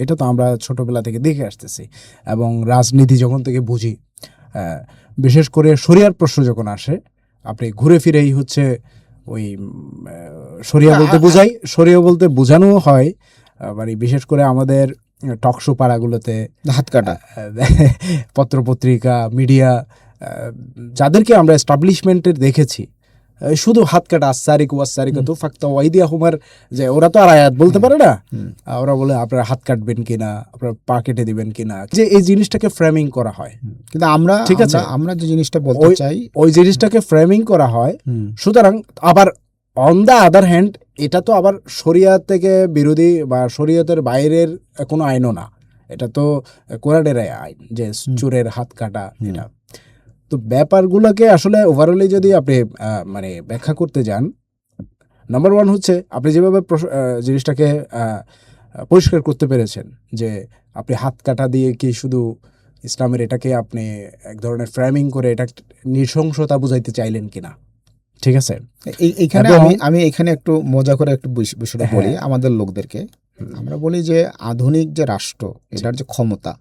এটা তো আমরা ছোটবেলা থেকে দেখে আসতেছি, এবং রাজনীতি যখন থেকে বুঝি, বিশেষ করে শরিয়ার প্রশ্ন যখন আসে, আপনি ঘুরে ফিরেই হচ্ছে ওই শরিয়া বলতে বোঝানো হয়, মানে বিশেষ করে আমাদের টকশো পাড়াগুলোতে হাত কাটা, পত্রপত্রিকা, মিডিয়া, যাদেরকে আমরা এস্টাবলিশমেন্টের দেখেছি, শুধু হাত কাটা, আসারিকু ফাক্তা ওয়াইদিয়া হুমার, যে ওরা তো আর আয়াত বলতে পারে না, ওরা বলে আপনারা হাত কাটবেন কিনা, আপনারা পা কেটে দিবেন কিনা, যে এই জিনিসটাকে ফ্রেমিং করা হয়। কিন্তু আমরা ঠিক আছে, আমরা যে জিনিসটা বলতে চাই, ওই জিনিসটাকে ফ্রেমিং করা হয়। সুতরাং আবার অন দ্য আদার হ্যান্ড, এটা তো আবার শরিয়াত থেকে বিরোধী বা শরিয়তের বাইরের কোনো আইনও না, এটা তো কোরআনের আইন, যে চোরের হাত কাটা। এটা তো ব্যাপারগুলোকে আসলে ওভারঅলি যদি আপনি মানে ব্যাখ্যা করতে যান, নাম্বার ওয়ান হচ্ছে আপনি যেভাবে জিনিসটাকে পরিষ্কার করতে পেরেছেন, যে আপনি হাত কাটা দিয়ে কি শুধু ইসলামের এটাকে আপনি এক ধরনের ফ্রেমিং করে এটা নৃশংসতা বুঝাইতে চাইলেন কিনা। ঠিক আছে, এইখানে আমি এখানে একটু মজা করে একটু বিষয়টা বলি আমাদের লোকদেরকে। আমরা বলি যে আধুনিক যে রাষ্ট্র, এটার যে ক্ষমতা,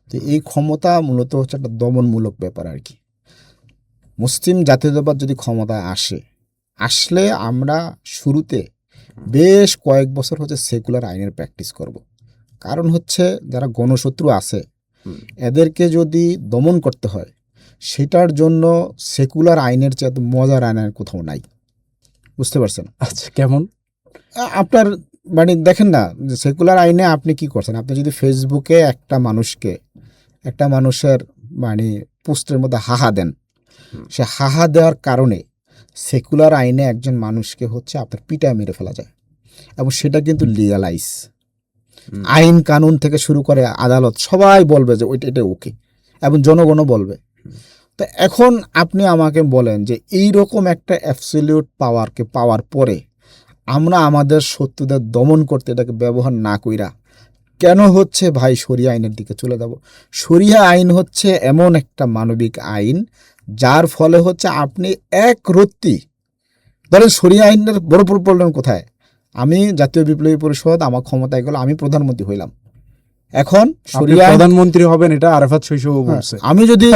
তো এই ক্ষমতা মূলত হচ্ছে একটা দমনমূলক ব্যাপার আর কি। মুসলিম জাতীয়তাবাদ যদি ক্ষমতায় আসলে আমরা শুরুতে বেশ কয়েক বছর হচ্ছে সেকুলার আইনের প্র্যাকটিস করব। কারণ হচ্ছে যারা গণশত্রু আছে, এদেরকে যদি দমন করতে হয়, সেটার জন্য সেকুলার আইনের চেয়ে মজার আইনের কোথাও নাই। বুঝতে পারছেন? আচ্ছা, কেমন? আপনার মানে দেখেন না, যে সেকুলার আইনে আপনি কি করছেন, আপনি যদি ফেসবুকে একটা মানুষের মানে পোস্টের মধ্যে হাহা দেন, সে হাহা দেওয়ার কারণে সেকুলার আইনে একজন মানুষকে হচ্ছে আপনার পিটায় মেরে ফেলা যায়, এবং সেটা কিন্তু লিগালাইজ। আইন কানুন থেকে শুরু করে আদালত সবাই বলবে যে এটা ওকে, এবং জনগণও বলবে। তো এখন আপনি আমাকে বলেন যে এই রকম একটা অ্যাবসলিউট পাওয়ারকে পাওয়ার পরে আমরা আমাদের শত্রুদের দমন করতে এটাকে ব্যবহার না কইরা কেন হচ্ছে ভাই শরিয়া আইনের দিকে চলে যাব? শরিয়া আইন হচ্ছে এমন একটা মানবিক আইন যার ফলে হচ্ছে আপনি এক রত্তি, ধরেন শরিয়া আইনের বড় প্রবলেম কোথায়? আমি জাতীয় বিপ্লবী পরিষদ, আমার ক্ষমতায় গেল, আমি প্রধানমন্ত্রী হইলাম, এখন শরিয়া প্রধানমন্ত্রী হবেন, এটা আরাফাত শৈশব বলছে। আমি যদি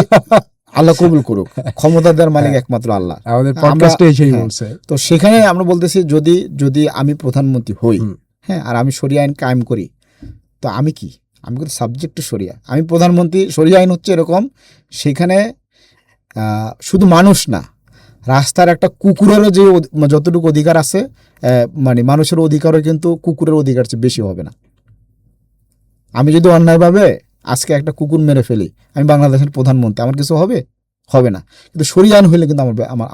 আল্লাহ কবুল করুক, ক্ষমতা দেওয়ার মালিক একমাত্র আল্লাহ, আমাদের পডকাস্টে এসেই বলছে। তো সেখানে আমরা বলতেছি যদি আমি প্রধানমন্ত্রী হই, হ্যাঁ, আর আমি শরিয়া আইন কায়েম করি, তো আমি কি? আমি কিন্তু সাবজেক্ট টু শরিয়া। আমি প্রধানমন্ত্রী, শরিয়া আইন হচ্ছে এরকম, সেখানে শুধু মানুষ না, রাস্তার একটা কুকুরেরও যে যতটুকু অধিকার আছে, মানে মানুষের অধিকারও কিন্তু কুকুরের অধিকার চেয়ে বেশি হবে না। আমি যদি অন্যায়ভাবে আজকে একটা কুকুর মেরে ফেলি, আমি বাংলাদেশের প্রধানমন্ত্রী, আমার কিছু হবে? হবে না। কিন্তু শরিয়া আইন হইলে কিন্তু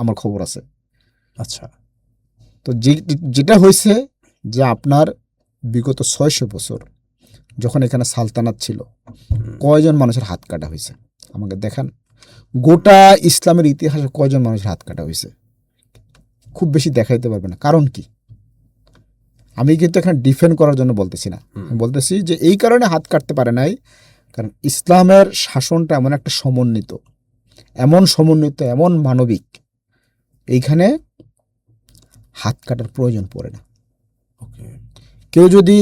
আমার খবর আছে। আচ্ছা, তো যেটা হয়েছে যে আপনার বিগত 600 বছর যখন এখানে সালতানাত ছিল, কয়জন মানুষের হাত কাটা হয়েছে আমাকে দেখান। গোটা ইসলামের ইতিহাসে কয়জন মানুষের হাত কাটা হয়েছে? খুব বেশি দেখাইতে পারবে না। কারণ কি? আমি কিন্তু এখানে ডিফেন্ড করার জন্য বলতেছি না, আমি বলতেছি যে এই কারণে হাত কাটতে পারে নাই, কারণ ইসলামের শাসনটা এমন একটা সমন্বিত, এমন মানবিক, এইখানে হাত কাটার প্রয়োজন পড়ে না। কেউ যদি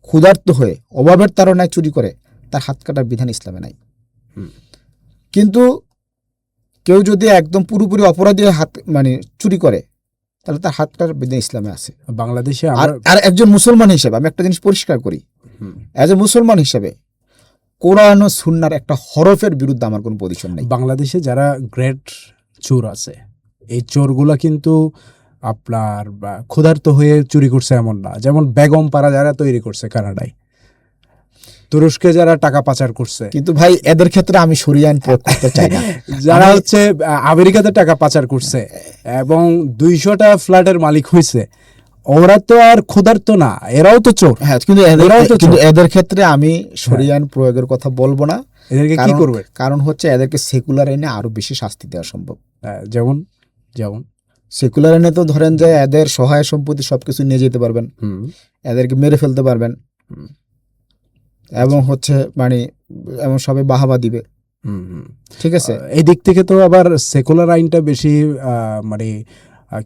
ক্ষুধার্ত হয়ে অভাবের তাড়নায় চুরি করে, তার হাত কাটার বিধান ইসলামে নাই। কিন্তু কেউ যদি একদম পুরোপুরি অপরাধী হাত মানে চুরি করে, তাহলে তার হাত কাটার বিধান ইসলামে আছে। বাংলাদেশে আর একজন মুসলমান হিসেবে আমি একটা জিনিস পরিষ্কার করি, অ্যাজ এ মুসলমান হিসেবে কোরআন ও সুন্নাহর একটা হরফের বিরুদ্ধে আমার কোনো পজিশন নেই। বাংলাদেশে যারা গ্রেট চোর আছে, এই চোরগুলা কিন্তু আপনার ক্ষুধার্ত হয়ে চুরি করছে এমন না। যেমন বেগম পাড়া যারা তৈরি করছে কানাডায়, তুরস্কে যারা টাকা পাচার করছে, কিন্তু ভাই এদের ক্ষেত্রে আমি শরিয়া আইন প্রয়োগ করতে চাই না। যারা হচ্ছে আমেরিকাতে টাকা পাচার করছে এবং 200টা ফ্ল্যাটের মালিক হয়েছে, ওরা তো আর ক্ষুধার্ত না, এরাও তো চোর। হ্যাঁ, কিন্তু এদের ক্ষেত্রে আমি শরিয়া আইন প্রয়োগের কথা বলবো না। এদেরকে কি করবে? কারণ হচ্ছে এদেরকে সেকুলার আইনে আরো বেশি শাস্তি দেওয়া সম্ভব। যেমন সেকুলার আইনে তো ধরেন যে এদের সহায় সম্পত্তি সবকিছু নিয়ে যেতে পারবেন, এদেরকে মেরে ফেলতে পারবেন, এবং হচ্ছে মানে এমন সবাই বাহাবা দিবে। ঠিক আছে, এই দিক থেকে তো আবার সেকুলার আইনটা বেশি মানে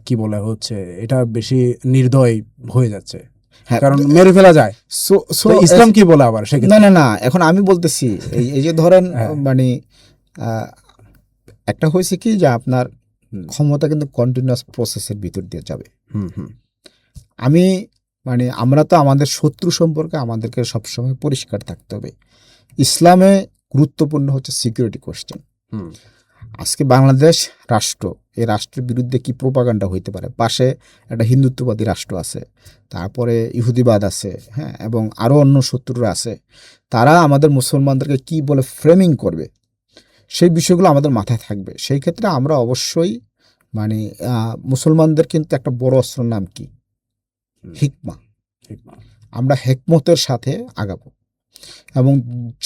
কি বলে হচ্ছে, এটা বেশি নির্দয় হয়ে যাচ্ছে, কারণ মেরে ফেলা যায়। ইসলাম কি বলে আবার? না, এখন আমি বলতেছি এই যে ধরেন মানে একটা হয়েছে কি যে আপনার ক্ষমতা কিন্তু কন্টিনিউয়াস প্রসেসের ভিতর দিয়ে যাবে। আমি মানে আমরা তো আমাদের শত্রু সম্পর্কে আমাদেরকে সবসময় পরিষ্কার থাকতে হবে। ইসলামে গুরুত্বপূর্ণ হচ্ছে সিকিউরিটি কোশ্চেন। আজকে বাংলাদেশ রাষ্ট্র, এই রাষ্ট্রের বিরুদ্ধে কি প্রোপাগান্ডা হইতে পারে? পাশে একটা হিন্দুত্ববাদী রাষ্ট্র আছে, তারপরে ইহুদিবাদ আছে, হ্যাঁ, এবং আরও অন্য শত্রুরা আছে। তারা আমাদের মুসলমানদেরকে কি বলে ফ্রেমিং করবে, সেই বিষয়গুলো আমাদের মাথায় থাকবে। সেই ক্ষেত্রে আমরা অবশ্যই মানে মুসলমানদের কিন্তু একটা বড় অস্ত্রের নাম কি? হিকমা। আমরা হেকমতের সাথে আগাবো এবং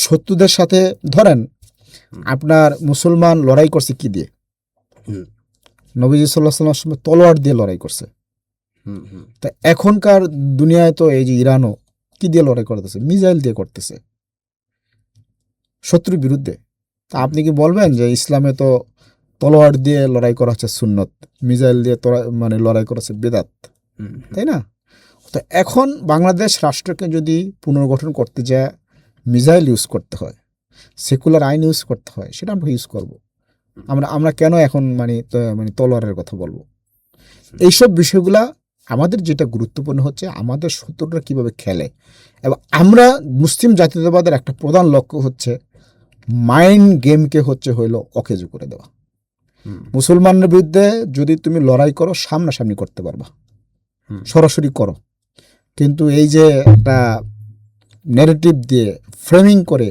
শত্রুদের সাথে ধরেন আপনার মুসলমান লড়াই করছে কি দিয়ে? নবীজি সাল্লাল্লাহু আলাইহি ওয়াসাল্লাম তলোয়ার দিয়ে লড়াই করছে। তা এখনকার দুনিয়ায় তো এই যে ইরানও কি দিয়ে লড়াই করতেছে? মিসাইল দিয়ে করতেছে শত্রুর বিরুদ্ধে। তা আপনি কি বলবেন যে ইসলামে তো তলোয়ার দিয়ে লড়াই করা হচ্ছে সুন্নত, মিসাইল দিয়ে মানে লড়াই করা হচ্ছে বেদাত, তাই না? তো এখন বাংলাদেশ রাষ্ট্রকে যদি পুনর্গঠন করতে যায় মিসাইল ইউজ করতে হয়, সেকুলার আইন ইউজ করতে হয়, সেটা আমরা ইউজ করব। আমরা কেন এখন মানে তলোয়ারের কথা বলবো? এইসব বিষয়গুলা আমাদের যেটা গুরুত্বপূর্ণ হচ্ছে আমাদের শত্রুরা কিভাবে খেলে, এবং আমরা মুসলিম জাতীয়তাবাদের একটা প্রধান লক্ষ্য হচ্ছে মাইন্ড গেমকে হইলো অকেজো করে দেওয়া। মুসলমানদের বিরুদ্ধে যদি তুমি লড়াই করো, সামনাসামনি করতে পারবা, সরাসরি করো, কিন্তু এই যে একটা ন্যারেটিভ দিয়ে ফ্রেমিং করে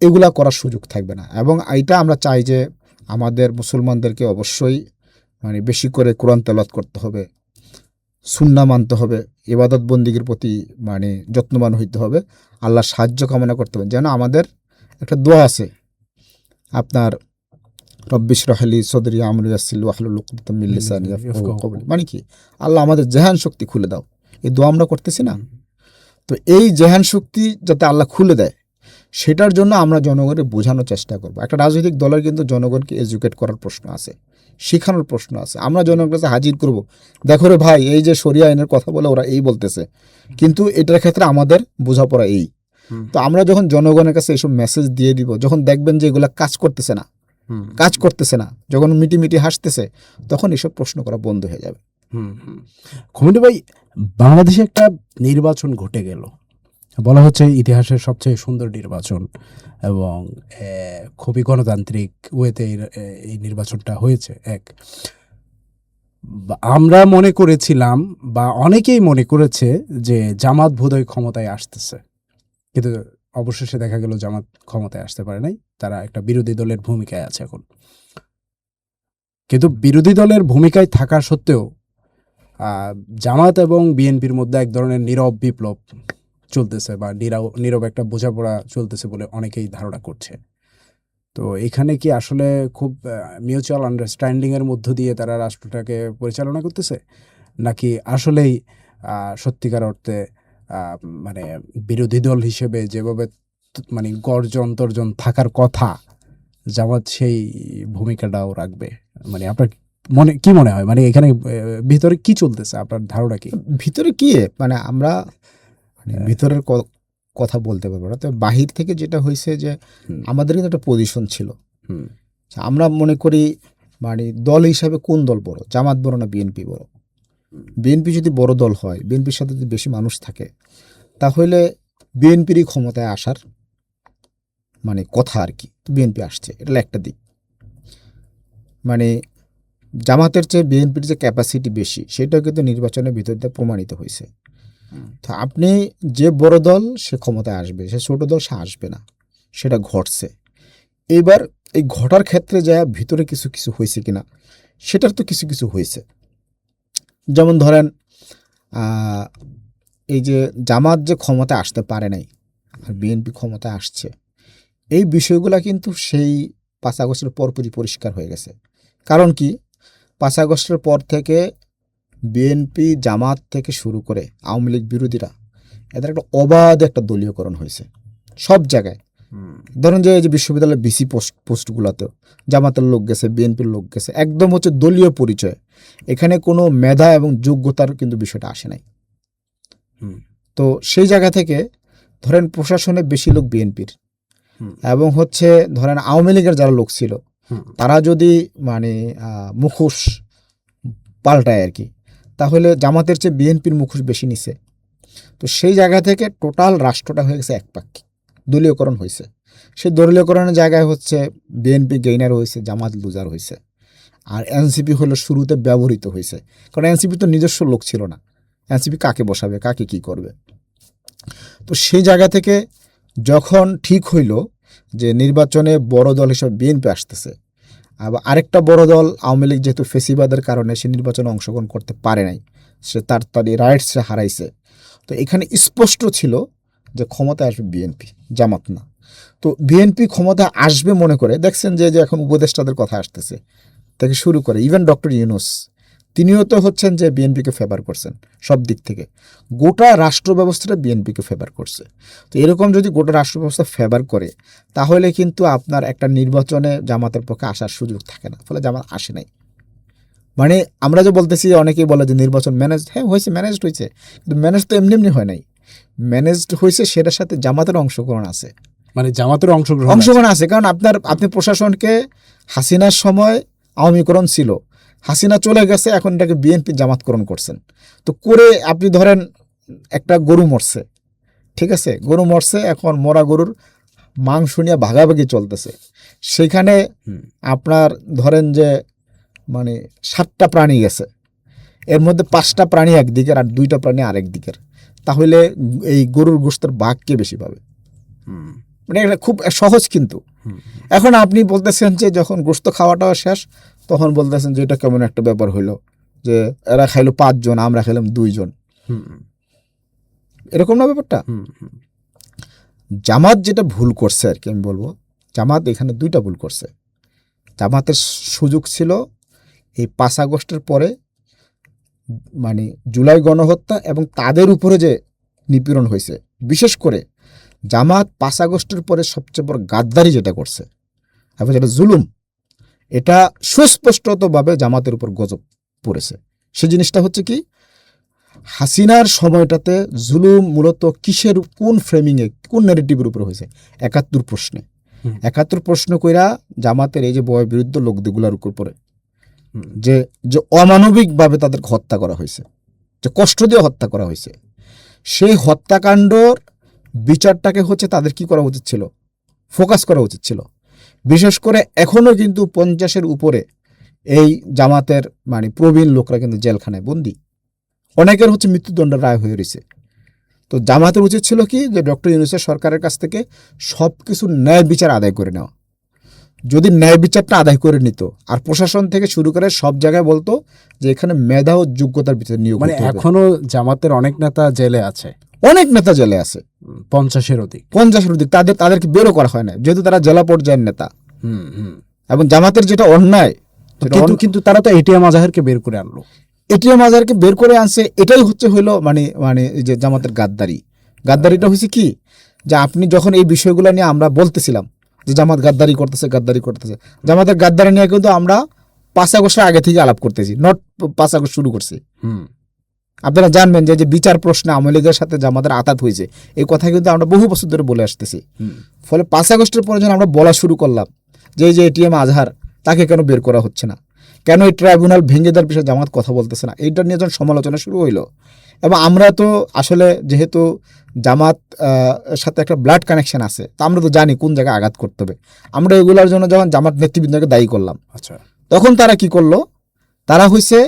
এগুলা করার সুযোগ থাকবে না। এবং এইটা আমরা চাই যে আমাদের মুসলমানদেরকে অবশ্যই মানে বেশি করে কোরআন তেলাওয়াত করতে হবে, সুন্নাহ মানতে হবে, ইবাদত বন্দিগির প্রতি মানে যত্নবান হইতে হবে, আল্লাহর সাহায্য কামনা করতে হবে। যেন আমাদের একটা দোয়া আছে আপনার, রব্বি ইশরাহ লি সদরি আমরি ইয়াসসির ওয়াহলুল উকদাতাম মিন লিসানি ইয়াফকাহু কওলি, মানে কি আল্লাহ আমাদের জেহান শক্তি খুলে দাও। এই দোয়া আমরা করতেছি না? তো এই জেহান শক্তি যাতে আল্লাহ খুলে দেয়, সেটার জন্য আমরা জনগণকে বোঝানোর চেষ্টা করব। একটা রাজনৈতিক দলের কিন্তু জনগণকে এডুকেট করার প্রশ্ন আছে, শেখানোর প্রশ্ন আছে। আমরা জনগণের কাছে হাজির করব, দেখো রে ভাই, এই যে শরিয়া আইনের কথা বলে ওরা এই বলতেছে, কিন্তু এটার ক্ষেত্রে আমাদের বোঝাপড়া এই। তো আমরা যখন জনগণের কাছে এইসব মেসেজ দিয়ে দিব, যখন দেখবেন যে এগুলা কাজ করতেছে না, যখন মিটি হাসতেছে, তখন এসব প্রশ্ন করা বন্ধ হয়ে যাবে। খমিনি ভাই, বাংলাদেশে একটা নির্বাচন ঘটে গেল, বলা হচ্ছে ইতিহাসের সবচেয়ে সুন্দর নির্বাচন এবং খুবই গণতান্ত্রিক ওয়েতে এই নির্বাচনটা হয়েছে। আমরা মনে করেছিলাম বা অনেকেই মনে করেছে যে জামাত বোধহয় ক্ষমতায় আসতেছে, কিন্তু অবশেষে দেখা গেল জামাত ক্ষমতায় আসতে পারে নাই, তারা একটা বিরোধী দলের ভূমিকায় আছে এখন। কিন্তু বিরোধী দলের ভূমিকায় থাকা সত্ত্বেও জামাত এবং বিএনপির মধ্যে এক ধরনের নীরব বিপ্লব চলতেছে বা নীরব একটা বোঝাপড়া চলতেছে বলে অনেকেই ধারণা করছে। তো এখানে কি আসলে খুব মিউচুয়াল আন্ডারস্ট্যান্ডিং এর মধ্য দিয়ে তারা রাষ্ট্রটাকে পরিচালনা করতেছে, নাকি আসলেই সত্যিকার অর্থে মানে বিরোধী দল হিসেবে যেভাবে মানে গর্জন তর্জন থাকার কথা জামাত সেই ভূমিকাটাও রাখবে? মানে আপনার কি মনে হয়, মানে এখানে ভিতরে কি চলতেছে, আপনার ধারণা কি? ভিতরে কি মানে আমরা ভিতরের কথা বলতে পারবো না, তবে বাহির থেকে যেটা হয়েছে যে আমাদের কিন্তু একটা পজিশন ছিল। আমরা মনে করি মানে দল হিসাবে কোন দল বড়, জামাত বড় না বিএনপি বড়? বিএনপি যদি বড় দল হয়, বিএনপির সাথে যদি বেশি মানুষ থাকে, তাহলে বিএনপিরই ক্ষমতায় আসার মানে কথা আর কি। বিএনপি আসছে, এটা একটা দিক। মানে জামাতের চেয়ে বিএনপির যে ক্যাপাসিটি বেশি, সেটাও কিন্তু নির্বাচনের ভিতর দিয়ে প্রমাণিত হয়েছে। তো আপনি যে বড় দল সে ক্ষমতায় আসবে, সে ছোট দল সে আসবে না, সেটা ঘটছে। এবার এই ঘটার ক্ষেত্রে যা ভিতরে কিছু কিছু হয়েছে কিনা, সেটার তো কিছু কিছু হয়েছে। যেমন ধরেন এই যে জামাত যে ক্ষমতায় আসতে পারে নাই আর বিএনপি ক্ষমতায় আসছে, এই বিষয়গুলো কিন্তু সেই 5 আগস্টের পরপরই পরিষ্কার হয়ে গেছে। কারণ কি, 5 আগস্টের পর থেকে বিএনপি জামাত থেকে শুরু করে আওয়ামী লীগ বিরোধীরা, এদের একটা অবাধ একটা দলীয়করণ হয়েছে সব জায়গায়। ধরেন যে এই যে বিশ্ববিদ্যালয়ের বিসি পোস্টগুলোতেও জামাতের লোক গেছে, বিএনপির লোক গেছে, একদম হচ্ছে দলীয় পরিচয়। এখানে কোনো মেধা এবং যোগ্যতার কিন্তু বিষয়টা আসে নাই। তো সেই জায়গা থেকে ধরেন প্রশাসনে বেশি লোক বিএনপির, এবং হচ্ছে ধরেন আওয়ামী লীগের যারা লোক ছিল তারা যদি মানে মুখোশ পাল্টায় আর কি, তাহলে জামাতের চেয়ে বিএনপির মুখোশ বেশি নিছে। তো সেই জায়গা থেকে টোটাল রাষ্ট্রটা হয়ে গেছে একপাক্ষিক, দলীয়করণ হয়েছে। সেই দলীয়করণের জায়গায় হচ্ছে বিএনপি গেইনার হয়েছে, জামাত লুজার হয়েছে। আর এনসিপি হলো শুরুতে ব্যবহৃত হয়েছে, কারণ এনসিপি তো নিজস্ব লোক ছিল না। এনসিপি কাকে বসাবে, কাকে কি করবে? তো সেই জায়গা থেকে যখন ঠিক হইল যে নির্বাচনে বড় দল হিসেবে বিএনপি আসতেছে, আবার আরেকটা বড় দল আওয়ামী লীগ যেহেতু ফেসিবাদের কারণে সে নির্বাচনে অংশগ্রহণ করতে পারে নাই, সে তার রাইটস হারাইছে। তো এখানে স্পষ্ট ছিল যে ক্ষমতায় আসবে বিএনপি, জামাত না। তো বিএনপি ক্ষমতা আসবে মনে করে দেখছেন যে এখন উপদেষ্টাদের কথা আসতেছে থেকে শুরু করে ইভেন ডক্টর ইউনূস, তিনিও তো হচ্ছেন যে বিএনপিকে ফেভার করছেন সব দিক থেকে। গোটা রাষ্ট্র ব্যবস্থাটা বিএনপিকে ফেভার করছে। তো এরকম যদি গোটা রাষ্ট্র ব্যবস্থা ফেভার করে, তাহলে কিন্তু আপনার একটা নির্বাচনে জামাতের পক্ষে আসার সুযোগ থাকে না, ফলে জামাত আসে নাই। মানে আমরা যে বলতেছি, অনেকেই বলে যে নির্বাচন ম্যানেজড, হ্যাঁ হয়েছে, ম্যানেজড হয়েছে, কিন্তু ম্যানেজ তো এমনি এমনি হয় নাই। ম্যানেজড হয়েছে, সেটার সাথে জামাতের অংশগ্রহণ আছে। মানে জামাতের অংশগ্রহণ আছে, কারণ আপনি প্রশাসনকে হাসিনার সময় আওয়ামীকরণ ছিল, হাসিনা চলে গেছে, এখন এটাকে বিএনপি জামাতকরণ করছেন। তো করে আপনি ধরেন একটা গরু মরছে, ঠিক আছে, গরু মরছে, এখন মরা গরুর মাংস নিয়ে ভাগাভাগি চলতেছে। সেখানে আপনার ধরেন যে মানে 7টা প্রাণী গেছে, এর মধ্যে 5টা প্রাণী একদিকের আর 2টা প্রাণী আরেক দিকের, তাহলে এই গরুর গোশতের ভাগ কে বেশি পাবে? মানে এটা খুব সহজ। কিন্তু এখন আপনি বলতেছেন যে যখন গোশত খাওয়াটাও শেষ, তখন বলতেছেন যে এটা কেমন একটা ব্যাপার হইলো যে এরা খাইলো 5 জন, আমরা খাইলাম 2 জন, এরকম না ব্যাপারটা? জামাত যেটা ভুল করছে আর কি, আমি বলবো জামাত এখানে 2টা ভুল করছে। জামাতের সুযোগ ছিল এই 5 আগস্টের পরে মানে জুলাই গণহত্যা এবং তাদের উপরে যে নিপীড়ন হয়েছে, বিশেষ করে জামাত 5 আগস্টের পরে সবচেয়ে বড় গাদ্দারি যেটা করছে এবং যেটা জুলুম, এটা সুস্পষ্টতভাবে জামাতের উপর গজব পড়েছে। সেই জিনিসটা হচ্ছে কি, হাসিনার সময়টাতে জুলুম মূলত কিসের, কোন ফ্রেমিংয়ে, কোন ন্যারেটিভের উপর হয়েছে? 71 প্রশ্নে। 71 প্রশ্ন কইরা জামাতের এই যে বয় বিরুদ্ধ লোকগুলার উপরে যে যে অমানবিকভাবে তাদেরকে হত্যা করা হয়েছে, যে কষ্ট দিয়ে হত্যা করা হয়েছে, সেই হত্যাকাণ্ডর বিচারটাকে হচ্ছে তাদের কি করা উচিত ছিল, ফোকাস করা উচিত ছিল। বিশেষ করে এখনো কিন্তু 50-এর উপরে এই জামাতের মানে প্রবীণ লোকরা কিন্তু জেলখানায় বন্দী, অনেকের হচ্ছে মৃত্যুদণ্ডের রায় হয়ে রয়েছে। তো জামাতের উচিত ছিল কি যে ডক্টর ইউনূসের সরকারের কাছ থেকে সব কিছু ন্যায় বিচার আদায় করে নেওয়া। যদি ন্যায় বিচারটা আদায় করে নিত, আর প্রশাসন থেকে শুরু করে সব জায়গায় বলতো যে এখানে মেধা ও যোগ্যতার ভিতরে নিয়োগ মানে হতে হবে। এখনো জামাতের অনেক নেতা জেলে আছে, অনেক নেতা জেলে আছে, 50-এর অধিক। 50-এর অধিক। তাদেরকে বেরো করা হয় না, যেহেতু তারা জেলা পর্যায়ের নেতা। এবং জামাতের যেটা অন্যায়, কিন্তু তারা তো এটিএম আজহারকে বের করে আনলো। এটিএম আজহারকে বের করে আনছে, এটাই হলো মানে এই যে জামাতের গাদ্দারিটা হয়েছে কি, যে আপনি যখন এই বিষয়গুলো নিয়ে আমরা বলতেছিলাম যে জামাত গাদ্দারি করতেছে, জামাতের গাদ্দারি নিয়ে কিন্তু আমরা 5 আগস্টের আগে থেকে আলাপ করতেছি, নট 5 আগস্ট শুরু করছি। আপনারা জানবেন যে বিচার প্রশ্নে আওয়ামী লীগের সাথে জামাতের আঘাত হয়েছে, এই কথা কিন্তু আমরা বহু বছর ধরে বলে আসতেছি। ফলে 5 আগস্টের পরে যখন আমরা বলা শুরু করলাম যে এই যে এটিএম আজহার, তাকে কেন বের করা হচ্ছে না, কেন এই ট্রাইব্যুনাল ভেঙে দেওয়ার বিষয়ে জামাত কথা বলতেছে না, এইটা নিয়ে যখন সমালোচনা শুরু হইলো, এবং আমরা তো আসলে যেহেতু জামাত সাথে একটা ব্লাড কানেকশন আছে, তা আমরা তো জানি কোন জায়গায় আঘাত করতে হবে। আমরা এগুলোর জন্য যখন জামাত নেতৃবৃন্দকে দায়ী করলাম, আচ্ছা, তখন তারা কি করলো, তারা হচ্ছে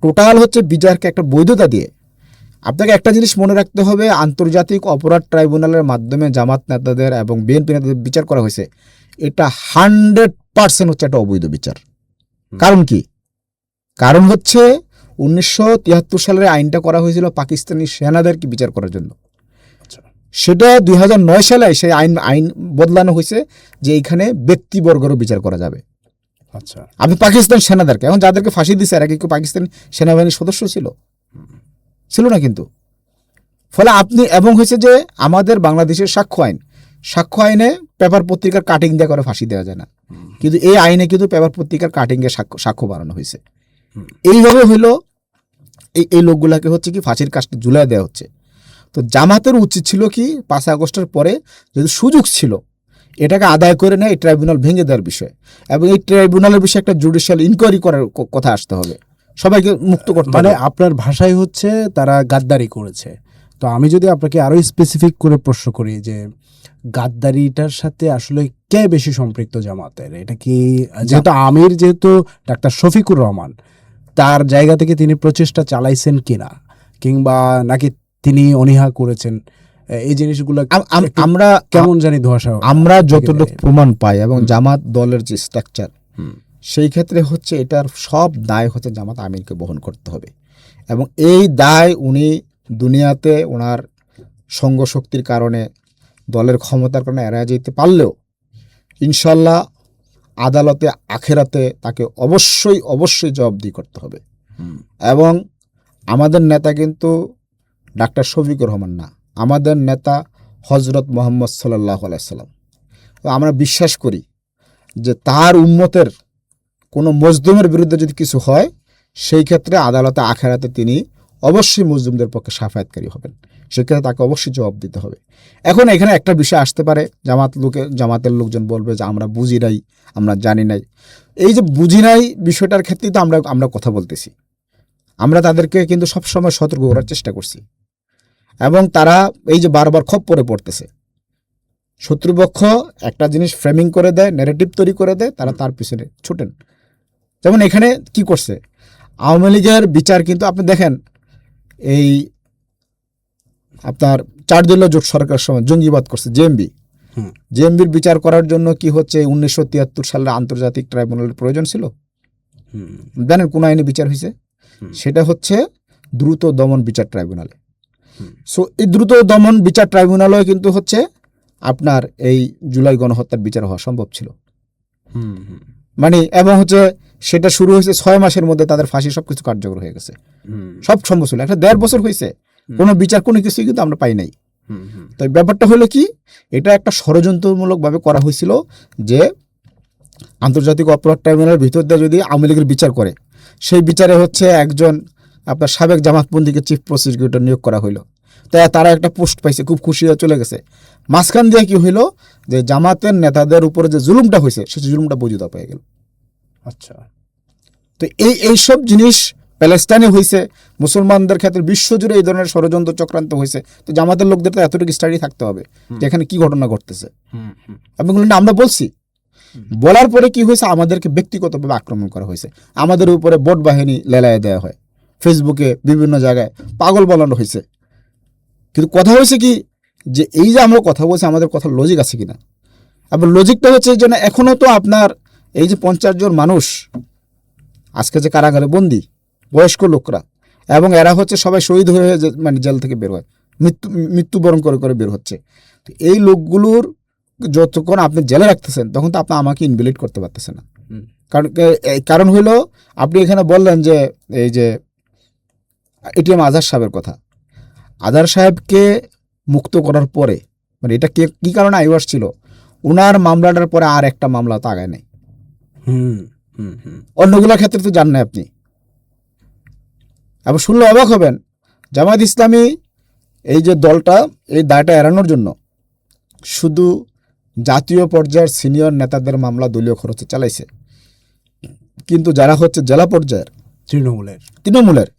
টোটাল হচ্ছে বিচারকে একটা বৈধতা দিয়ে। আপনাকে একটা জিনিস মনে রাখতে হবে, আন্তর্জাতিক অপরাধ ট্রাইব্যুনালের মাধ্যমে জামাত নেতাদের এবং বিএনপি নেতাদের বিচার করা হয়েছে, এটা 100% হচ্ছে একটা অবৈধ বিচার। কারণ কি? কারণ হচ্ছে 1973 সালের আইনটা করা হয়েছিল পাকিস্তানি সেনাদেরকে বিচার করার জন্য। সেটা 2009 সালে সেই আইন বদলানো হয়েছে যে এইখানে ব্যক্তিবর্গেরও বিচার করা যাবে। আচ্ছা, আপনি পাকিস্তান সেনাদেরকে, এখন যাদেরকে ফাঁসি দিচ্ছে এরা কি পাকিস্তানি সেনাবাহিনীর সদস্য ছিল না কিন্তু। ফলে আপনি এবং হয়েছে যে আমাদের বাংলাদেশের সাক্ষ্য আইনে পেপার পত্রিকার কাটিং দিয়ে করে ফাঁসি দেওয়া যায় না, কিন্তু এই আইনে কিন্তু পেপার পত্রিকার কাটিংয়ে সাক্ষ্য বাড়ানো হয়েছে। এইভাবে হইলো এই লোকগুলাকে হচ্ছে কি ফাঁসির কাজটা ঝুলাই দেওয়া হচ্ছে। তো জামাতের উচিত ছিল কি 5 আগস্টের পরে যদি সুযোগ ছিল এটাকে আদায় করে নেয়, এই ট্রাইব্যুনাল ভেঙে দেওয়ার বিষয়, এবং এই ট্রাইব্যুনালের বিষয়ে একটা জুডিশিয়াল ইনকোয়ারি করার কথা আসতে হবে, সবাইকে মুক্ত করতে হবে। মানে আপনার ভাষায় হচ্ছে তারা গাদ্দারি করেছে। তো আমি যদি আপনাকে আরো স্পেসিফিক করে প্রশ্ন করি যে গাদ্দারিটার সাথে আসলে কে বেশি সম্পৃক্ত জামাতের? এটা কি যেহেতু ডাক্তার শফিকুর রহমান, তার জায়গা থেকে তিনি প্রচেষ্টা চালাইছেন কিনা, কিংবা নাকি তিনি অনীহা করেছেন, এই জিনিসগুলো আমরা কেমন জানি ধোঁয়াশা। আমরা যতটুকু প্রমাণ পাই এবং জামাত দলের যে স্ট্রাকচার, সেই ক্ষেত্রে হচ্ছে এটার সব দায় হচ্ছে জামাত আমিরকে বহন করতে হবে, এবং এই দায় উনি দুনিয়াতে ওনার সঙ্গ শক্তির কারণে, দলের ক্ষমতার কারণে এড়ায় যেতে পারলেও ইনশাল্লাহ আদালতে আখেরাতে তাকে অবশ্যই জবাবদিহি করতে হবে। এবং আমাদের নেতা কিন্তু ডাক্তার শফিকুর রহমান না, আমাদের নেতা হজরত মুহাম্মদ সাল্লাল্লাহু আলাইহি সাল্লাম। আমরা বিশ্বাস করি যে তার উম্মতের কোনো মজলুমের বিরুদ্ধে যদি কিছু হয়, সেই ক্ষেত্রে আদালতে আখেরাতে তিনি অবশ্যই মজলুমদের পক্ষে সাফায়াতকারী হবেন, সেক্ষেত্রে তাকে অবশ্যই জবাব দিতে হবে। এখন এখানে একটা বিষয় আসতে পারে, জামাতের লোকজন বলবে যে আমরা বুঝি নাই, আমরা জানি নাই। এই যে বুঝি নাই বিষয়টার ক্ষেত্রেই তো আমরা কথা বলতেছি। আমরা তাদেরকে কিন্তু সবসময় সতর্ক করার চেষ্টা করছি, এবং তারা এই যে বারবার খপ্পরে পড়তেছে, শত্রুপক্ষ একটা জিনিস ফ্রেমিং করে দেয়, ন্যারেটিভ তৈরি করে দেয়, তারা তার পিছনে ছুটেন। যেমন এখানে কি করছে আওয়ামী লীগের বিচার, কিন্তু আপনি দেখেন এই আপনার 4 দলীয় জোট সরকারের সময় জঙ্গিবাদ করছে জেএমবির বিচার করার জন্য কি হচ্ছে 1973 সালের আন্তর্জাতিক ট্রাইব্যুনালের প্রয়োজন ছিল? জানেন কোন আইনে বিচার হয়েছে? সেটা হচ্ছে দ্রুত দমন বিচার ট্রাইব্যুনালে। সো এই দ্রুত দমন বিচার ট্রাইব্যুনালও কিন্তু হচ্ছে আপনার এই জুলাই গণহত্যার বিচার হওয়া সম্ভব ছিল। মানে এবং হচ্ছে সেটা শুরু হয়েছে 6 মাসের মধ্যে, তাদের ফাঁসি সবকিছু কার্যকর হয়ে গেছে, সব সম্ভব ছিল। একটা 1.5 বছর হয়েছে, কোনো বিচার কোনো কিছুই কিন্তু আমরা পাই নাই। তো ব্যাপারটা হলো কি, এটা একটা ষড়যন্ত্রমূলকভাবে করা হয়েছিল যে আন্তর্জাতিক অপরাধ ট্রাইব্যুনালের ভিতর দিয়ে যদি আওয়ামী লীগের বিচার করে, সেই বিচারে হচ্ছে একজন আপনার সাবেক জামাতপন্থীকে চিফ প্রসিকিউটর নিয়োগ করা হইলো। তাই তারা একটা পোস্ট পাইছে, খুব খুশি হয়ে চলে গেছে। মাঝখান দিয়ে কি হইলো যে জামাতের নেতাদের উপরে যে জুলুমটা হয়েছে, সেই জুলুমটা বৈধতা পেয়ে গেল। আচ্ছা, তো এইসব জিনিস প্যালেস্টাইনে হয়েছে, মুসলমানদের ক্ষেত্রে বিশ্বজুড়ে এই ধরনের ষড়যন্ত্র চক্রান্ত হয়েছে, তো জামাতের লোকদের তো এতটুকু স্টাডি থাকতে হবে যে এখানে কি ঘটনা ঘটতেছে। আপনি বললেন না, আমরা বলছি, বলার পরে কি হয়েছে, আমাদেরকে ব্যক্তিগতভাবে আক্রমণ করা হয়েছে, আমাদের উপরে বোট বাহিনী লেলায় দেওয়া হয়, ফেসবুকে বিভিন্ন জায়গায় পাগল বলানো হয়েছে। কিন্তু কথা হয়েছে কি, যে এই যে আমরা কথা বলছি, আমাদের কথা লজিক আছে কিনা। আবার লজিকটা হচ্ছে যে না, এখনও তো আপনার এই যে 50 জন মানুষ আজকে যে কারাগারে বন্দী, বয়স্ক লোকরা, এবং এরা হচ্ছে সবাই শহীদ হয়ে মানে জেল থেকে বের হয়, মৃত্যুবরণ করে করে বের হচ্ছে। তো এই লোকগুলোর যতক্ষণ আপনি জেলে রাখতেছেন, তখন তো আপনি আমাকে ইনভ্যালিড করতে পারতেছেন না। কারণ হইল, আপনি এখানে বললেন যে এই যে এটিএম আজহার সাহেবের কথা, আজহার সাহেবকে মুক্ত করার পরে, মানে এটা কি কারণে আইওয়াস ছিল, ওনার মামলাটার পরে আর একটা মামলা তো আগায় নাই। অন্যগুলোর ক্ষেত্রে তো জান না আপনি। আবার শুনলে অবাক হবেন, জামায়াত ইসলামী এই যে দলটা, এই দায়টা এড়ানোর জন্য শুধু জাতীয় পর্যায়ের সিনিয়র নেতাদের মামলা দলীয় খরচে চালাইছে, কিন্তু যারা হচ্ছে জেলা পর্যায়ের তৃণমূলের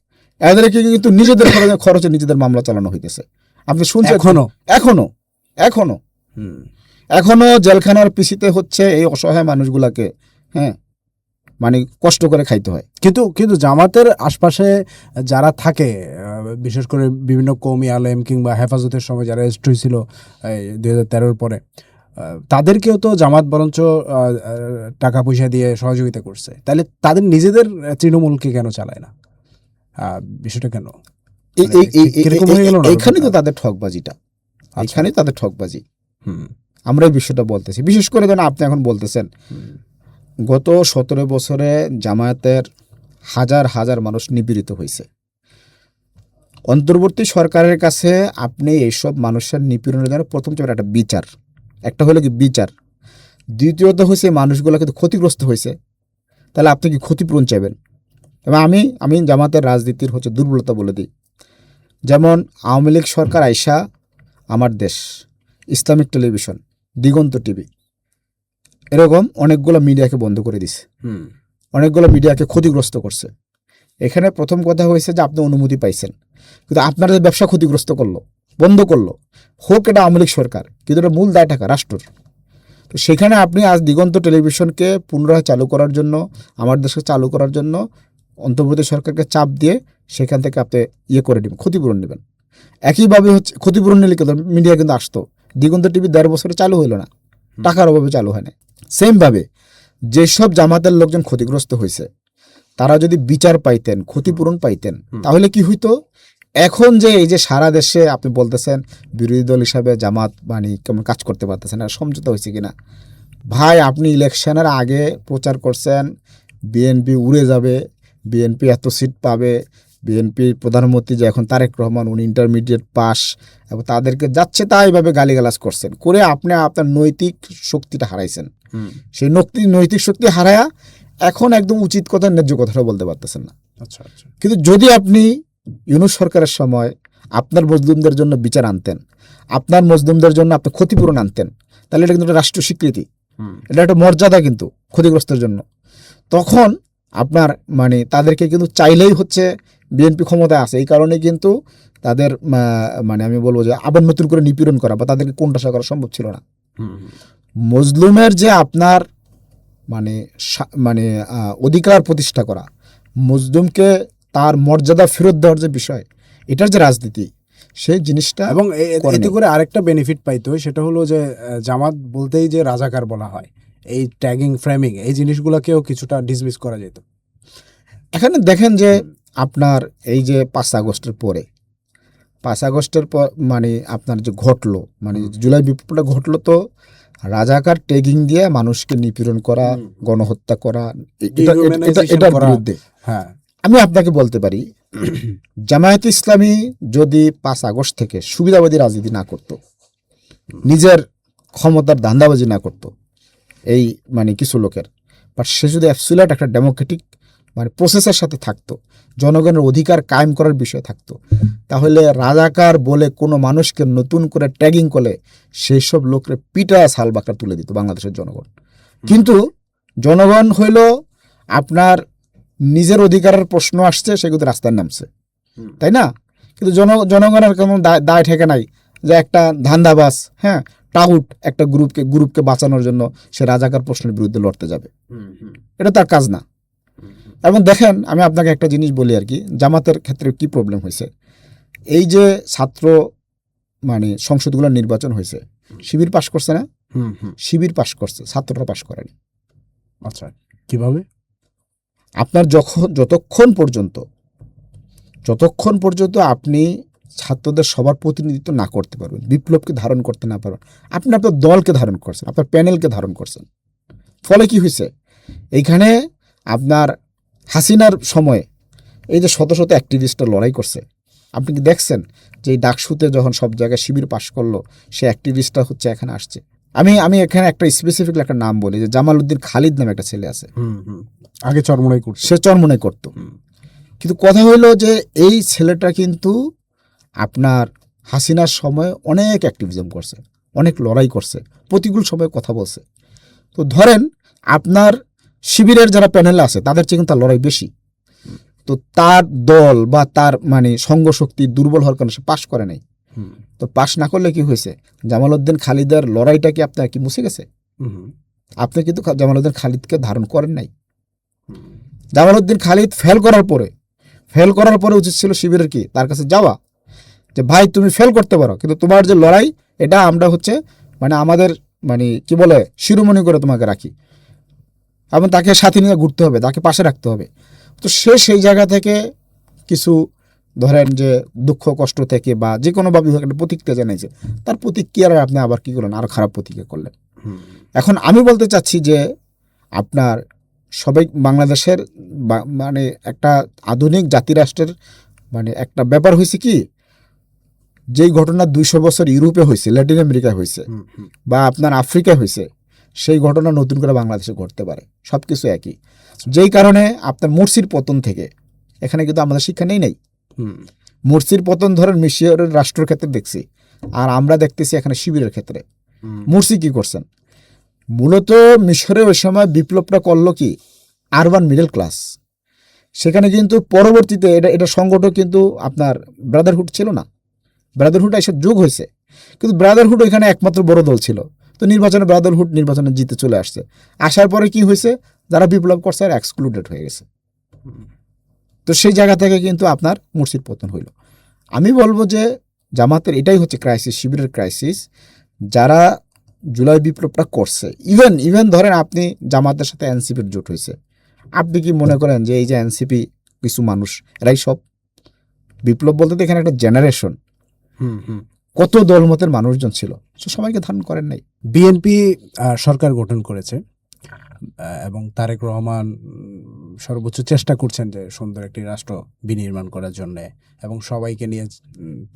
এদেরকে কিন্তু নিজেদের খরচে নিজেদের মামলা চালানো হইতেছে। আপনি শুনছেন এখনো জেলখানার পিছিতে হচ্ছে এই অসহায় মানুষগুলাকে, হ্যাঁ, মানে কষ্ট করে খাইতে হয়। কিন্তু জামাতের আশপাশে যারা থাকে, বিশেষ করে বিভিন্ন কওমি আলেম কিংবা হেফাজতের সময় যারা অ্যারেস্ট হয়েছিল 2013 পরে, তাদেরকেও তো জামাত বরঞ্চ টাকা পয়সা দিয়ে সহযোগিতা করছে। তাহলে তাদের নিজেদের তৃণমূলকে কেন চালায় না? বিষয়টা কেন এইখানে তো তাদের ঠকবাজিটা, এইখানেই তাদের ঠকবাজি। আমরা এই বিষয়টা বলতেছি, বিশেষ করে যেন আপনি এখন বলতেছেন গত 17 বছরে জামায়াতের হাজার হাজার মানুষ নিপীড়িত হয়েছে। অন্তর্বর্তী সরকারের কাছে আপনি এইসব মানুষের নিপীড়নের জন্য প্রথম চাপের একটা বিচার, একটা হলো কি বিচার, দ্বিতীয়ত হয়েছে মানুষগুলো কিন্তু ক্ষতিগ্রস্ত হয়েছে, তাহলে আপনি কি ক্ষতিপূরণ চাইবেন? এবং আমি জামাতের রাজনীতির হচ্ছে দুর্বলতা বলে দিই। যেমন আওয়ামী লীগ সরকার আইসা আমার দেশ, ইসলামিক টেলিভিশন, দিগন্ত টিভি, এরকম অনেকগুলো মিডিয়াকে বন্ধ করে দিছে, অনেকগুলো মিডিয়াকে ক্ষতিগ্রস্ত করছে। এখানে প্রথম কথা হয়েছে যে আপনি অনুমতি পাইছেন, কিন্তু আপনার যে ব্যবসা ক্ষতিগ্রস্ত করলো, বন্ধ করলো, হোক এটা আওয়ামী লীগ সরকার, কিন্তু এটা মূল দায় টাকা রাষ্ট্রের। তো সেখানে আপনি আজ দিগন্ত টেলিভিশনকে পুনরায় চালু করার জন্য, আমার দেশকে চালু করার জন্য অন্তর্বর্তী সরকারকে চাপ দিয়ে সেখান থেকে আপনি করে নেবেন, ক্ষতিপূরণ নেবেন। একইভাবে হচ্ছে ক্ষতিপূরণ নিলে কিন্তু মিডিয়া কিন্তু আসতো, দিগন্ত টিভি 1.5 বছরে চালু হইল না, টাকার অভাবে চালু হয় না। সেমভাবে যেসব জামাতের লোকজন ক্ষতিগ্রস্ত হয়েছে, তারা যদি বিচার পাইতেন, ক্ষতিপূরণ পাইতেন, তাহলে কি হইতো? এখন যে এই যে সারা দেশে আপনি বলতেছেন বিরোধী দল হিসাবে জামাত মানে কেমন কাজ করতে পারতেছেন না, সমঝোতা হয়েছে কিনা? ভাই, আপনি ইলেকশনের আগে প্রচার করছেন বিএনপি উড়ে যাবে, বিএনপি এত সিট পাবে, বিএনপির প্রধানমন্ত্রী যে এখন তারেক রহমান, উনি ইন্টারমিডিয়েট পাস, এবং তাদেরকে যাচ্ছে তাই এইভাবে গালিগালাজ করছেন করে আপনি আপনার নৈতিক শক্তিটা হারাইছেন। সেই নৈতিক শক্তি হারায়া এখন একদম উচিত কথা, ন্যায্য কথাটা বলতে পারতেছেন না। আচ্ছা আচ্ছা। কিন্তু যদি আপনি ইউনূস সরকারের সময় আপনার মজলুমদের জন্য বিচার আনতেন, আপনার মজলুমদের জন্য আপনি ক্ষতিপূরণ আনতেন, তাহলে এটা কিন্তু একটা রাষ্ট্রীয় স্বীকৃতি, এটা একটা মর্যাদা কিন্তু ক্ষতিগ্রস্তের জন্য। তখন আপনার মানে তাদেরকে কিন্তু চাইলেই হচ্ছে বিএনপি ক্ষমতায় আসে, এই কারণে কিন্তু তাদের মানে আমি বলবো যে আবার নতুন করে নিপীড়ন করা বা তাদেরকে কোণঠাসা করা সম্ভব ছিল না। মজলুমের যে আপনার মানে মানে অধিকার প্রতিষ্ঠা করা, মজলুমকে তার মর্যাদা ফেরত দেওয়ার যে বিষয়, এটার যে রাজনীতি, সেই জিনিসটা। এবং এতে করে আরেকটা বেনিফিট পাইতো, সেটা হলো যে জামাত বলতেই যে রাজাকার বলা হয়, এই ট্যাগিং ফ্রেমিং এই জিনিসগুলোকেও কিছুটা ডিসমিস করা যেত। এখানে দেখেন যে আপনার এই যে 5 আগস্টের পরে, 5 আগস্টের পর মানে আপনার যে ঘটলো, মানে জুলাই বিপ্লবটা ঘটলো, তো রাজাকার ট্যাগিং দিয়ে মানুষকে নিপীড়ন করা, গণহত্যা করা, এটার বিরুদ্ধে আমি আপনাকে বলতে পারি, জামায়াত ইসলামী যদি 5 আগস্ট থেকে সুবিধাবাদী রাজনীতি না করত, নিজের ক্ষমতার ধান্দাবাজি না করত এই মানে কিছু লোকের, বাট সে যদি অ্যাবসুলেট একটা ডেমোক্রেটিক মানে প্রসেসের সাথে থাকতো, জনগণের অধিকার কায়েম করার বিষয় থাকতো, তাহলে রাজাকার বলে কোনো মানুষকে নতুন করে ট্যাগিং করলে সেই সব লোকের পিটায় সালবাকটা তুলে দিত বাংলাদেশের জনগণ। কিন্তু জনগণ হইল আপনার নিজের অধিকারের প্রশ্ন আসছে, সেগুলো রাস্তায় নামছে, তাই না? কিন্তু জনগণের কোনো দায় ঠেকে নাই যে একটা ধান্দাবাজ, হ্যাঁ, টাউট একটা গ্রুপকে বাঁচানোর জন্য সে রাজাকার প্রশ্নের বিরুদ্ধে লড়তে যাবে। এটা তার কাজ না। এবং দেখেন, আমি আপনাকে একটা জিনিস বলি আর কি, জামাতের ক্ষেত্রে কি প্রবলেম হয়েছে। এই যে ছাত্র মানে সংসদগুলো নির্বাচন হয়েছে, শিবির পাশ করছে না? শিবির পাশ করছে, ছাত্ররা পাশ করেনি। আচ্ছা, কিভাবে? আপনার যতক্ষণ পর্যন্ত আপনি ছাত্রদের সবার প্রতিনিধিত্ব না করতে পারবেন, বিপ্লবকে ধারণ করতে না পারবেন, আপনি আপনার দলকে ধারণ করছেন, আপনার প্যানেলকে ধারণ করছেন। ফলে কি হয়েছে, এইখানে আপনার হাসিনার সময়ে এই যে শত শত অ্যাক্টিভিস্টরা লড়াই করছে, আপনি কি দেখছেন যে এই ডাকসুতে যখন সব জায়গায় শিবির পাশ করলো, সে অ্যাক্টিভিস্টরা হচ্ছে এখানে আসছে। আমি এখানে একটা স্পেসিফিক একটা নাম বলি, যে জামাল উদ্দিন খালিদ নামে একটা ছেলে আছে, আগে চরমোনাই করছে, সে চরমোনাই করতো। কিন্তু কথা হইলো যে এই ছেলেটা কিন্তু আপনার হাসিনার সময় অনেক অ্যাক্টিভিজম করছে, অনেক লড়াই করছে, প্রতিকূল সময়ে কথা বলছে। তো ধরেন আপনার শিবিরের যারা প্যানেলে আছে তাদের চেয়ে কিন্তু তার লড়াই বেশি। তো তার দল বা তার মানে সঙ্গশক্তি দুর্বল হওয়ার কারণে সে পাশ করে নাই। তো পাশ না করলে কি হয়েছে, জামাল উদ্দিন খালিদের লড়াইটা কি আপনার কি মুছে গেছে? আপনি কিন্তু জামাল উদ্দিন খালিদকে ধারণ করেন নাই। জামাল উদ্দিন খালিদ ফেল করার পরে উচিত ছিল শিবিরের কি তার কাছে যাওয়া, যে ভাই তুমি ফেল করতে পারো, কিন্তু তোমার যে লড়াই এটা আমরা হচ্ছে মানে আমাদের মানে কি বলে শিরোমণি করে তোমাকে রাখি, এবং তাকে সাথে নিয়ে ঘুরতে হবে, তাকে পাশে রাখতে হবে। তো সেই জায়গা থেকে কিছু ধরেন যে দুঃখ কষ্ট থেকে বা যে কোনোভাবে একটা প্রতিক্রিয়া জানাইছে, তার প্রতিক্রিয়ার আপনি আবার কি করলেন, আরও খারাপ প্রতিক্রিয়া করলেন। এখন আমি বলতে চাচ্ছি যে আপনার সবাই বাংলাদেশের মানে একটা আধুনিক জাতিরাষ্ট্রের মানে একটা ব্যাপার হয়েছে কি, যেই ঘটনা 200 বছর ইউরোপে হয়েছে, ল্যাটিন আমেরিকায় হয়েছে বা আপনার আফ্রিকায় হয়েছে, সেই ঘটনা নতুন করে বাংলাদেশে ঘটতে পারে, সব কিছু একই। যেই কারণে আপনার মুরসির পতন থেকে এখানে কিন্তু আমাদের শিক্ষা নেই। মুরসির পতন ধরেন মিশরের রাষ্ট্রের ক্ষেত্রে দেখছি, আর আমরা দেখতেছি এখানে শিবিরের ক্ষেত্রে। মুরসি কি করছেন, মূলত মিশরে ওই সময় বিপ্লবটা করলো কি আরবান মিডল ক্লাস। সেখানে কিন্তু পরবর্তীতে এটা সংগঠন কিন্তু আপনার ব্রাদারহুড ছিল না, ব্রাদারহুড এসে যোগ হয়েছে, কিন্তু ব্রাদারহুড ওইখানে একমাত্র বড় দল ছিল। তো নির্বাচনে ব্রাদারহুড নির্বাচনে জিতে চলে আসছে, আসার পরে কি হয়েছে, যারা বিপ্লব করছে আর এক্সক্লুডেড হয়ে গেছে। তো সেই জায়গা থেকে কিন্তু আপনার মুরসির পতন হইল। আমি বলবো যে জামাতের এটাই হচ্ছে ক্রাইসিস, শিবিরের ক্রাইসিস। যারা জুলাই বিপ্লবটা করছে, ইভেন ধরেন আপনি জামাতের সাথে এনসিপির জোট হয়েছে, আপনি কি মনে করেন যে এই যে এনসিপি কিছু মানুষ এরাই সব বিপ্লব বলতে? তো এখানে একটা জেনারেশন, কত দলমতের মানুষজন ছিল, সবাইকে ধারণ করেন নাই। বিএনপি সরকার গঠন করেছে এবং তারেক রহমান সর্বোচ্চ চেষ্টা করছেন যে সুন্দর একটি রাষ্ট্র বিনির্মাণ করার জন্য এবং সবাইকে নিয়ে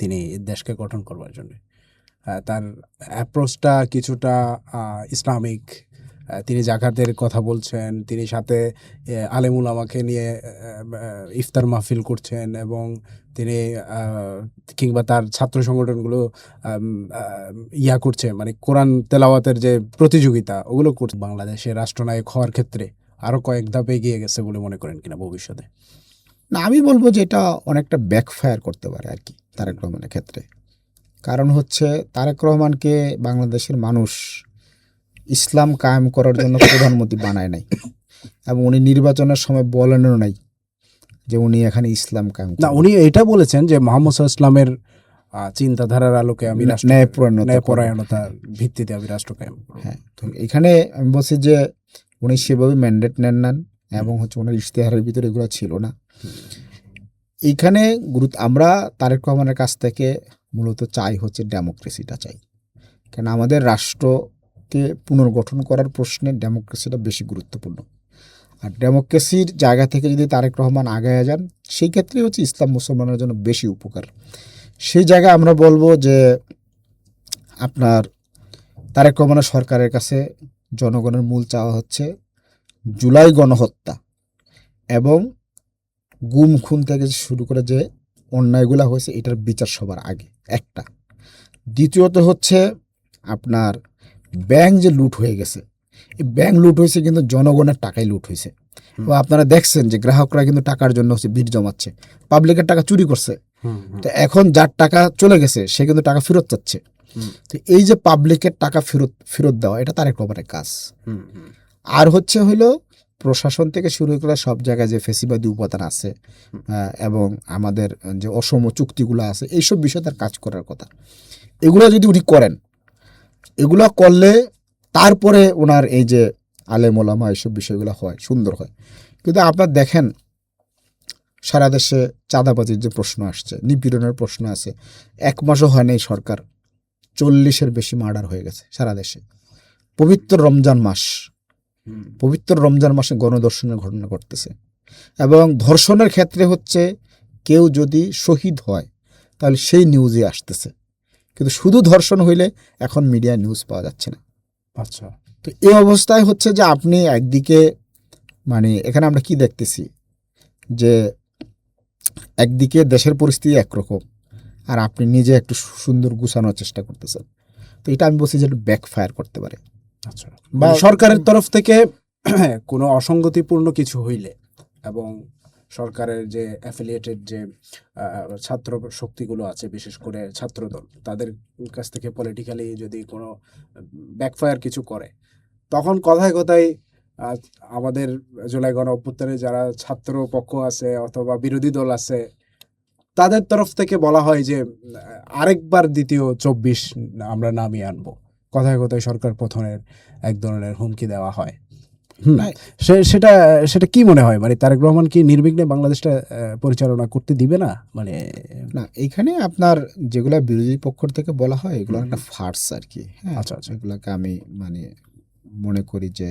তিনি দেশকে গঠন করবার জন্য। তার অ্যাপ্রোচটা কিছুটা ইসলামিক। তিনি জাকাতের কথা বলছেন, তিনি সাথে আলেমুল আমাকে নিয়ে ইফতার মাহফিল করছেন, এবং তিনি কিংবা তার ছাত্র সংগঠনগুলো করছে, মানে কোরআন তেলাওয়াতের যে প্রতিযোগিতা ওগুলো করছে। বাংলাদেশে রাষ্ট্রনায়ক হওয়ার ক্ষেত্রে আরও কয়েক ধাপ এগিয়ে গেছে বলে মনে করেন কিনা ভবিষ্যতে? না, আমি বলবো যে এটা অনেকটা ব্যাকফায়ার করতে পারে আর কি তারেক রহমানের ক্ষেত্রে। কারণ হচ্ছে তারেক রহমানকে বাংলাদেশের মানুষ ইসলাম কায়েম করার জন্য প্রধানমন্ত্রী বানায় নাই, এবং উনি নির্বাচনের সময় বলেনও নাই যে উনি এখানে ইসলাম কায়েম না, উনি এটা বলেছেন যে মোহাম্মদ সাল্লাল্লাহু আলাইহি ওয়াসাল্লামের চিন্তাধারার আলোকে আমি ন্যায়পরায়ণতার ভিত্তিতে আমি রাষ্ট্র কায়েম করব। হ্যাঁ, তো এখানে আমি বলছি যে উনি সেভাবে ম্যান্ডেট নেন এবং হচ্ছে ওনার ইশতেহারের ভিতরে এগুলো ছিল না। এইখানে আমরা তারেক রহমানের কাছ থেকে মূলত চাই হচ্ছে ডেমোক্রেসিটা চাই, কেন আমাদের রাষ্ট্রকে পুনর্গঠন করার প্রশ্নে ডেমোক্রেসিটা বেশি গুরুত্বপূর্ণ। আর ডেমোক্রেসির জায়গা থেকে যদি তারেক রহমান আগায় যান, সেই ক্ষেত্রে হচ্ছে ইসলাম মুসলমানের জন্য বেশি উপকার। সেই জায়গায় আমরা বলবো যে আপনার তারেক রহমানের সরকারের কাছে জনগণের মূল চাওয়া হচ্ছে জুলাই গণহত্যা এবং গুম খুন থেকে শুরু করে যে অন্যায়গুলো হয়েছে এটার বিচার সবার আগে একটা। দ্বিতীয়ত হচ্ছে আপনার ব্যাংক যে লুট হয়ে গেছে, এই ব্যাংক লুট হয়েছে কিন্তু জনগণের টাকায় লুট হয়েছে, এবং আপনারা দেখছেন যে গ্রাহকরা কিন্তু টাকার জন্য হচ্ছে ভিড় জমাচ্ছে, পাবলিকের টাকা চুরি করছে। তো এখন যার টাকা চলে গেছে সে কিন্তু টাকা ফেরত চাচ্ছে। তো এই যে পাবলিকের টাকা ফেরত দেওয়া, এটা তারেক রহমানের কাজ। আর হইলো প্রশাসন থেকে শুরু করে সব জায়গায় যে ফেসিবাদী উপাদান আছে এবং আমাদের যে অসম চুক্তিগুলো আছে, এইসব বিষয়ে তার কাজ করার কথা। এগুলো যদি উনি করেন, এগুলো করলে তারপরে ওনার এই যে আলেম ওলামা এইসব বিষয়গুলো হয়, সুন্দর হয়। কিন্তু আপনার দেখেন সারা দেশে চাঁদাবাজির যে প্রশ্ন আসছে, নিপীড়নের প্রশ্ন আছে, 1 মাসও হয় নাই সরকার, 40-এর বেশি মার্ডার হয়ে গেছে সারা দেশে। পবিত্র রমজান মাসে গণধর্ষণের ঘটনা ঘটতেছে, এবং ধর্ষণের ক্ষেত্রে হচ্ছে কেউ যদি শহীদ হয় তাহলে সেই নিউজে আসতেছে, কিন্তু শুধু ধর্ষণ হইলে এখন মিডিয়া নিউজ পাওয়া যাচ্ছে না। আচ্ছা, তো এই অবস্থায় হচ্ছে যে আপনি একদিকে মানে এখানে আমরা কি দেখতেছি যে একদিকে দেশের পরিস্থিতি একরকম, আর আপনি নিজে একটু সুন্দর গুছানোর চেষ্টা করতেছেন। তো এটা আমি বলছি যে একটু ব্যাকফায়ার করতে পারে। আচ্ছা, বা সরকারের তরফ থেকে কোনো অসঙ্গতিপূর্ণ কিছু হইলে এবং সরকারের যে অ্যাফিলিয়েটেড যে ছাত্র শক্তিগুলো আছে, বিশেষ করে ছাত্রদল, তাদের কাছ থেকে পলিটিক্যালি যদি কোনো ব্যাকফায়ার কিছু করে, তখন কথায় কথায় আমাদের জুলাই গণ অভ্যুত্থানে যারা ছাত্র পক্ষ আছে অথবা বিরোধী দল আছে, তাদের তরফ থেকে বলা হয় যে আরেকবার দ্বিতীয় 24 আমরা নামিয়ে আনবো। কথায় কথায় সরকার পতনের এক ধরনের হুমকি দেওয়া হয়। সেটা সেটা কি মনে হয়, মানে তারেক রহমান কি নির্বিঘ্নে বাংলাদেশটা পরিচালনা করতে দিবে না? মানে না, এইখানে আপনার যেগুলা বিরোধী পক্ষ থেকে বলা হয় এগুলো একটা ফার্স আর কি। হ্যাঁ, আচ্ছা, আচ্ছা। এগুলাকে আমি মানে মনে করি যে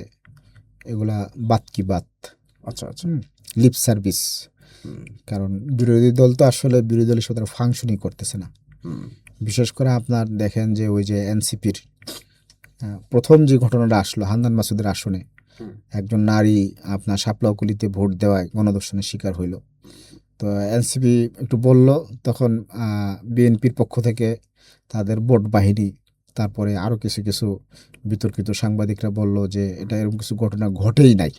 এগুলা বাত কি বাত, আচ্ছা, আচ্ছা। Lip service. কারণ বিরোধী দল তো আসলে বিরোধী দলের সাথে ফাংশনই করতেছে না। বিশেষ করে আপনার দেখেন যে ওই যে এনসিপির প্রথম যে ঘটনাটা আসলো হান্নান মাসুদের আসনে, একজন নারী আপনার শাপলাকুলিতে ভোট দেওয়ায় গণধর্ষণের শিকার হইল। তো এনসিপি একটু বলল, তখন বিএনপির পক্ষ থেকে তাদের ভোট বাহিনী, তারপরে আরও কিছু কিছু বিতর্কিত সাংবাদিকরা বলল যে এটা এরকম কিছু ঘটনা ঘটেই নাই।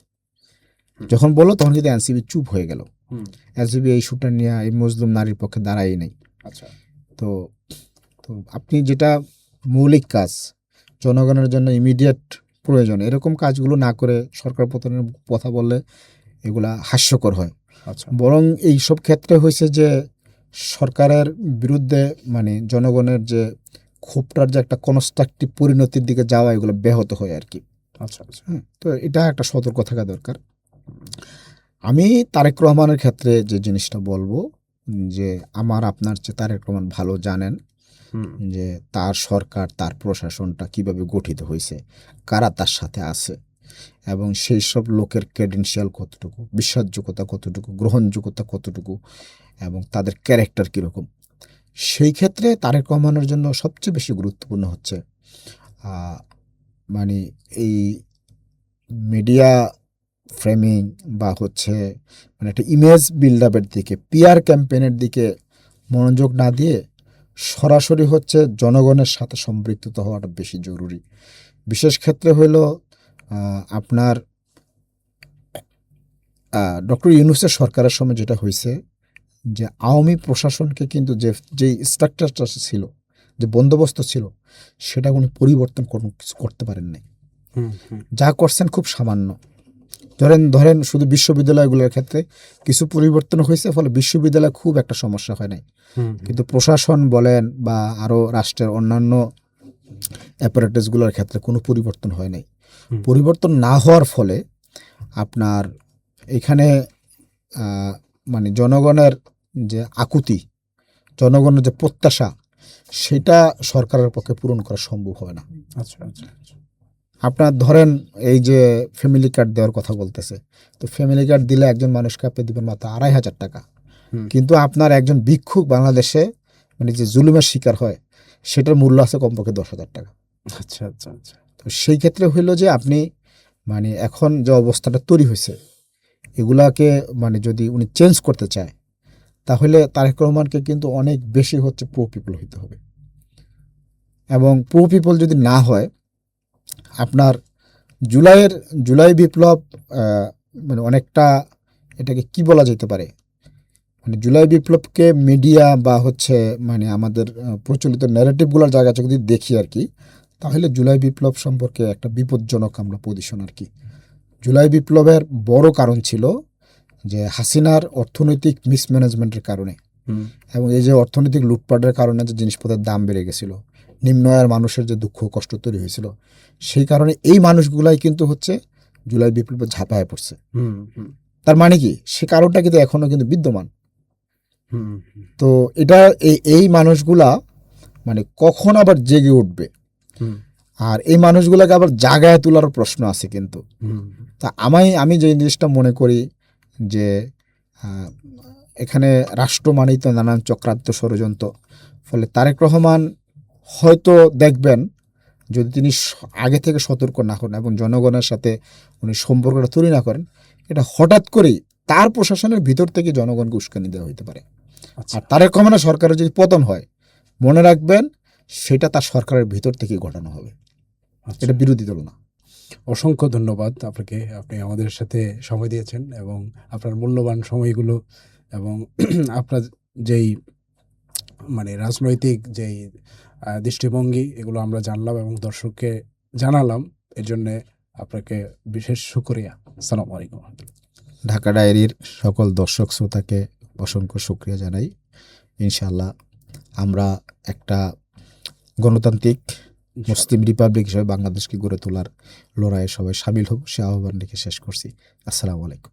যখন বললো তখন কিন্তু এনসিপি চুপ হয়ে গেল। এনসিপি এই ইস্যুটা নিয়ে এই মজলুম নারীর পক্ষে দাঁড়াই নাই। আচ্ছা, তো তো আপনি যেটা মৌলিক কাজ, জনগণের জন্য ইমিডিয়েট প্রয়োজন, এরকম কাজগুলো না করে সরকার পতনের কথা বললে এগুলা হাস্যকর হয়। আচ্ছা। বরং এই সব ক্ষেত্রে হয়েছে যে সরকারের বিরুদ্ধে মানে জনগণের যে ক্ষোভটার যে একটা কনস্ট্রাকটিভ পরিণতির দিকে যাওয়া, এগুলো ব্যাহত হয় আর কি। আচ্ছা, আচ্ছা। তো এটা একটা সতর্ক থাকা দরকার। আমি তারেক রহমানের ক্ষেত্রে যে জিনিসটা বলবো, যে আমার আপনার চেয়ে তারেক রহমান ভালো জানেন যে তার সরকার, তার প্রশাসনটা কিভাবে গঠিত হয়েছে, কারা তার সাথে আছে, এবং সেই সব লোকের ক্রেডেনশিয়াল কতটুকু, বিশ্বাসযোগ্যতা কতটুকু, গ্রহণযোগ্যতা কতটুকু, এবং তাদের ক্যারেক্টার কীরকম। সেই ক্ষেত্রে তারেক রহমানের জন্য সবচেয়ে বেশি গুরুত্বপূর্ণ হচ্ছে মানে এই মিডিয়া ফ্রেমিং বা হচ্ছে মানে একটা ইমেজ বিল্ড আপের দিকে, পিআর ক্যাম্পেইনের দিকে মনোযোগ না দিয়ে সরাসরি হচ্ছে জনগণের সাথে সম্পৃক্ত হওয়াটা বেশি জরুরি। বিশেষ ক্ষেত্রে হইল আপনার ডক্টর ইউনূসের সরকারের সময় যেটা হয়েছে যে আওয়ামী প্রশাসনকে কিন্তু যে স্ট্রাকচারটা ছিল, যে বন্দোবস্ত ছিল, সেটা উনি পরিবর্তন কিছু করতে পারেন নাই। যা করছেন খুব সামান্য। ধরেন শুধু বিশ্ববিদ্যালয়গুলোর ক্ষেত্রে কিছু পরিবর্তন হয়েছে, ফলে বিশ্ববিদ্যালয় খুব একটা সমস্যা হয় নাই। কিন্তু প্রশাসন বলেন বা আরও রাষ্ট্রের অন্যান্য অ্যাপারেটাসগুলোর ক্ষেত্রে কোনো পরিবর্তন হয় নাই। পরিবর্তন না হওয়ার ফলে আপনার এখানে মানে জনগণের যে আকুতি, জনগণের যে প্রত্যাশা, সেটা সরকারের পক্ষে পূরণ করা সম্ভব হয় না। আচ্ছা, আচ্ছা। আপনার ধরেন এই যে ফ্যামিলি কার্ড দেওয়ার কথা বলতেছে, তো ফ্যামিলি কার্ড দিলে একজন মানুষকে আপনি দেবেন মাত্র 2,500 টাকা, কিন্তু আপনার একজন ভিক্ষুক বাংলাদেশে মানে যে জুলুমের শিকার হয়, সেটার মূল্য আছে কমপক্ষে 10,000 টাকা। আচ্ছা, আচ্ছা, আচ্ছা। তো সেই ক্ষেত্রে হইল যে আপনি মানে এখন যে অবস্থাটা তৈরি হয়েছে, এগুলাকে মানে যদি উনি চেঞ্জ করতে চায়, তাহলে তারেক রহমানকে কিন্তু অনেক বেশি হচ্ছে প্রো পিপল হইতে হবে। এবং প্রো পিপল যদি না হয়, আপনার জুলাই বিপ্লব মানে অনেকটা এটাকে কি বলা যেতে পারে, মানে জুলাই বিপ্লবকে মিডিয়া বা হচ্ছে মানে আমাদের প্রচলিত ন্যারেটিভগুলোর জায়গা থেকে যদি দেখি আর কি, তাহলে জুলাই বিপ্লব সম্পর্কে একটা বিপজ্জনক আমরা পজিশন আর কি। জুলাই বিপ্লবের বড় কারণ ছিল যে হাসিনার অর্থনৈতিক মিসম্যানেজমেন্টের কারণে, এবং এই যে অর্থনৈতিক লুটপাটের কারণে যে জিনিসপত্রের দাম বেড়ে গেছিল, নিম্ন আয়ের মানুষের যে দুঃখ কষ্ট তৈরি হয়েছিল, সেই কারণে এই মানুষগুলাই কিন্তু হচ্ছে জুলাই বিপ্লবে ঝাঁপায় পড়ছে। তার মানে কি, সে কারণটা কিন্তু এখনো কিন্তু বিদ্যমান। তো এটা এই মানুষগুলা মানে কখন আবার জেগে উঠবে, আর এই মানুষগুলাকে আবার জাগায় তোলার প্রশ্ন আছে কিন্তু। তা আমি যে জিনিসটা মনে করি যে এখানে রাষ্ট্র মানেই তো নানান চক্রান্ত ষড়যন্ত্র, ফলে তারেক রহমান হয়তো দেখবেন যদি তিনি আগে থেকে সতর্ক না করেন এবং জনগণের সাথে উনি সম্পর্কটা তৈরি না করেন, এটা হঠাৎ করেই তার প্রশাসনের ভিতর থেকে জনগণকে উস্কানি দেওয়া হইতে পারে। আর তারেক রহমানের সরকারের যদি পতন হয়, মনে রাখবেন সেটা তার সরকারের ভিতর থেকে ঘটানো হবে, এটা বিরোধী দল না। অসংখ্য ধন্যবাদ আপনাকে, আপনি আমাদের সাথে সময় দিয়েছেন এবং আপনার মূল্যবান সময়গুলো এবং আপনার যেই মানে রাজনৈতিক যেই দৃষ্টিভঙ্গি এগুলো আমরা জানলাম এবং দর্শককে জানালাম, এর জন্য আপনাকে বিশেষ শুকরিয়া। আসসালামু আলাইকুম। ঢাকা ডায়েরির সকল দর্শক শ্রোতাকে অসংখ্য শুকরিয়া জানাই। ইনশাআল্লাহ আমরা একটা গণতান্ত্রিক মুসলিম রিপাবলিক হিসেবে বাংলাদেশকে গড়ে তোলার লড়াইয়ে সবাই সামিল হব, সে আহ্বান রেখে শেষ করছি। আসসালামু আলাইকুম।